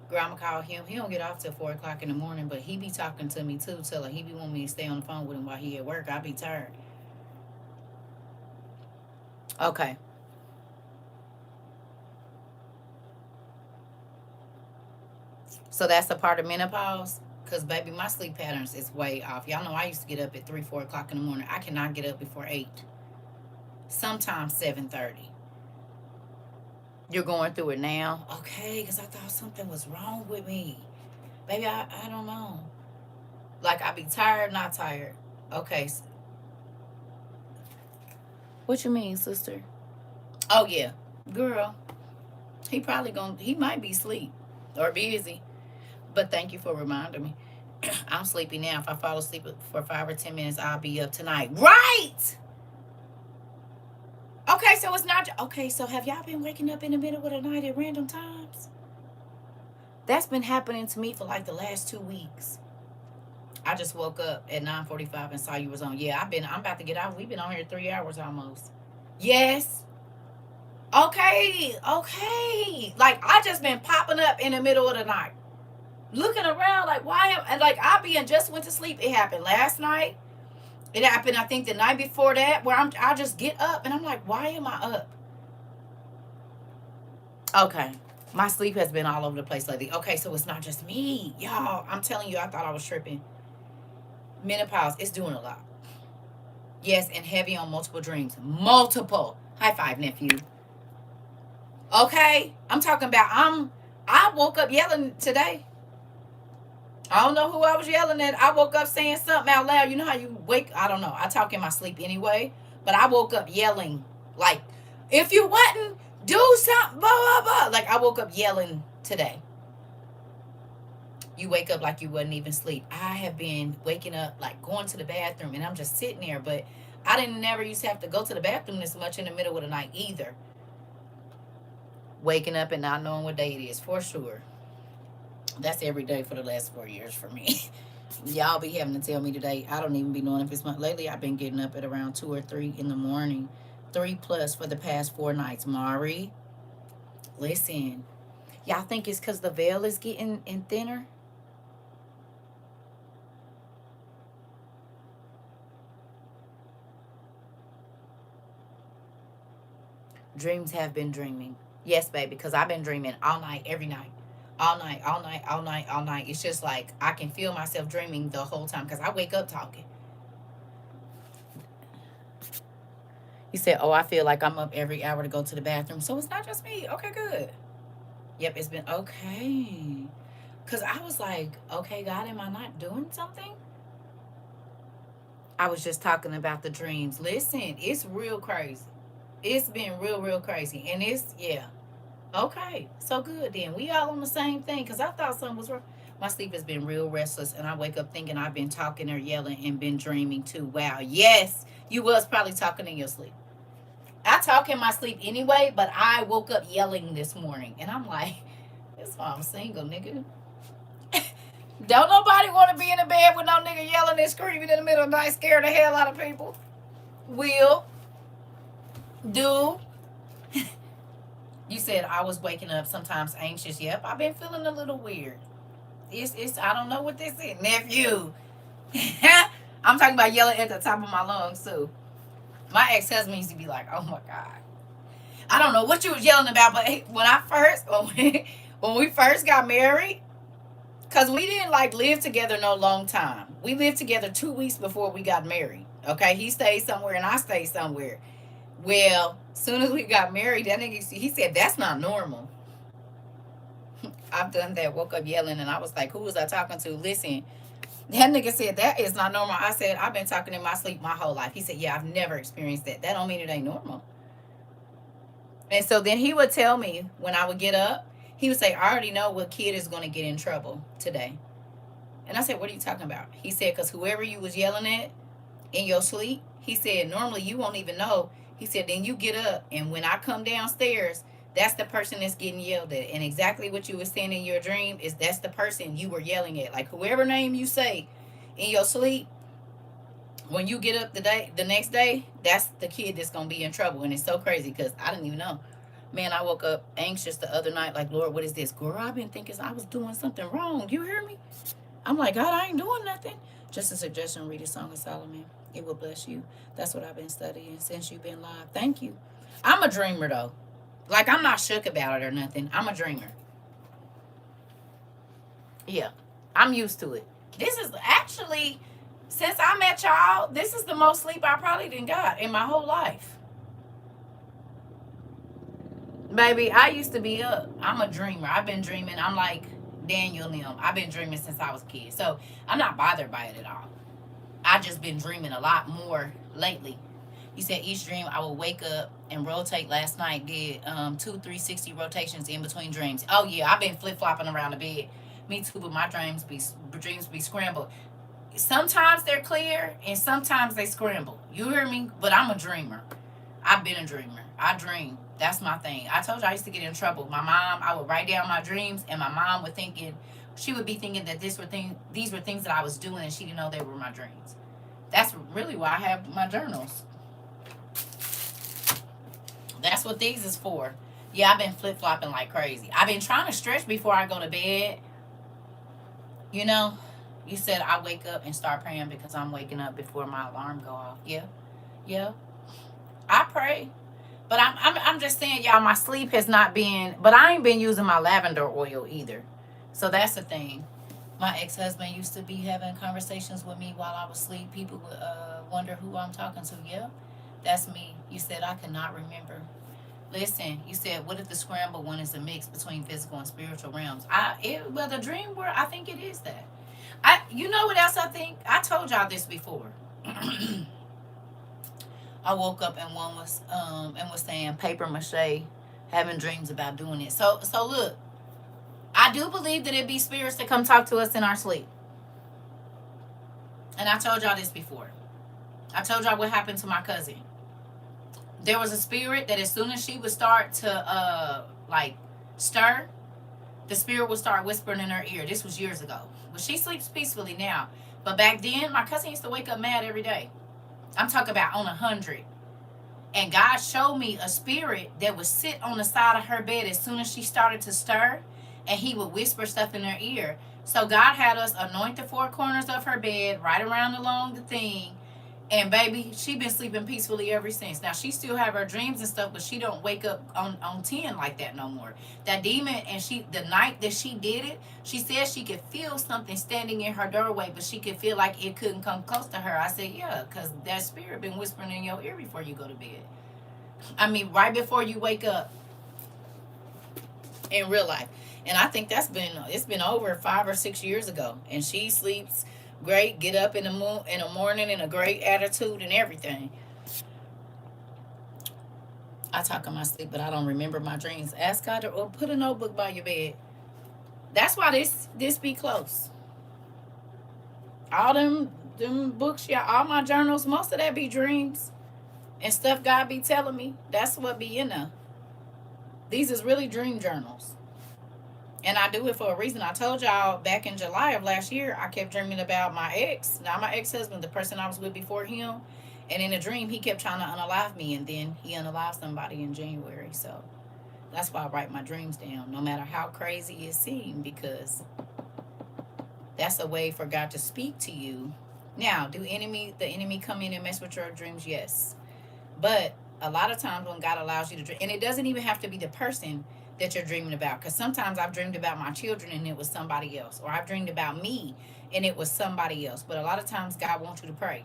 Grandma called him. He don't get off till 4 o'clock in the morning, but he be talking to me too, telling he be wanting me to stay on the phone with him while he at work. I be tired. Okay. So that's a part of menopause? Cause baby, my sleep patterns is way off. Y'all know I used to get up at 3, 4 o'clock in the morning. I cannot get up before 8. Sometimes 7:30. You're going through it now? Okay, because I thought something was wrong with me. Baby, I don't know. Like I be tired, not tired. Okay. What you mean, sister? Oh yeah. Girl, he might be asleep or busy. But thank you for reminding me. I'm sleepy now. If I fall asleep for 5 or 10 minutes, I'll be up tonight. Right. Okay, so it's not okay, so have y'all been waking up in the middle of the night at random times? That's been happening to me for like the last 2 weeks. I just woke up at 9:45 and saw you was on. Yeah, I'm about to get out. We've been on here 3 hours almost. Yes. Okay, okay. Like I just been popping up in the middle of the night. Looking around like why am and like I being just went to sleep. It happened last night. It happened I think the night before that where I just get up and I'm like, why am I up? Okay. My sleep has been all over the place lately. Okay, so it's not just me. Y'all, I'm telling you, I thought I was tripping. Menopause, it's doing a lot. Yes, and heavy on multiple dreams. Multiple. High five, nephew. Okay? I'm talking about I woke up yelling today. I don't know who I was yelling at. I woke up saying something out loud. You know how you wake, I don't know. I talk in my sleep anyway. But I woke up yelling like, if you wouldn't do something, blah, blah, blah. Like I woke up yelling today. You wake up like you wouldn't even sleep. I have been waking up like going to the bathroom and I'm just sitting there. But I didn't never used to have to go to the bathroom this much in the middle of the night either. Waking up and not knowing what day it is for sure. That's every day for the last 4 years for me. Y'all be having to tell me today. I don't even be knowing if it's my lately. I've been getting up at around 2 or 3 in the morning, 3+ for the past 4 nights. Mari, listen, y'all think it's because the veil is getting in thinner? Dreams have been dreaming. Yes, baby, because I've been dreaming all night, every night. All night, all night, all night, all night. It's just like I can feel myself dreaming the whole time because I wake up talking. He said, oh, I feel like I'm up every hour to go to the bathroom. So it's not just me. Okay, good. Yep, it's been okay. Because I was like, okay, God, am I not doing something? I was just talking about the dreams. Listen, it's real crazy. It's been real, real crazy. And it's, yeah. Okay, so good then. We all on the same thing because I thought something was wrong. My sleep has been real restless and I wake up thinking I've been talking or yelling and been dreaming too. Wow. Yes, you was probably talking in your sleep. I talk in my sleep anyway, but I woke up yelling this morning. And I'm like, that's why I'm single, nigga. Don't nobody want to be in the bed with no nigga yelling and screaming in the middle of the night, scaring the hell out of people. Will. Do. You said I was waking up sometimes anxious. Yep, I've been feeling a little weird. It's I don't know what this is. Nephew. I'm talking about yelling at the top of my lungs too. My ex-husband used to be like, oh my God. I don't know what you was yelling about, but when I first, when we first got married, because we didn't like live together no long time. We lived together 2 weeks before we got married. Okay, he stayed somewhere and I stayed somewhere. Well, soon as we got married, that nigga, he said that's not normal. I've done that. Woke up yelling, and I was like, "Who was I talking to?" Listen, that nigga said that is not normal. I said I've been talking in my sleep my whole life. He said, "Yeah, I've never experienced that. That don't mean it ain't normal." And so then he would tell me when I would get up, he would say, "I already know what kid is going to get in trouble today." And I said, "What are you talking about?" He said, "Because whoever you was yelling at in your sleep," he said, "normally you won't even know." He said, "Then you get up, and when I come downstairs, that's the person that's getting yelled at." And exactly what you were saying in your dream is that's the person you were yelling at. Like whoever name you say in your sleep, when you get up the next day, that's the kid that's gonna be in trouble. And it's so crazy because I didn't even know. Man, I woke up anxious the other night, like, Lord, what is this? Girl, I've been thinking I was doing something wrong. You hear me? I'm like, God, I ain't doing nothing. Just a suggestion, read a Song of Solomon. It will bless you. That's what I've been studying since you've been live. Thank you. I'm a dreamer though. Like I'm not shook about it or nothing. I'm a dreamer. Yeah. I'm used to it. This is actually since I met y'all, this is the most sleep I probably didn't got in my whole life. Baby, I used to be up. I'm a dreamer. I've been dreaming. I'm like Daniel Nim. I've been dreaming since I was a kid. So I'm not bothered by it at all. I just been dreaming a lot more lately. You said each dream I will wake up and rotate. Last night did 2 360 rotations in between dreams. Oh yeah, I've been flip flopping around the bed. Me too, but my dreams be scrambled. Sometimes they're clear and sometimes they scramble. You hear me? But I'm a dreamer. I've been a dreamer. I dream. That's my thing. I told you I used to get in trouble. My mom, I would write down my dreams, and my mom would thinking, she would be thinking that these were things that I was doing, and she didn't know they were my dreams. That's really why I have my journals. That's what these is for. Yeah, I've been flip flopping like crazy. I've been trying to stretch before I go to bed. You know, you said I wake up and start praying because I'm waking up before my alarm go off. Yeah, yeah. I pray. But I'm just saying, y'all, my sleep has not been, but I ain't been using my lavender oil either. So that's the thing. My ex-husband used to be having conversations with me while I was asleep. People would wonder who I'm talking to. Yeah, that's me. You said I cannot remember. Listen, you said, what if the scramble one is a mix between physical and spiritual realms? Well, the dream world, I think it is that. You know what else I think? I told y'all this before. I woke up and was saying paper mache, having dreams about doing it. So look, I do believe that it be spirits that come talk to us in our sleep. And I told y'all this before. I told y'all what happened to my cousin. There was a spirit that as soon as she would start to like stir, the spirit would start whispering in her ear. This was years ago. But she sleeps peacefully now. But back then, my cousin used to wake up mad every day. I'm talking about on 100. And God showed me a spirit that would sit on the side of her bed as soon as she started to stir, and he would whisper stuff in her ear. So God had us anoint the four corners of her bed, right around along the thing. And baby, she been sleeping peacefully ever since. Now she still have her dreams and stuff, but she don't wake up on 10 like that no more. That demon, and the night that she did it, she said she could feel something standing in her doorway, but she could feel like it couldn't come close to her. I said, yeah, because that spirit been whispering in your ear before you go to bed. I mean, right before you wake up in real life. And I think it's been over 5 or 6 years ago. And she sleeps great, get up in the morning in a great attitude and everything. I talk in my sleep, but I don't remember my dreams. Ask God to or put a notebook by your bed. That's why this be close. All them books, yeah, all my journals, most of that be dreams and stuff God be telling me. That's what be in there. These is really dream journals. And I do it for a reason. I told y'all back in July of last year, I kept dreaming about my ex, not my ex-husband, the person I was with before him. And in a dream, he kept trying to unalive me, and then he unalived somebody in January. So that's why I write my dreams down, no matter how crazy it seems, because that's a way for God to speak to you. Now, do the enemy come in and mess with your dreams? Yes. But a lot of times when God allows you to dream, and it doesn't even have to be the person that you're dreaming about, because sometimes I've dreamed about my children and it was somebody else, or I've dreamed about me and it was somebody else. But a lot of times God wants you to pray.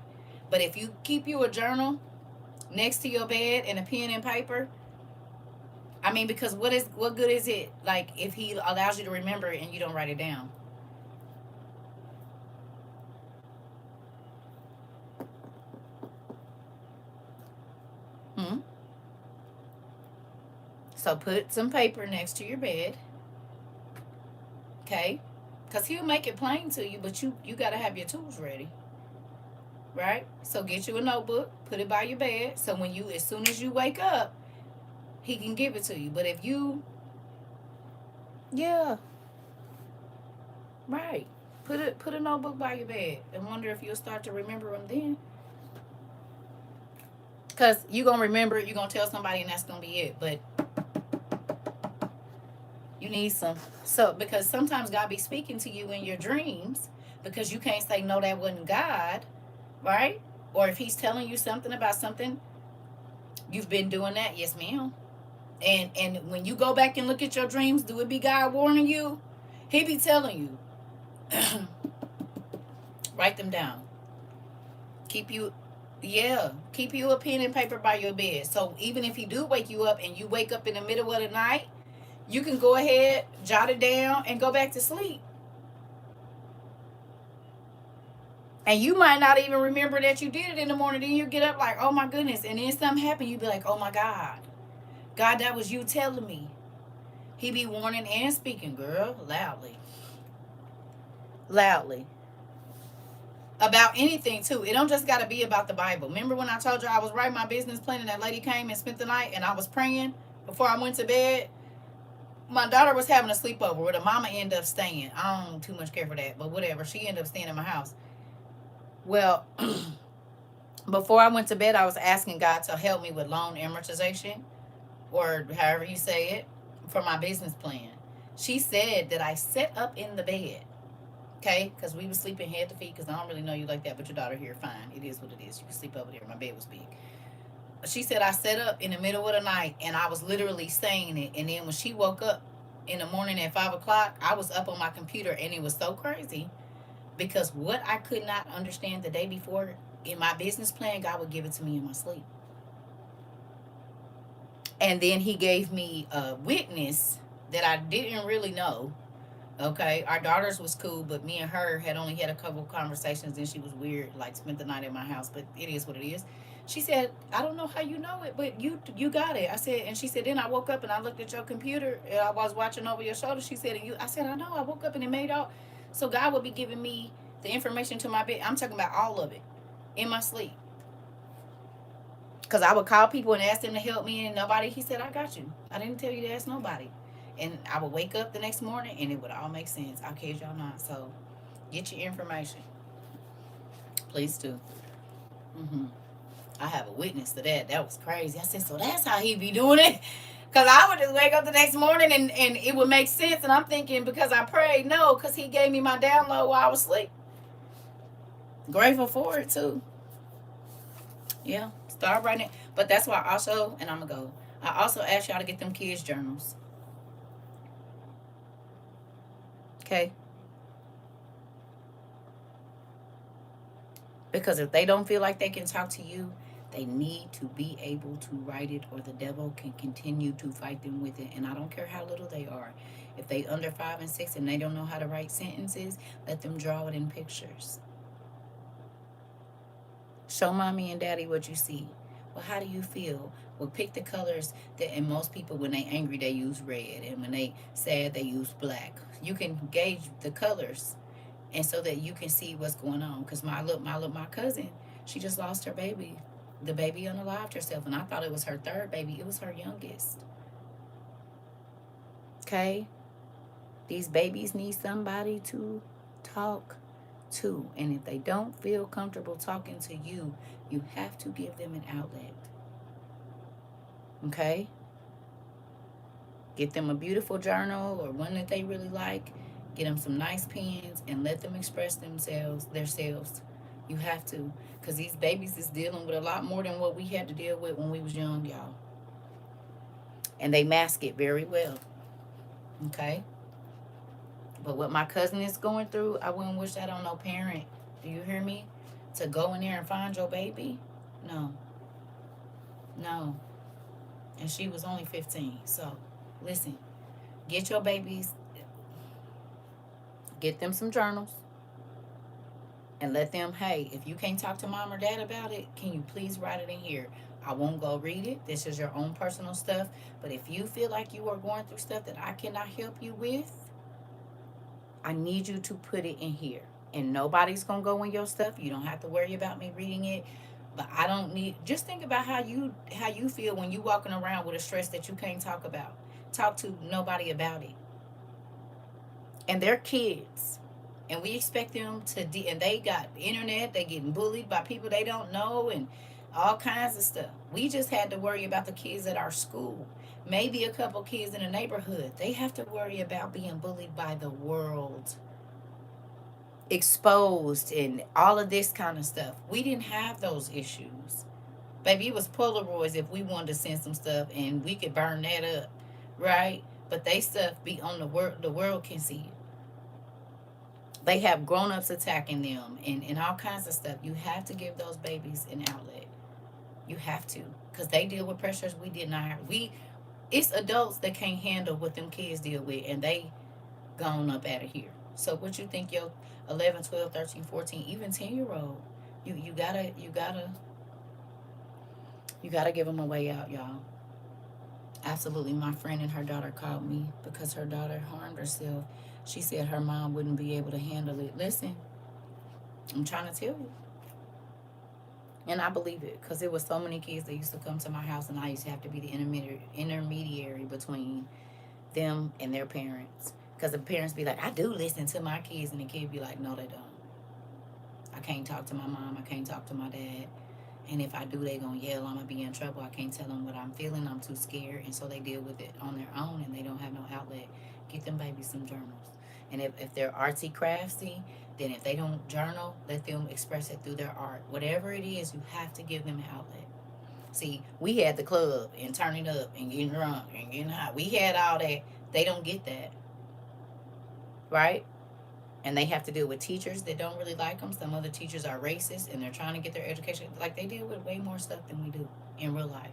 But if you keep you a journal next to your bed and a pen and paper, I mean, because what good is it, like, if he allows you to remember it and you don't write it down? Hmm? So put some paper next to your bed, okay? Because he'll make it plain to you, but you got to have your tools ready, right? So get you a notebook, put it by your bed, so when you, as soon as you wake up, he can give it to you. But if you, yeah, right, put a notebook by your bed and wonder if you'll start to remember them then. Because you're going to remember it, you're going to tell somebody, and that's going to be it. But you need some. So, because sometimes God be speaking to you in your dreams, because you can't say, no, that wasn't God, right? Or if he's telling you something about something, you've been doing that. Yes, ma'am. And when you go back and look at your dreams, do it be God warning you? He be telling you. Write them down. Keep you, yeah, keep you a pen and paper by your bed. So even if he do wake you up and you wake up in the middle of the night, you can go ahead, jot it down, and go back to sleep. And you might not even remember that you did it in the morning. Then you get up like, oh my goodness. And then something happened. You be like, oh my God. God, that was you telling me. He be warning and speaking, girl, loudly. Loudly. About anything too. It don't just gotta be about the Bible. Remember when I told you I was writing my business plan and that lady came and spent the night and I was praying before I went to bed? My daughter was having a sleepover where the mama ended up staying. I don't too much care for that, but whatever. She ended up staying in my house. Well, before I went to bed, I was asking God to help me with loan amortization, or however you say it, for my business plan. She said that I set up in the bed, okay? Because we were sleeping head to feet, because I don't really know you like that, but your daughter here, fine. It is what it is. You can sleep over there. My bed was big. She said I set up in the middle of the night, and I was literally saying it. And then when she woke up in the morning at 5 o'clock, I was up on my computer, and it was so crazy because what I could not understand the day before in my business plan, God would give it to me in my sleep. And then he gave me a witness that I didn't really know. Okay, our daughters was cool, but me and her had only had a couple of conversations, and she was weird, like spent the night at my house. But it is what it is. She said, "I don't know how you know it, but you got it." I said, and she said, then I woke up and I looked at your computer and I was watching over your shoulder. She said, and you, I said, I know. I woke up and it made all. So God would be giving me the information to my bed. I'm talking about all of it in my sleep. Because I would call people and ask them to help me, and nobody, he said, I got you. I didn't tell you to ask nobody. And I would wake up the next morning and it would all make sense. I kid y'all not. So get your information. Please do. Mm-hmm. I have a witness to that. That was crazy. I said, so that's how he be doing it? Because I would just wake up the next morning and it would make sense. And I'm thinking, because I prayed, no, because he gave me my download while I was asleep. Grateful for it too. Yeah. Start writing it. But that's why I also, and I'm going to go, I also asked y'all to get them kids' journals. Okay? Because if they don't feel like they can talk to you, they need to be able to write it, or the devil can continue to fight them with it. And I don't care how little they are. If they under 5 and 6 and they don't know how to write sentences, let them draw it in pictures. Show mommy and daddy what you see. Well, how do you feel? Well, pick the colors that, and most people, when they angry, they use red, and when they sad, they use black. You can gauge the colors, and so that you can see what's going on. Because my cousin, she just lost her baby. The baby unalived herself, and I thought it was her third baby. It was her youngest. Okay, these babies need somebody to talk to, and if they don't feel comfortable talking to you, you have to give them an outlet. Okay, get them a beautiful journal or one that they really like. Get them some nice pens and let them express themselves. You have to. Because these babies is dealing with a lot more than what we had to deal with when we was young, y'all. And they mask it very well. Okay? But what my cousin is going through, I wouldn't wish that on no parent. Do you hear me? To go in there and find your baby? No. No. And she was only 15. So, listen. Get your babies, get them some journals, and let them, hey, if you can't talk to mom or dad about it, can you please write it in here? I won't go read it. This is your own personal stuff. But if you feel like you are going through stuff that I cannot help you with, I need you to put it in here. And nobody's going to go in your stuff. You don't have to worry about me reading it. But I don't need, just think about how you feel when you walking around with a stress that you can't talk about. Talk to nobody about it. And they're kids. And we expect them to and they got internet, they getting bullied by people they don't know and all kinds of stuff. We just had to worry about the kids at our school. Maybe a couple kids in the neighborhood. They have to worry about being bullied by the world, exposed, and all of this kind of stuff. We didn't have those issues. Baby, it was Polaroids if we wanted to send some stuff and we could burn that up, right? But they stuff be on the world can see it. They have grown-ups attacking them and all kinds of stuff. You have to give those babies an outlet. You have to. Because they deal with pressures we did not have. It's adults that can't handle what them kids deal with, and they gone up out of here. So what you think your 11, 12, 13, 14, even 10-year-old, you gotta give them a way out, y'all. Absolutely. My friend and her daughter called me because her daughter harmed herself. She said her mom wouldn't be able to handle it. Listen, I'm trying to tell you. And I believe it because there was so many kids that used to come to my house and I used to have to be the intermediary between them and their parents. Because the parents be like, I do listen to my kids. And the kid be like, no, they don't. I can't talk to my mom. I can't talk to my dad. And if I do, they gonna yell. I'm gonna be in trouble. I can't tell them what I'm feeling. I'm too scared. And so they deal with it on their own and they don't have no outlet. Get them babies some journals. And if they're artsy craftsy, then if they don't journal, let them express it through their art. Whatever it is, you have to give them an outlet. See, we had the club and turning up and getting drunk and getting high. We had all that. They don't get that. Right? And they have to deal with teachers that don't really like them. Some other teachers are racist and they're trying to get their education. Like, they deal with way more stuff than we do in real life.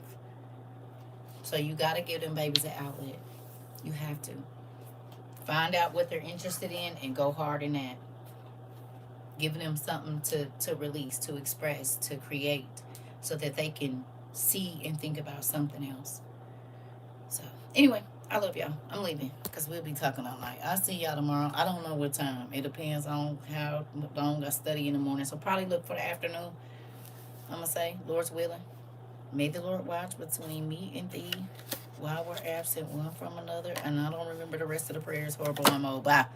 So you got to give them babies an outlet. You have to. Find out what they're interested in and go hard in that. Giving them something to release, to express, to create, so that they can see and think about something else. So, anyway, I love y'all. I'm leaving because we'll be talking all night. I'll see y'all tomorrow. I don't know what time. It depends on how long I study in the morning. So, probably look for the afternoon. I'm going to say, Lord's willing. May the Lord watch between me and thee while we're absent one from another. And I don't remember the rest of the prayers. Horrible. I'm old. Bye.